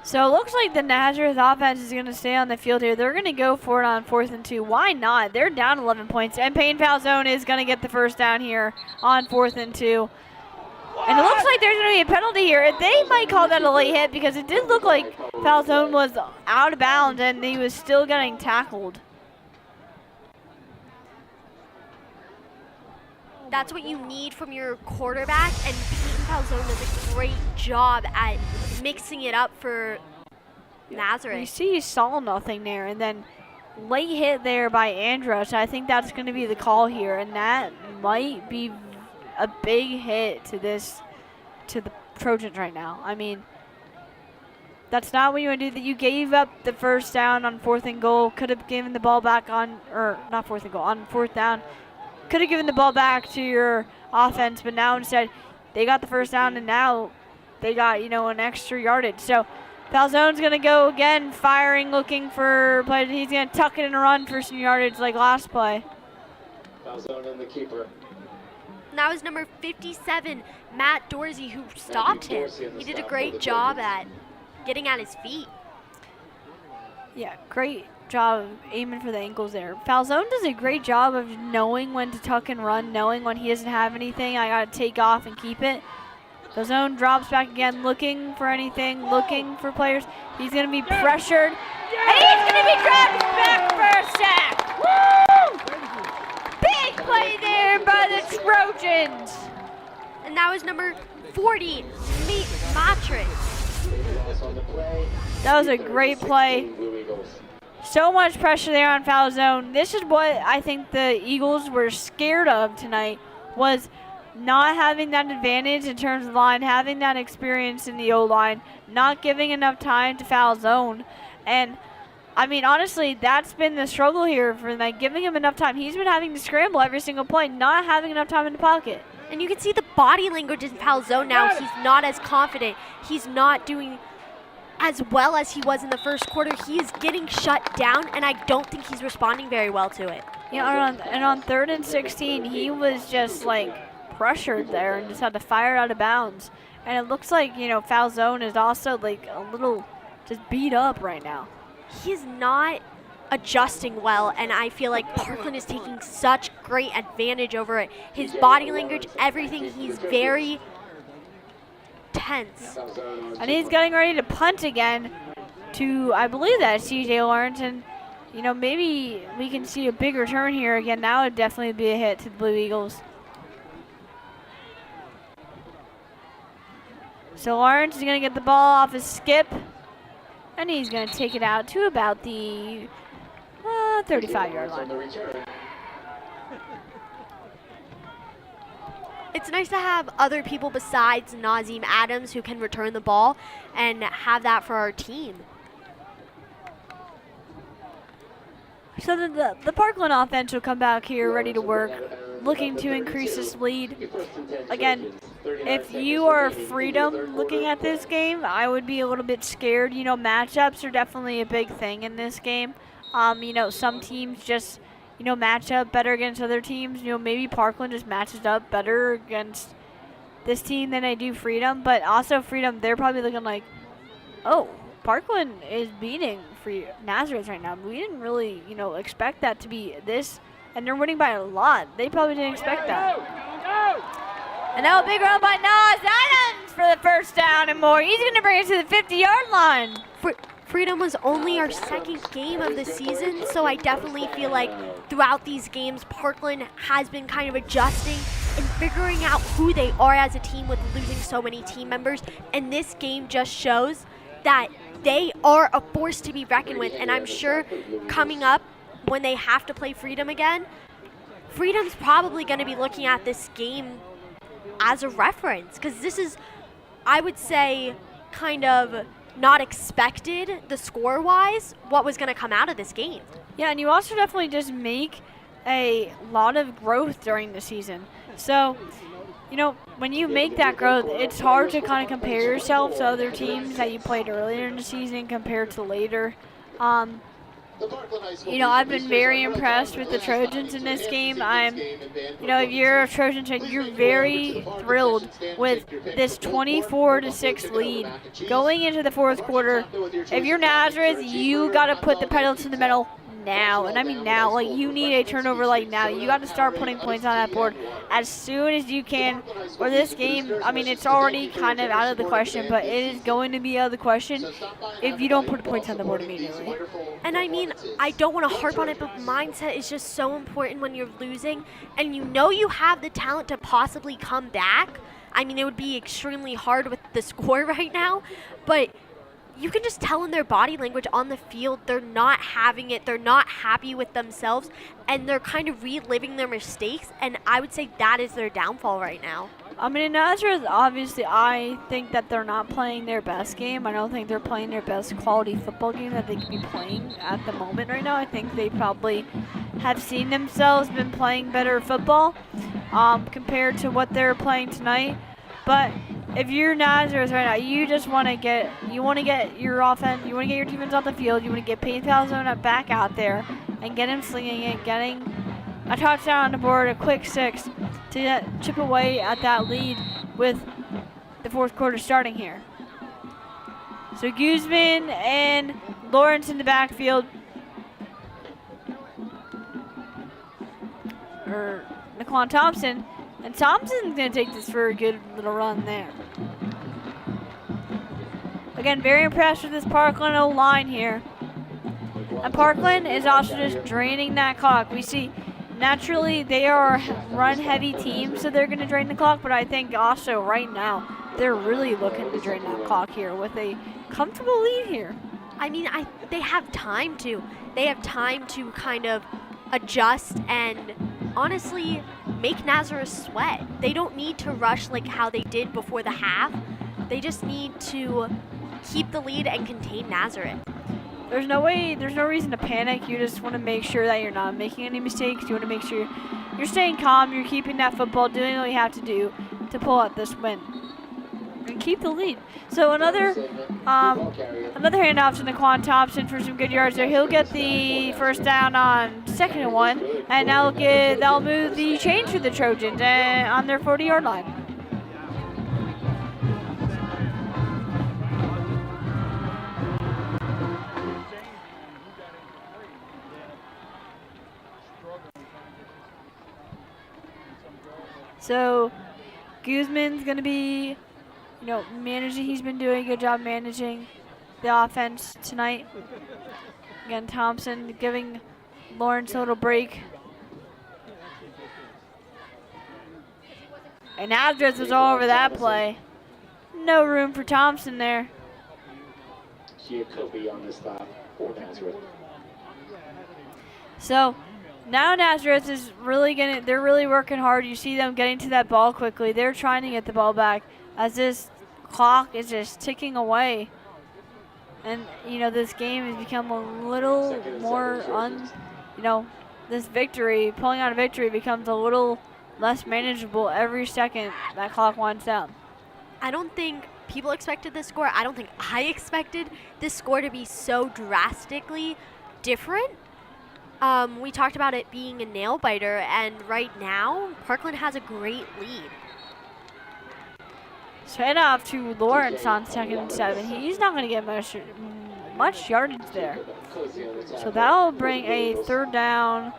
So it looks like the Nazareth offense is going to stay on the field here. They're going to go for it on 4th and 2. Why not? They're down 11 points, and Payne Falzone is going to get the first down here on 4th and 2. And it looks like there's going to be a penalty here. They might call that a late hit because it did look like Falzone was out of bounds and he was still getting tackled. That's what you need from your quarterback, and Peyton Falzone does a great job at mixing it up for Nazareth. You see, you saw nothing there, and then late hit there by Andros. I think that's going to be the call here, and that might be a big hit to the Trojans right now. I mean, that's not what you want to do. That you gave up the first down on 4th and goal. Could have given the ball back on 4th down. Could have given the ball back to your offense, but now instead they got the first down, and now they got, an extra yardage. So Falzone's going to go again, firing, looking for play. He's going to tuck it and run for some yardage like last play. Falzone and the keeper. And that was number 57, Matt Dorsey, who stopped him. He did a great job at getting at his feet. Yeah, great job aiming for the ankles there. Falzone does a great job of knowing when to tuck and run, knowing when he doesn't have anything. I got to take off and keep it. Falzone drops back again, looking for anything, looking for players. He's going to be pressured, and he's going to be dropped back for a sack. Woo! Big play there by the Trojans. And that was number 40, Matrix. That was a great play. So much pressure there on Falzone. This is what I think the Eagles were scared of tonight, was not having that advantage in terms of line, having that experience in the O-line, not giving enough time to Falzone. And I mean, honestly, that's been the struggle here for like giving him enough time. He's been having to scramble every single play, not having enough time in the pocket. And you can see the body language in foul zone now. He's not as confident. He's not doing as well as he was in the first quarter. He is getting shut down, and I don't think he's responding very well to it. Yeah, and on 3rd and 16, he was just like pressured there and just had to fire out of bounds. And it looks like, you know, foul zone is also like a little just beat up right now. He is not adjusting well, and I feel like Parkland is taking such great advantage over it. His body language, everything, he's very tense. And he's getting ready to punt again to, I believe that's CJ Lawrence, and you know, maybe we can see a big return here again. Now would definitely be a hit to the Blue Eagles. So Lawrence is going to get the ball off his skip, and he's going to take it out to about the 35-yard line. It's nice to have other people besides Nazim Adams who can return the ball and have that for our team. So the Parkland offense will come back here ready to work, looking to increase this lead. Again, if you are Freedom looking at this game, I would be a little bit scared. You know, matchups are definitely a big thing in this game. You know, some teams just, you know, match up better against other teams. You know, maybe Parkland just matches up better against this team than they do Freedom. But also Freedom, they're probably looking like, oh, Parkland is beating Nazareth right now. We didn't really, you know, expect that to be this, and they're winning by a lot. They probably didn't expect that. And now a big run by Nas Adams for the first down and more. He's going to bring it to the 50-yard line. Freedom was only our second game of the season, so I definitely feel like throughout these games, Parkland has been kind of adjusting and figuring out who they are as a team with losing so many team members. And this game just shows that they are a force to be reckoned with, and I'm sure coming up when they have to play Freedom again, Freedom's probably going to be looking at this game as a reference, because this is, I would say, kind of not expected, the score-wise, what was going to come out of this game. Yeah, and you also definitely just make a lot of growth during the season. So, you know, when you make that growth, it's hard to kind of compare yourself to other teams that you played earlier in the season compared to later. You know, I've been very impressed with the Trojans in this game. You know, if you're a Trojan fan, you're very thrilled with this 24-6 lead going into the fourth quarter. If you're Nazareth, you got to put the pedal to the metal now, and I mean now. Like, you need a turnover like now. You got to start putting points on that board as soon as you can, or this game, I mean, it's already kind of out of the question, but it is going to be out of the question if you don't put points on the board immediately. And I mean, I don't want to harp on it, but mindset is just so important when you're losing, and you know you have the talent to possibly come back. I mean, it would be extremely hard with the score right now, but you can just tell in their body language on the field, they're not having it, they're not happy with themselves, and they're kind of reliving their mistakes, and I would say that is their downfall right now. I mean, in Nazareth, obviously, I think that they're not playing their best game. I don't think they're playing their best quality football game that they could be playing at the moment right now. I think they probably have seen themselves been playing better football compared to what they're playing tonight. But if you're Nazareth right now, you just want to get your offense, you want to get your defense off the field, you want to get Peyton Palzone back out there and get him slinging it, getting a touchdown on the board, a quick 6 to chip away at that lead with the fourth quarter starting here. So Guzman and Lawrence in the backfield. Or Naquan Thompson. And Thompson's going to take this for a good little run there. Again, very impressed with this Parkland O-line here. And Parkland is also just draining that clock. We see, naturally, they are a run-heavy team, so they're going to drain the clock. But I think also right now, they're really looking to drain that clock here with a comfortable lead here. I mean, they have time to. They have time to kind of adjust and honestly make Nazareth sweat. They don't need to rush like how they did before the half. They just need to keep the lead and contain Nazareth. there's no reason to panic. You just want to make sure that you're not making any mistakes. You want to make sure you're staying calm, you're keeping that football, doing what you have to do to pull out this win and keep the lead. So another handoff to Naquan Thompson for some good yards there. He'll get the first down on 2nd and 1, and they'll move the chains for the Trojans on their 40-yard line. So Guzman's going to be, managing. He's been doing a good job managing the offense tonight. Again, Thompson giving Lawrence a little break. And Nazareth was all over that play. No room for Thompson there. Giacobbe on the stop for Nazareth. So now Nazareth is they're really working hard. You see them getting to that ball quickly. They're trying to get the ball back as this clock is just ticking away. And, this game has become a little more this victory, pulling out a victory becomes a little less manageable every second that clock winds down. I don't think people expected this score. I don't think I expected this score to be so drastically different. We talked about it being a nail biter, and right now, Parkland has a great lead. So head off to Lawrence on 2nd and 7. He's not going to get much yardage there. So that'll bring a 3rd down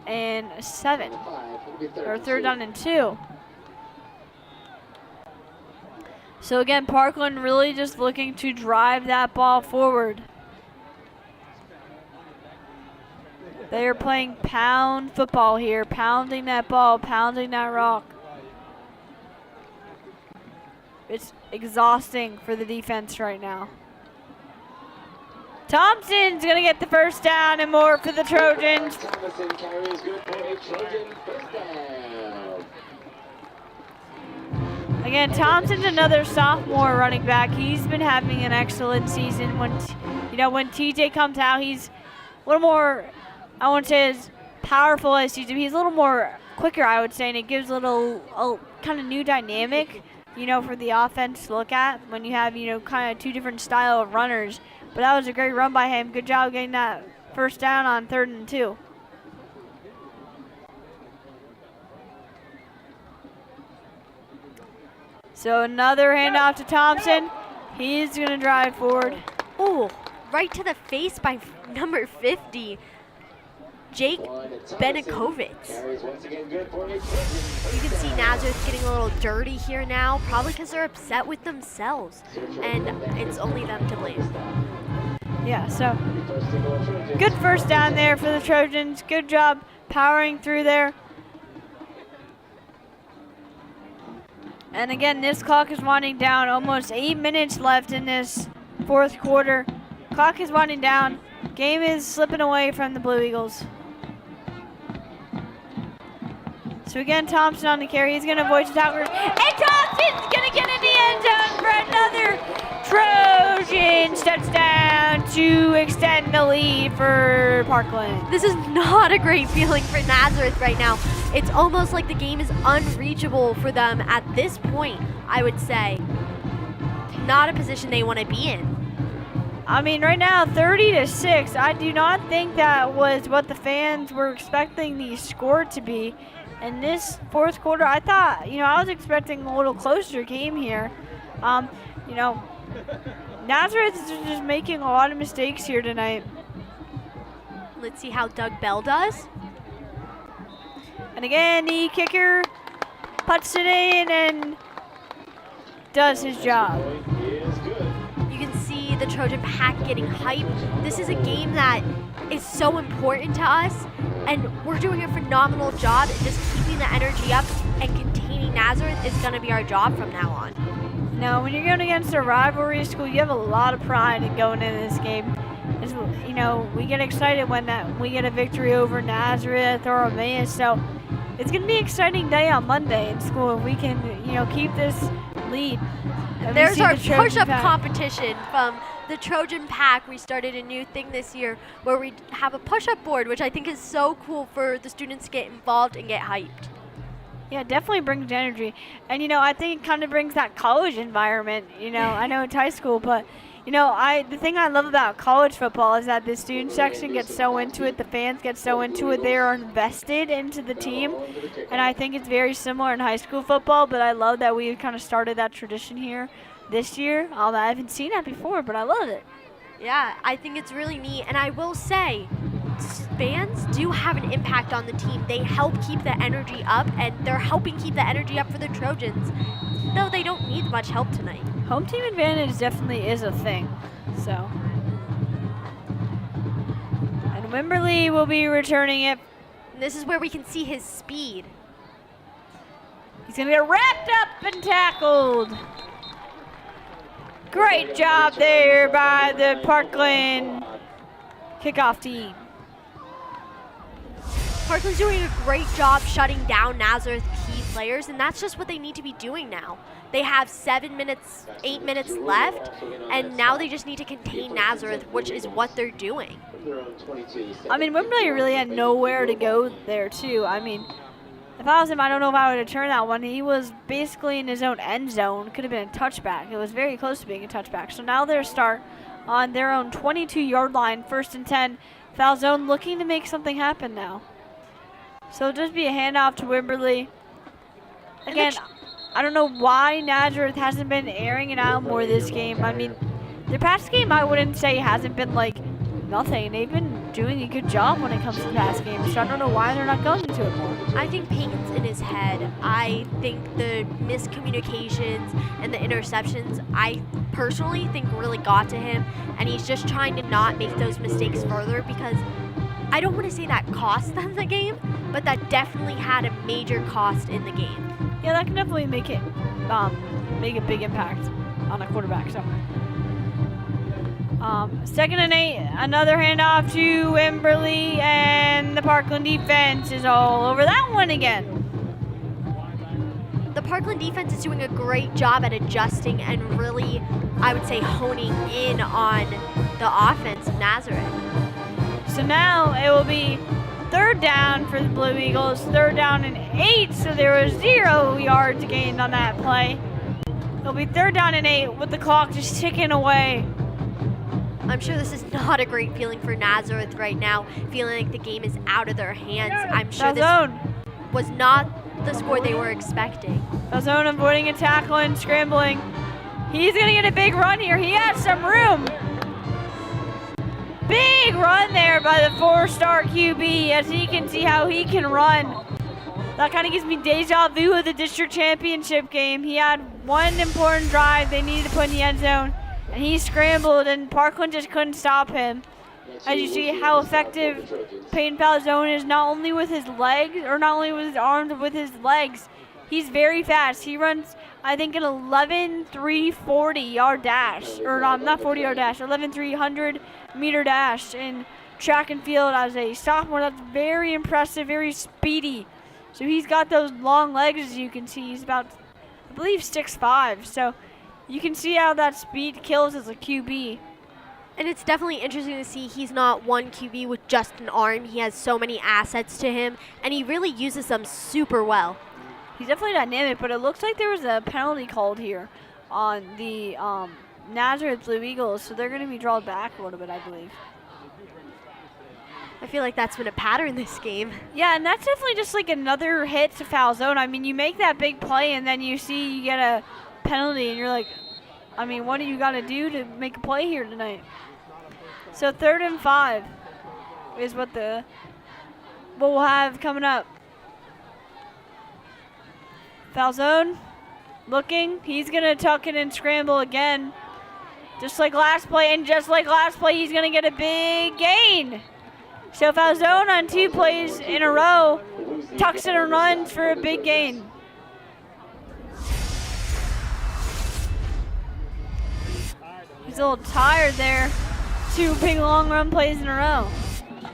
and 7, or 3rd down and 2. So again, Parkland really just looking to drive that ball forward. They are playing pound football here, pounding that ball, pounding that rock. It's exhausting for the defense right now. Thompson's going to get the first down and more for the Trojans. Thompson carries good for a Trojan first down. Again, Thompson's another sophomore running back. He's been having an excellent season. When TJ comes out, he's a little more, I won't say as powerful as he's a little more quicker, I would say, and it gives a kind of new dynamic, for the offense to look at when you have, kind of two different style of runners. But that was a great run by him. Good job getting that first down on 3rd and 2. So another handoff to Thompson. He's going to drive forward. Oh, right to the face by number 50, Jake Benakovitz. You can see Nazareth getting a little dirty here now, probably because they're upset with themselves, and it's only them to blame. Yeah, so good first down there for the Trojans. Good job powering through there. And again, this clock is winding down. Almost 8 minutes left in this 4th quarter. Clock is winding down. Game is slipping away from the Blue Eagles. So again, Thompson on the carry. He's going to avoid the tacklers. And Thompson's going to get in the end zone for another Trojans touchdown to extend the lead for Parkland. This is not a great feeling for Nazareth right now. It's almost like the game is unreachable for them at this point, I would say. Not a position they want to be in. I mean, right now, 30-6. I do not think that was what the fans were expecting the score to be. In this 4th quarter, I thought, I was expecting a little closer game here. Nazareth is just making a lot of mistakes here tonight. Let's see how Doug Bell does. And again, the kicker puts it in and does his job. You can see the Trojan pack getting hype. This is a game that is so important to us, and we're doing a phenomenal job at just keeping the energy up, and containing Nazareth is going to be our job from now on. Now, when you're going against a rivalry school, you have a lot of pride in going into this game. We get excited when we get a victory over Nazareth or Emmaus. So it's going to be an exciting day on Monday in school. If we can, keep this lead. And we There's see our the Trojan push-up pack. competition from the Trojan Pack. We started a new thing this year where we have a push-up board, which I think is so cool for the students to get involved and get hyped. Yeah, it definitely brings energy. And, you know, I think it kind of brings that college environment. You know, I know it's high school, but, you know, the thing I love about college football is that the student section gets so into it, the fans get so into it, they are invested into the team. And I think it's very similar in high school football, but I love that we've kind of started that tradition here this year. I haven't seen that before, but I love it. Yeah, I think it's really neat. And I will say, fans do have an impact on the team. They help keep the energy up, and they're helping keep the energy up for the Trojans, though they don't need much help tonight. Home team advantage definitely is a thing. So, and Wimberly will be returning it. And this is where we can see his speed. He's going to get wrapped up and tackled. Great job there by the Parkland kickoff team. Parkland's doing a great job shutting down Nazareth key players, and that's just what they need to be doing now. They have 8 minutes left, and now they just need to contain Nazareth, which is what they're doing. I mean, Wimberly really had nowhere to go there, too. I mean, if I was him, I don't know if I would have turned that one. He was basically in his own end zone. Could have been a touchback. It was very close to being a touchback. So now they're start on their own 22-yard line, 1st and 10. Falzone looking to make something happen now. So it'll just be a handoff to Wimberly. Again, I don't know why Nazareth hasn't been airing it out more this game. I mean, their past game, I wouldn't say hasn't been like nothing. They've been doing a good job when it comes to the pass game, so I don't know why they're not going to it more. I think Peyton's in his head. I think the miscommunications and the interceptions, I personally think really got to him, and he's just trying to not make those mistakes further, because I don't want to say that cost them the game, but that definitely had a major cost in the game. Yeah, that can definitely make it make a big impact on a quarterback. So 2nd and 8, another handoff to Wimberly, and the Parkland defense is all over that one again. The Parkland defense is doing a great job at adjusting and really, I would say, honing in on the offense of Nazareth. So now it will be 3rd down for the Blue Eagles, 3rd down and 8, so there was 0 yards gained on that play. It'll be 3rd down and 8 with the clock just ticking away. I'm sure this is not a great feeling for Nazareth right now, feeling like the game is out of their hands. I'm sure this was not the score they were expecting. Falzone avoiding a tackle and scrambling. He's going to get a big run here. He has some room. Big run there by the 4-star QB, as he can see how he can run. That kind of gives me deja vu of the district championship game. He had one important drive they needed to put in the end zone, and he scrambled, and Parkland just couldn't stop him. As you see how effective Peyton Falzone is, not only with his legs, or not only with his arms, but with his legs. He's very fast. He runs, I think, an 11.340 yard dash, or not 40 yard dash, 11.300 meter dash in track and field as a sophomore. That's very impressive, very speedy. So he's got those long legs, as you can see. He's about, I believe, 6'5". So you can see how that speed kills as a QB. And it's definitely interesting to see he's not one QB with just an arm. He has so many assets to him, and he really uses them super well. He's definitely dynamic, but it looks like there was a penalty called here on the Nazareth Blue Eagles, so they're going to be drawn back a little bit, I believe. I feel like that's been a pattern this game. Yeah, and that's definitely just like another hit to Falzone. I mean, you make that big play, and then you see you get a penalty, and you're like, I mean, what do you got to do to make a play here tonight? So 3rd and 5 is what we'll have coming up. Falzone looking. He's going to tuck it and scramble again. Just like last play, and just like last play, he's going to get a big gain. So Falzone on 2 plays in a row tucks it and runs for a big gain. He's a little tired there. 2 big long run plays in a row.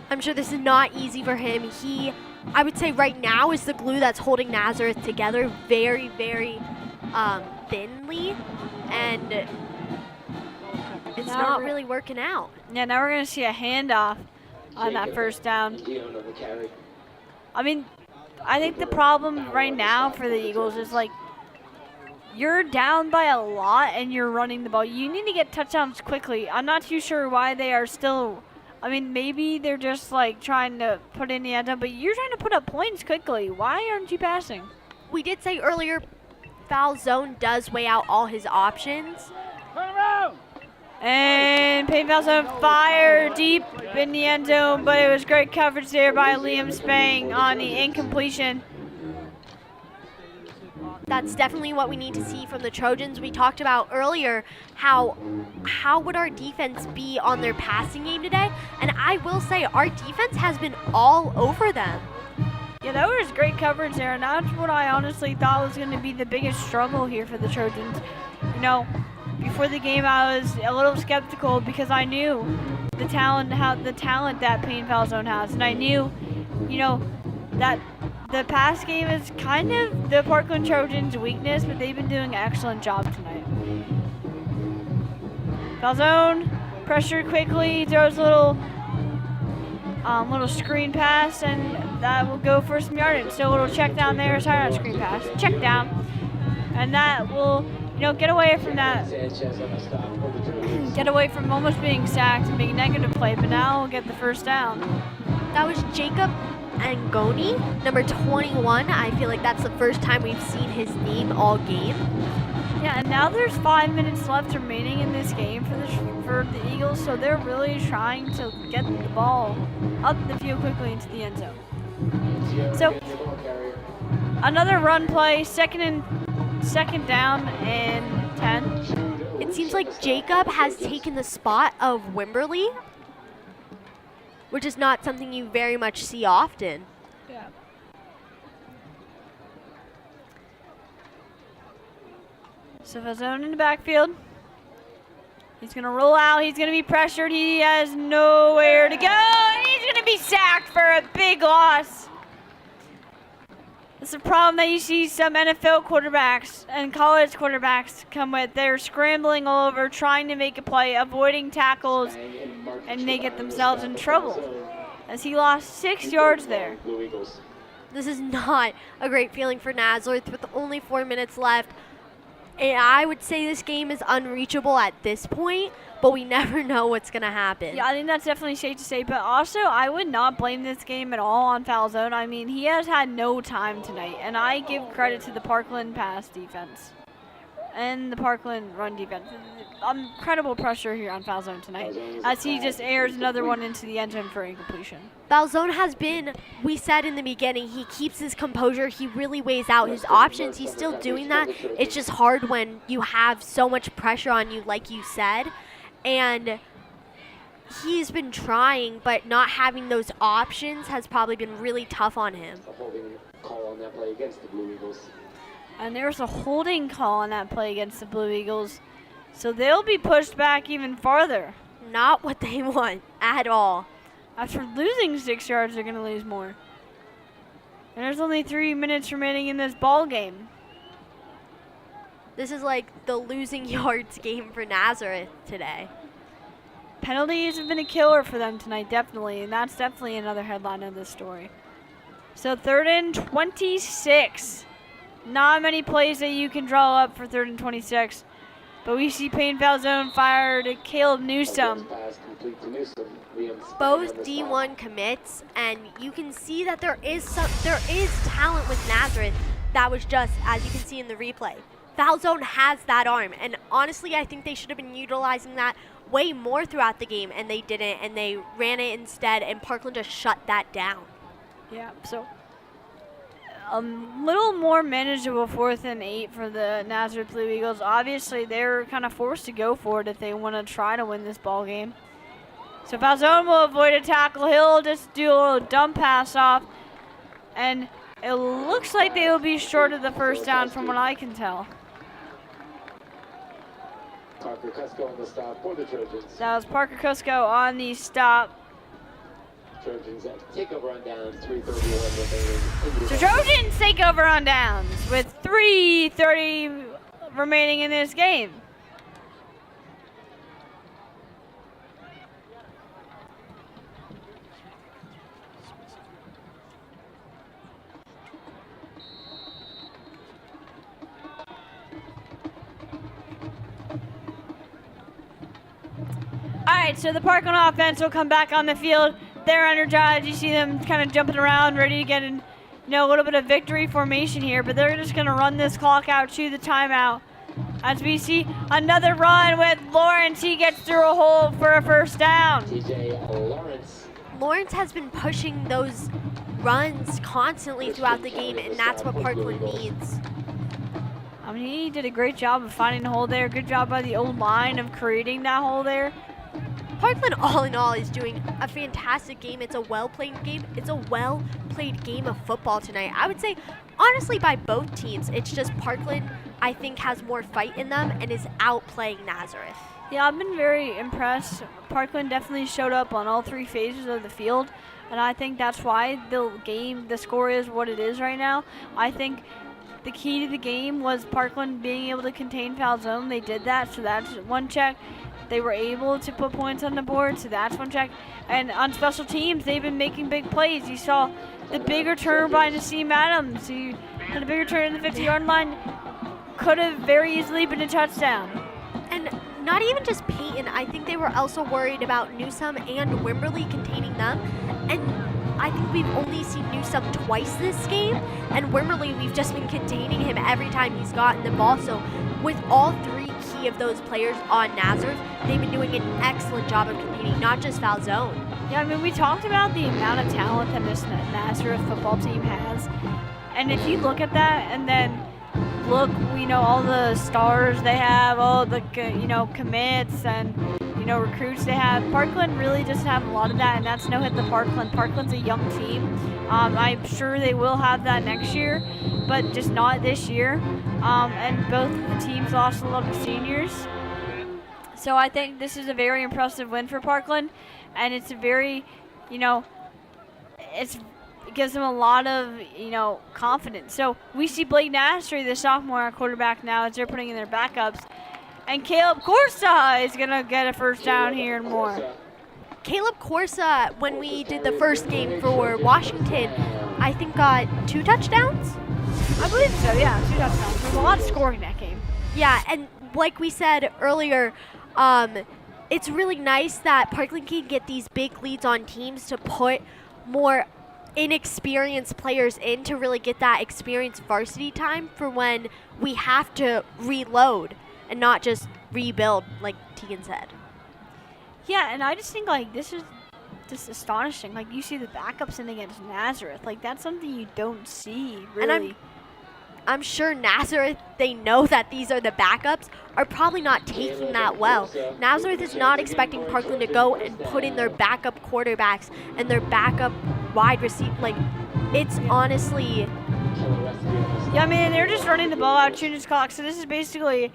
I'm sure this is not easy for him. He I would say right now is the glue that's holding Nazareth together very, very thinly, and it's not really working out. Yeah, now we're going to see a handoff on that first down. I mean, I think the problem right now for the Eagles is, like, you're down by a lot and you're running the ball. You need to get touchdowns quickly. I'm not too sure why they are still, I mean, maybe they're just, like, trying to put in the end zone, but you're trying to put up points quickly. Why aren't you passing? We did say earlier, Falzone does weigh out all his options. And Peyton Falzone fired deep in the end zone, but it was great coverage there by Liam Spang on the incompletion. That's definitely what we need to see from the Trojans. We talked about earlier how would our defense be on their passing game today, and I will say our defense has been all over them. Yeah, that was great coverage there, and that's what I honestly thought was going to be the biggest struggle here for the Trojans. You know, before the game, I was a little skeptical because I knew the talent that Payne Falzone has, and I knew, you know, that the pass game is kind of the Parkland Trojans' weakness, but they've been doing an excellent job tonight. Falzone pressured quickly, throws a little screen pass, and that will go for some yardage. So a little check down there, sorry, not screen pass, check down, and that will, you know, get away from that, get away from almost being sacked and being negative play, but now we'll get the first down. That was Jacob Angoni, number 21. I feel like that's the first time we've seen his name all game. Yeah, and now there's 5 minutes left remaining in this game for the Eagles, so they're really trying to get the ball up the field quickly into the end zone. So another run play, second down and 10. It seems like Jacob has taken the spot of Wimberly, which is not something you very much see often. Yeah. So Falzone in the backfield. He's going to roll out. He's going to be pressured. He has nowhere to go. And he's going to be sacked for a big loss. It's a problem that you see some NFL quarterbacks and college quarterbacks come with. They're scrambling all over, trying to make a play, avoiding tackles, and they get themselves in trouble, as he lost 6 yards there. This is not a great feeling for Nazareth with only 4 minutes left. And I would say this game is unreachable at this point, but we never know what's going to happen. Yeah, I think that's definitely safe to say. But also, I would not blame this game at all on Falzone. I mean, he has had no time tonight, and I give credit to the Parkland pass defense and the Parkland run defense. Incredible pressure here on Falzone tonight, as he just airs another one into the end zone for incompletion. Falzone has been, we said in the beginning, he keeps his composure. He really weighs out his options. He's still doing that. It's just hard when you have so much pressure on you, like you said. And he's been trying, but not having those options has probably been really tough on him. And there's a holding call on that play against the Blue Eagles. So they'll be pushed back even farther. Not what they want at all. After losing 6 yards, they're going to lose more. And there's only 3 minutes remaining in this ball game. This is like the losing yards game for Nazareth today. Penalties have been a killer for them tonight, definitely. And that's definitely another headline of this story. So 3rd and 26. Not many plays that you can draw up for 3rd and 26. But we see Payne Falzone fire to Caleb Newsome. Both D1 commits, and you can see that there is talent with Nazareth. That was just, as you can see in the replay. Falzone has that arm, and honestly, I think they should have been utilizing that way more throughout the game, and they didn't, and they ran it instead, and Parkland just shut that down. Yeah, so a little more manageable 4th and 8 for the Nazareth Blue Eagles. Obviously, they're kind of forced to go for it if they want to try to win this ball game. So Falzone will avoid a tackle. He'll just do a little dump pass off, and it looks like they will be short of the first down from what I can tell. Parker Cusco on the stop for the Trojans. That was Parker Cusco on the stop. Trojans take over on downs, 3:31 remaining. So Trojans take over on downs with 3:30 remaining in this game. All right, so the Parkland offense will come back on the field. They're energized. You see them kind of jumping around, ready to get in, a little bit of victory formation here. But they're just going to run this clock out to the timeout. As we see another run with Lawrence, he gets through a hole for a first down. Lawrence has been pushing those runs constantly throughout the game, and that's what Parkland needs. I mean, he did a great job of finding the hole there. Good job by the old line of creating that hole there. Parkland, all in all, is doing a fantastic game. It's a well-played game. It's a well-played game of football tonight. I would say, honestly, by both teams. It's just Parkland, I think, has more fight in them and is outplaying Nazareth. Yeah, I've been very impressed. Parkland definitely showed up on all three phases of the field, and I think that's why the score is what it is right now. I think the key to the game was Parkland being able to contain foul zone. They did that, so that's one check. They were able to put points on the board, so that's one check. And on special teams, they've been making big plays. You saw the big return by Nassim Adams. He had a big return in the 50-yard line. Could have very easily been a touchdown. And not even just Peyton. I think they were also worried about Newsome and Wimberly containing them. And I think we've only seen Newsome twice this game. And Wimberly, we've just been containing him every time he's gotten the ball. So with all three key of those players on Nazareth, they've been doing an excellent job of containing not just foul zone. Yeah, I mean, we talked about the amount of talent that this Nazareth football team has. And if you look at that and then look, all the stars they have, all the, commits and, recruits they have, Parkland really doesn't have a lot of that, and that's no hit to Parkland. Parkland's a young team. I'm sure they will have that next year, but just not this year. And both of the teams lost a lot of seniors. So I think this is a very impressive win for Parkland, and it's a very, it gives them a lot of, confidence. So we see Blake Nastry, the sophomore at quarterback now, as they're putting in their backups. And Caleb Corsa is going to get a first down here and more. Caleb Corsa, when we did the first game for Washington, I think got 2 touchdowns? I believe so, yeah, 2 touchdowns. There's a lot of scoring that game. Yeah, and like we said earlier, it's really nice that Parkland can get these big leads on teams to put more inexperienced players in to really get that experienced varsity time for when we have to reload and not just rebuild, like Tegan said. Yeah, and I just think, this is just astonishing. You see the backups in against Nazareth. That's something you don't see, really. And I'm sure Nazareth, they know that these are the backups, are probably not taking that well. Nazareth is not expecting Parkland to go and put in their backup quarterbacks and their backup wide receiver. It's honestly... Yeah, I mean, they're just running the ball out, shooting clock, so this is basically...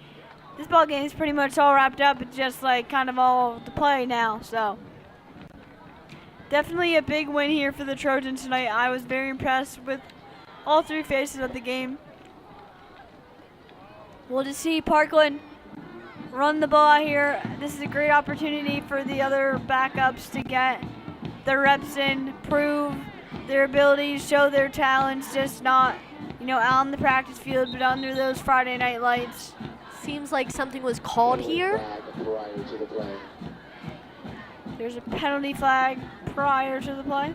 This ball game is pretty much all wrapped up. It's just kind of all to play now. So definitely a big win here for the Trojans tonight. I was very impressed with all three phases of the game. We'll just see Parkland run the ball here. This is a great opportunity for the other backups to get their reps in, prove their abilities, show their talents, just not, out on the practice field, but under those Friday night lights. Seems like something was called here. There's a penalty flag prior to the play.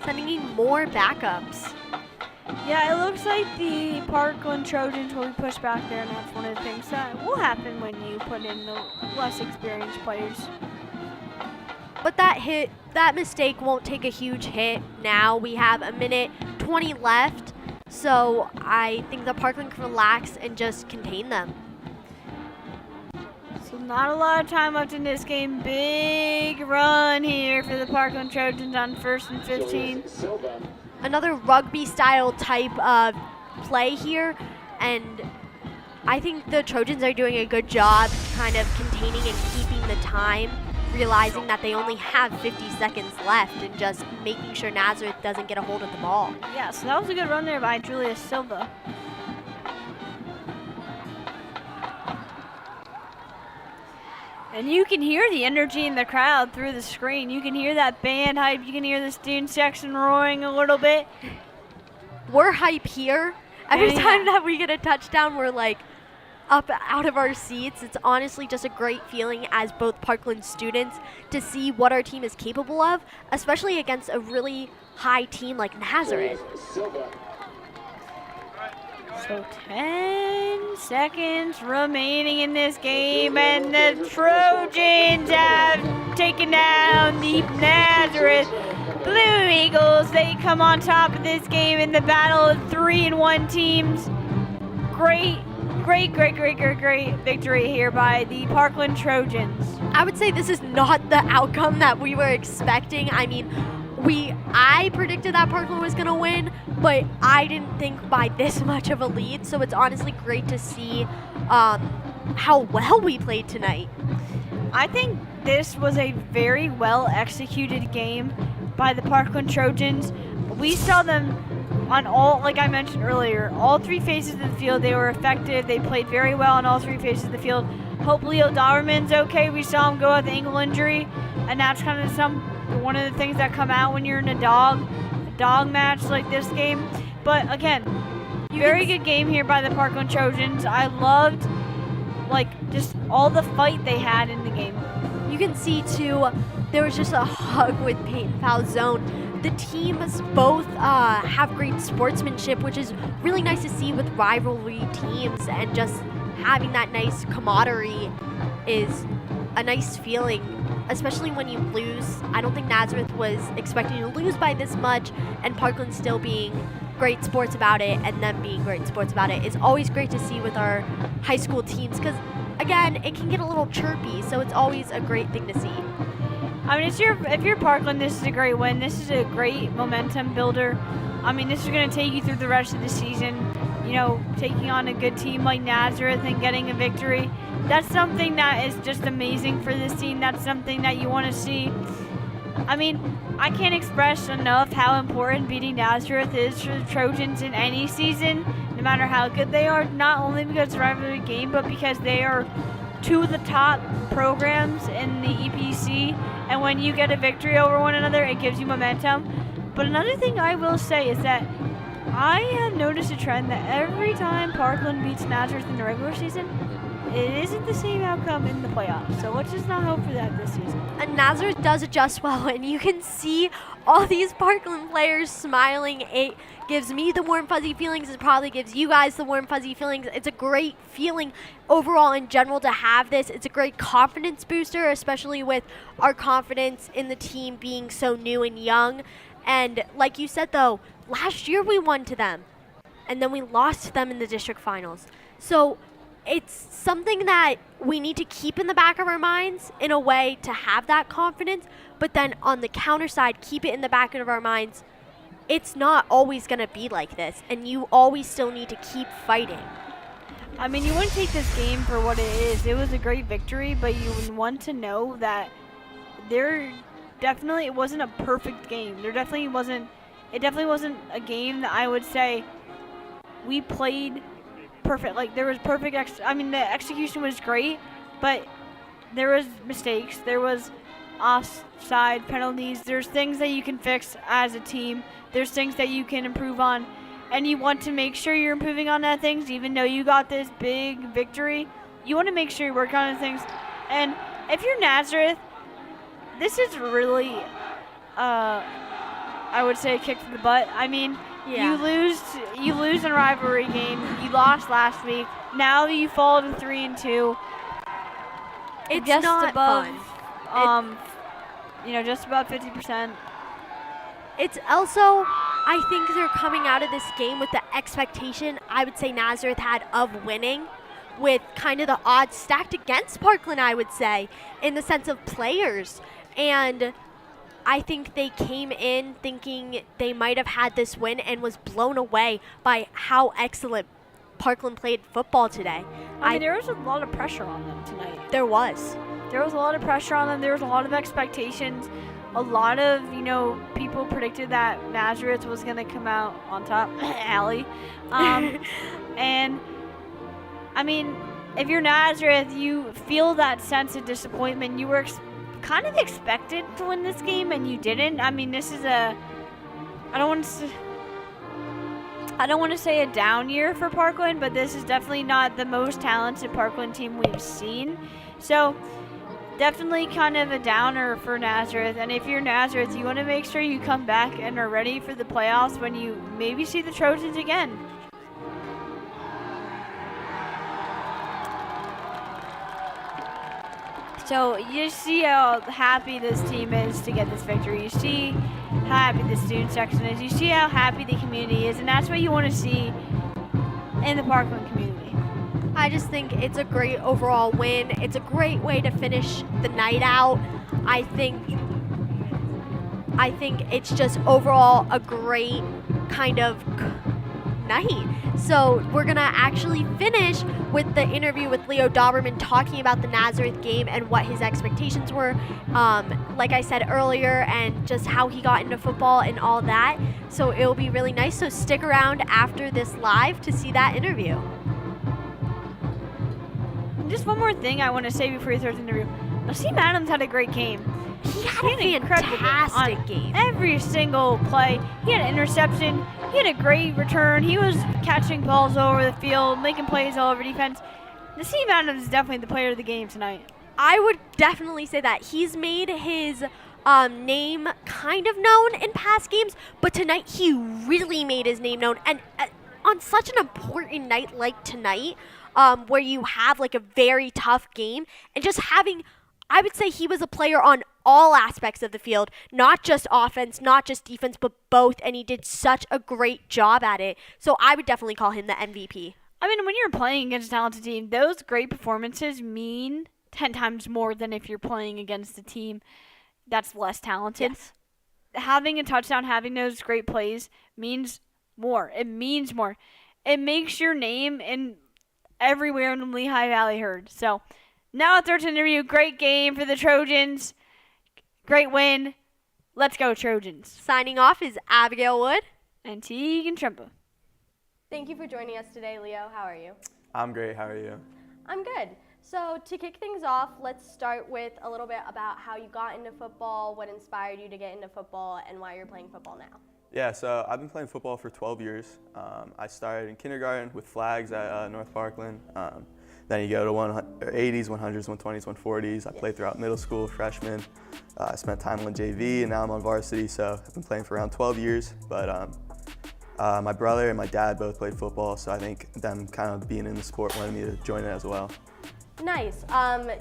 Sending in more backups. Yeah, it looks like the Parkland Trojans will be pushed back there, and that's one of the things that will happen when you put in the less experienced players. But that mistake won't take a huge hit now. We have a minute 20 left, so I think the Parkland can relax and just contain them. So not a lot of time left in this game. Big run here for the Parkland Trojans on 1st and 15. Another rugby style type of play here, and I think the Trojans are doing a good job kind of containing and keeping the time, realizing that they only have 50 seconds left and just making sure Nazareth doesn't get a hold of the ball. Yeah, so that was a good run there by Julius Silva. And you can hear the energy in the crowd through the screen. You can hear that band hype. You can hear the student section roaring a little bit. We're hype here. Every time that we get a touchdown, we're like up out of our seats. It's honestly just a great feeling as both Parkland students to see what our team is capable of, especially against a really high team like Nazareth. So 10 seconds remaining in this game, and the Trojans have taken down the Nazareth Blue Eagles. They come on top of this game in the battle of 3-1 teams. Great victory here by the Parkland Trojans. I would say this is not the outcome that we were expecting. I mean, I predicted that Parkland was going to win, but I didn't think by this much of a lead, so it's honestly great to see how well we played tonight. I think this was a very well executed game by the Parkland Trojans. We saw them on all, like I mentioned earlier, all three phases of the field. They were effective. They played very well on all three phases of the field. Hope Leo Dowerman's okay. We saw him go with ankle injury, and that's kind of one of the things that come out when you're in a dog match like this game. But again, very good game here by the Parkland Trojans. I loved just all the fight they had in the game. You can see too, there was just a hug with Peyton Falzone. The teams both have great sportsmanship, which is really nice to see with rivalry teams, and just having that nice camaraderie is a nice feeling, especially when you lose. I don't think Nazareth was expecting to lose by this much, and Parkland still being great sports about it and them being great sports about it is always great to see with our high school teams, because again, it can get a little chirpy, so it's always a great thing to see. I mean, if you're Parkland, this is a great win. This is a great momentum builder. I mean, this is going to take you through the rest of the season. You know, taking on a good team like Nazareth and getting a victory. That's something that is just amazing for this team. That's something that you want to see. I mean, I can't express enough how important beating Nazareth is for the Trojans in any season, no matter how good they are, not only because it's a rivalry game, but because they are two of the top programs in the EPC, and when you get a victory over one another, it gives you momentum. But another thing I will say is that I have noticed a trend that every time Parkland beats Nazareth in the regular season, it isn't the same outcome in the playoffs. So let's just not hope for that this season. And Nazareth does adjust well, and you can see all these Parkland players smiling. It gives me the warm fuzzy feelings. It probably gives you guys the warm fuzzy feelings. It's a great feeling overall in general to have this. It's a great confidence booster, especially with our confidence in the team being so new and young. And like you said, though, last year we won to them, and then we lost to them in the district finals. So it's something that we need to keep in the back of our minds in a way to have that confidence, but then on the counter side, keep it in the back of our minds. It's not always going to be like this, and you always still need to keep fighting. I mean, you wouldn't take this game for what it is. It was a great victory, but you would want to know that it wasn't a perfect game. It definitely wasn't a game that I would say we played perfect. Like, there was perfect the execution was great, but there was mistakes. There was offside penalties. There's things that you can fix as a team. There's things that you can improve on, and you want to make sure you're improving on that things. Even though you got this big victory, you want to make sure you work on the things. And if you're Nazareth, this is really, I would say, a kick to the butt. I mean, you lose in a rivalry game. You lost last week. Now you fall to 3-2. It's just not above, fun. Just about 50%. It's also, I think they're coming out of this game with the expectation, I would say, Nazareth had of winning, with kind of the odds stacked against Parkland, I would say, in the sense of players. And I think they came in thinking they might have had this win and was blown away by how excellent Parkland played football today. I mean, there was a lot of pressure on them tonight. There was. There was a lot of pressure on them. There was a lot of expectations. A lot of, people predicted that Nazareth was going to come out on top. Allie. And, I mean, if you're Nazareth, you feel that sense of disappointment. You were kind of expected to win this game, and you didn't. I mean, this is I don't want to say a down year for Parkland, but this is definitely not the most talented Parkland team we've seen. So, definitely kind of a downer for Nazareth. And if you're Nazareth, you want to make sure you come back and are ready for the playoffs when you maybe see the Trojans again. So you see how happy this team is to get this victory. You see how happy the student section is. You see how happy the community is. And that's what you want to see in the Parkland community. I just think it's a great overall win. It's a great way to finish the night out. I think it's just overall a great kind of night. So we're going to actually finish with the interview with Leo Doberman talking about the Nazareth game and what his expectations were, like I said earlier, and just how he got into football and all that. So it'll be really nice. So stick around after this live to see that interview. Just one more thing I want to say before you start the interview. Nassim Adams had a great game. He had a fantastic game. Every single play. He had an interception. He had a great return. He was catching balls all over the field, making plays all over defense. Nassim Adams is definitely the player of the game tonight. I would definitely say that. He's made his name kind of known in past games, but tonight he really made his name known. And on such an important night like tonight, where you have like a very tough game, and just having, I would say he was a player on all aspects of the field, not just offense, not just defense, but both, and he did such a great job at it. So I would definitely call him the MVP. I mean, when you're playing against a talented team, those great performances mean 10 times more than if you're playing against a team that's less talented. Yes. Having a touchdown, having those great plays means more. It means more. It makes your name in everywhere in the Lehigh Valley heard. So now a third interview. Great game for the Trojans. Great win. Let's go, Trojans. Signing off is Abigail Wood and Tegan Trempa. Thank you for joining us today, Leo. How are you? I'm great. How are you? I'm good. So to kick things off, let's start with a little bit about how you got into football, what inspired you to get into football, and why you're playing football now. Yeah, so I've been playing football for 12 years. I started in kindergarten with flags at North Parkland. Then you go to 80s, 100s, 120s, 140s. I played throughout middle school, freshman. I spent time on JV, and now I'm on varsity, so I've been playing for around 12 years. But my brother and my dad both played football, so I think them kind of being in the sport wanted me to join it as well. Nice.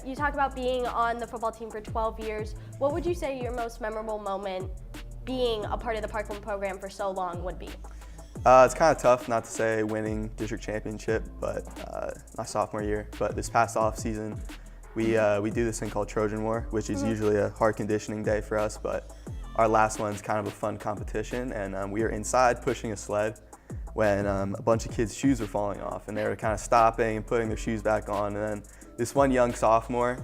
You talk about being on the football team for 12 years. What would you say your most memorable moment being a part of the Parkland program for so long would be? It's kind of tough not to say winning district championship, but my sophomore year. But this past off season, we do this thing called Trojan War, which is usually a hard conditioning day for us. But our last one's kind of a fun competition, and we were inside pushing a sled when a bunch of kids' shoes were falling off, and they were kind of stopping and putting their shoes back on. And then this one young sophomore,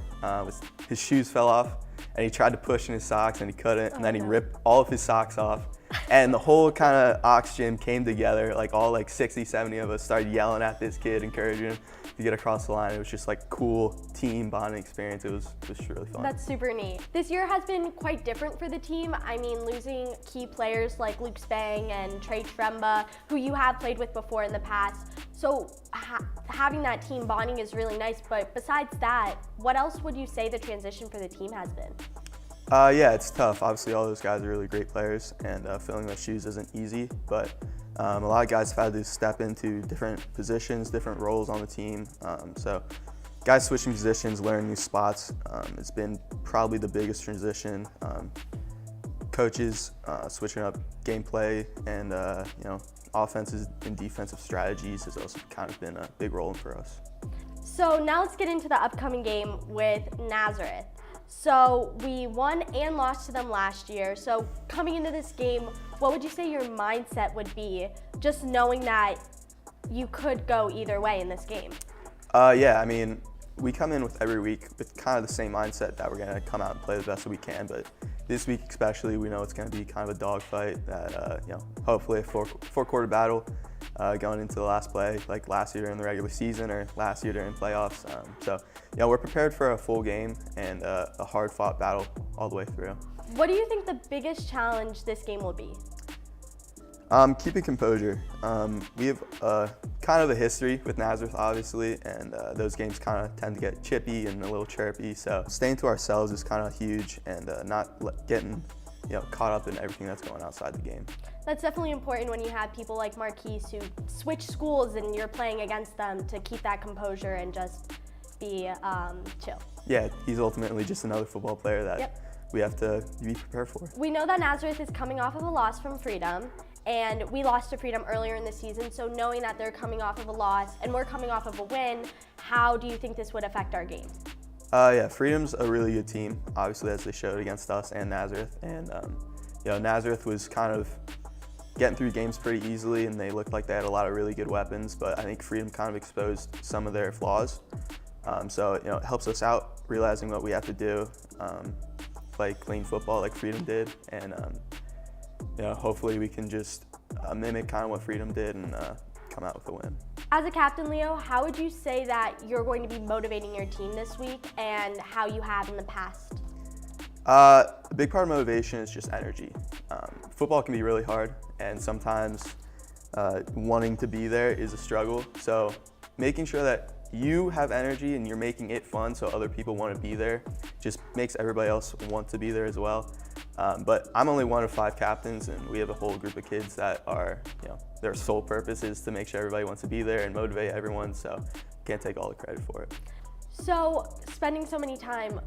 his shoes fell off, and he tried to push in his socks, and he couldn't, and then he ripped all of his socks off. And the whole kind of Ox gym came together, like all 60, 70 of us started yelling at this kid, encouraging him to get across the line. It was just like cool team bonding experience. It was really fun. That's super neat. This year has been quite different for the team. I mean, losing key players like Luke Spang and Trey Tremba, who you have played with before in the past. So having that team bonding is really nice, but besides that, what else would you say the transition for the team has been? Yeah, it's tough. Obviously, all those guys are really great players, and filling those shoes isn't easy, but a lot of guys have had to step into different positions, different roles on the team. So guys switching positions, learning new spots, it's been probably the biggest transition. Coaches switching up gameplay and offenses and defensive strategies has also kind of been a big role for us. So now let's get into the upcoming game with Nazareth. So we won and lost to them last year. So coming into this game, what would you say your mindset would be, just knowing that you could go either way in this game. Yeah, I mean, we come in with every week with kind of the same mindset that we're going to come out and play the best that we can, but this week especially, we know it's going to be kind of a dogfight that, hopefully a four-quarter battle going into the last play, like last year during the regular season or last year during playoffs. So, we're prepared for a full game and a hard-fought battle all the way through. What do you think the biggest challenge this game will be? Keeping composure. We have kind of a history with Nazareth, obviously, and those games kind of tend to get chippy and a little chirpy. So staying to ourselves is kind of huge, and not getting caught up in everything that's going outside the game. That's definitely important when you have people like Marquise who switch schools and you're playing against them, to keep that composure and just be chill. Yeah, he's ultimately just another football player that we have to be prepared for. We know that Nazareth is coming off of a loss from Freedom, and we lost to Freedom earlier in the season, so knowing that they're coming off of a loss and we're coming off of a win, how do you think this would affect our game? Yeah, Freedom's a really good team, obviously, as they showed against us and Nazareth. And Nazareth was kind of getting through games pretty easily, and they looked like they had a lot of really good weapons, but I think Freedom kind of exposed some of their flaws. So it helps us out realizing what we have to do, play clean football like Freedom did, and hopefully we can just mimic kind of what Freedom did and come out with a win. As a captain, Leo, how would you say that you're going to be motivating your team this week and how you have in the past? A big part of motivation is just energy. Football can be really hard, and sometimes wanting to be there is a struggle. So making sure that you have energy and you're making it fun so other people want to be there just makes everybody else want to be there as well. But I'm only one of 5 captains, and we have a whole group of kids that are, their sole purpose is to make sure everybody wants to be there and motivate everyone, so can't take all the credit for it. So, spending so many time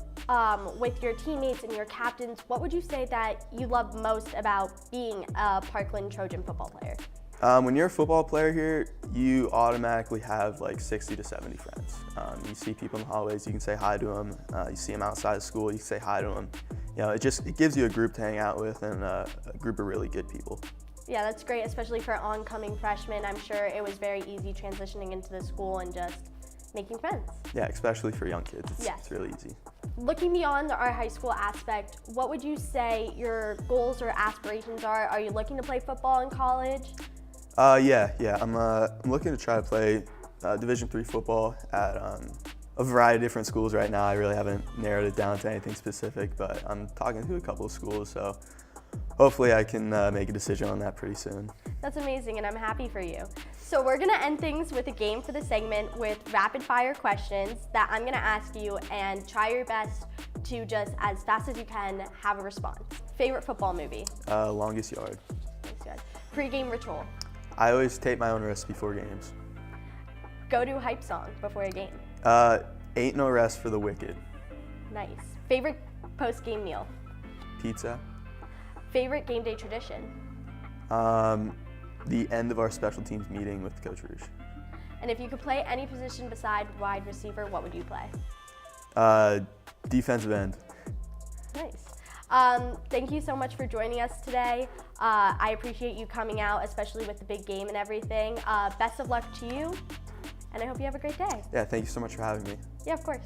with your teammates and your captains, what would you say that you love most about being a Parkland Trojan football player? When you're a football player here, you automatically have like 60 to 70 friends. You see people in the hallways, you can say hi to them. You see them outside of school, you can say hi to them. It gives you a group to hang out with and a group of really good people. Yeah, that's great, especially for oncoming freshmen. I'm sure it was very easy transitioning into the school and just making friends. Yeah, especially for young kids, it's really easy. Looking beyond our high school aspect, what would you say your goals or aspirations are? Are you looking to play football in college? Yeah. I'm looking to try to play Division III football at a variety of different schools right now. I really haven't narrowed it down to anything specific, but I'm talking to a couple of schools, so hopefully I can make a decision on that pretty soon. That's amazing, and I'm happy for you. So we're gonna end things with a game for the segment with rapid fire questions that I'm gonna ask you, and try your best to just, as fast as you can, have a response. Favorite football movie? Longest Yard. Pre-game ritual? I always take my own risks before games. Go-to hype song before a game? Ain't No Rest for the Wicked. Nice. Favorite post-game meal? Pizza. Favorite game day tradition? The end of our special teams meeting with Coach Rouge. And if you could play any position beside wide receiver, what would you play? Defensive end. Nice. Thank you so much for joining us today. I appreciate you coming out, especially with the big game and everything. Best of luck to you, and I hope you have a great day. Yeah, thank you so much for having me. Yeah, of course.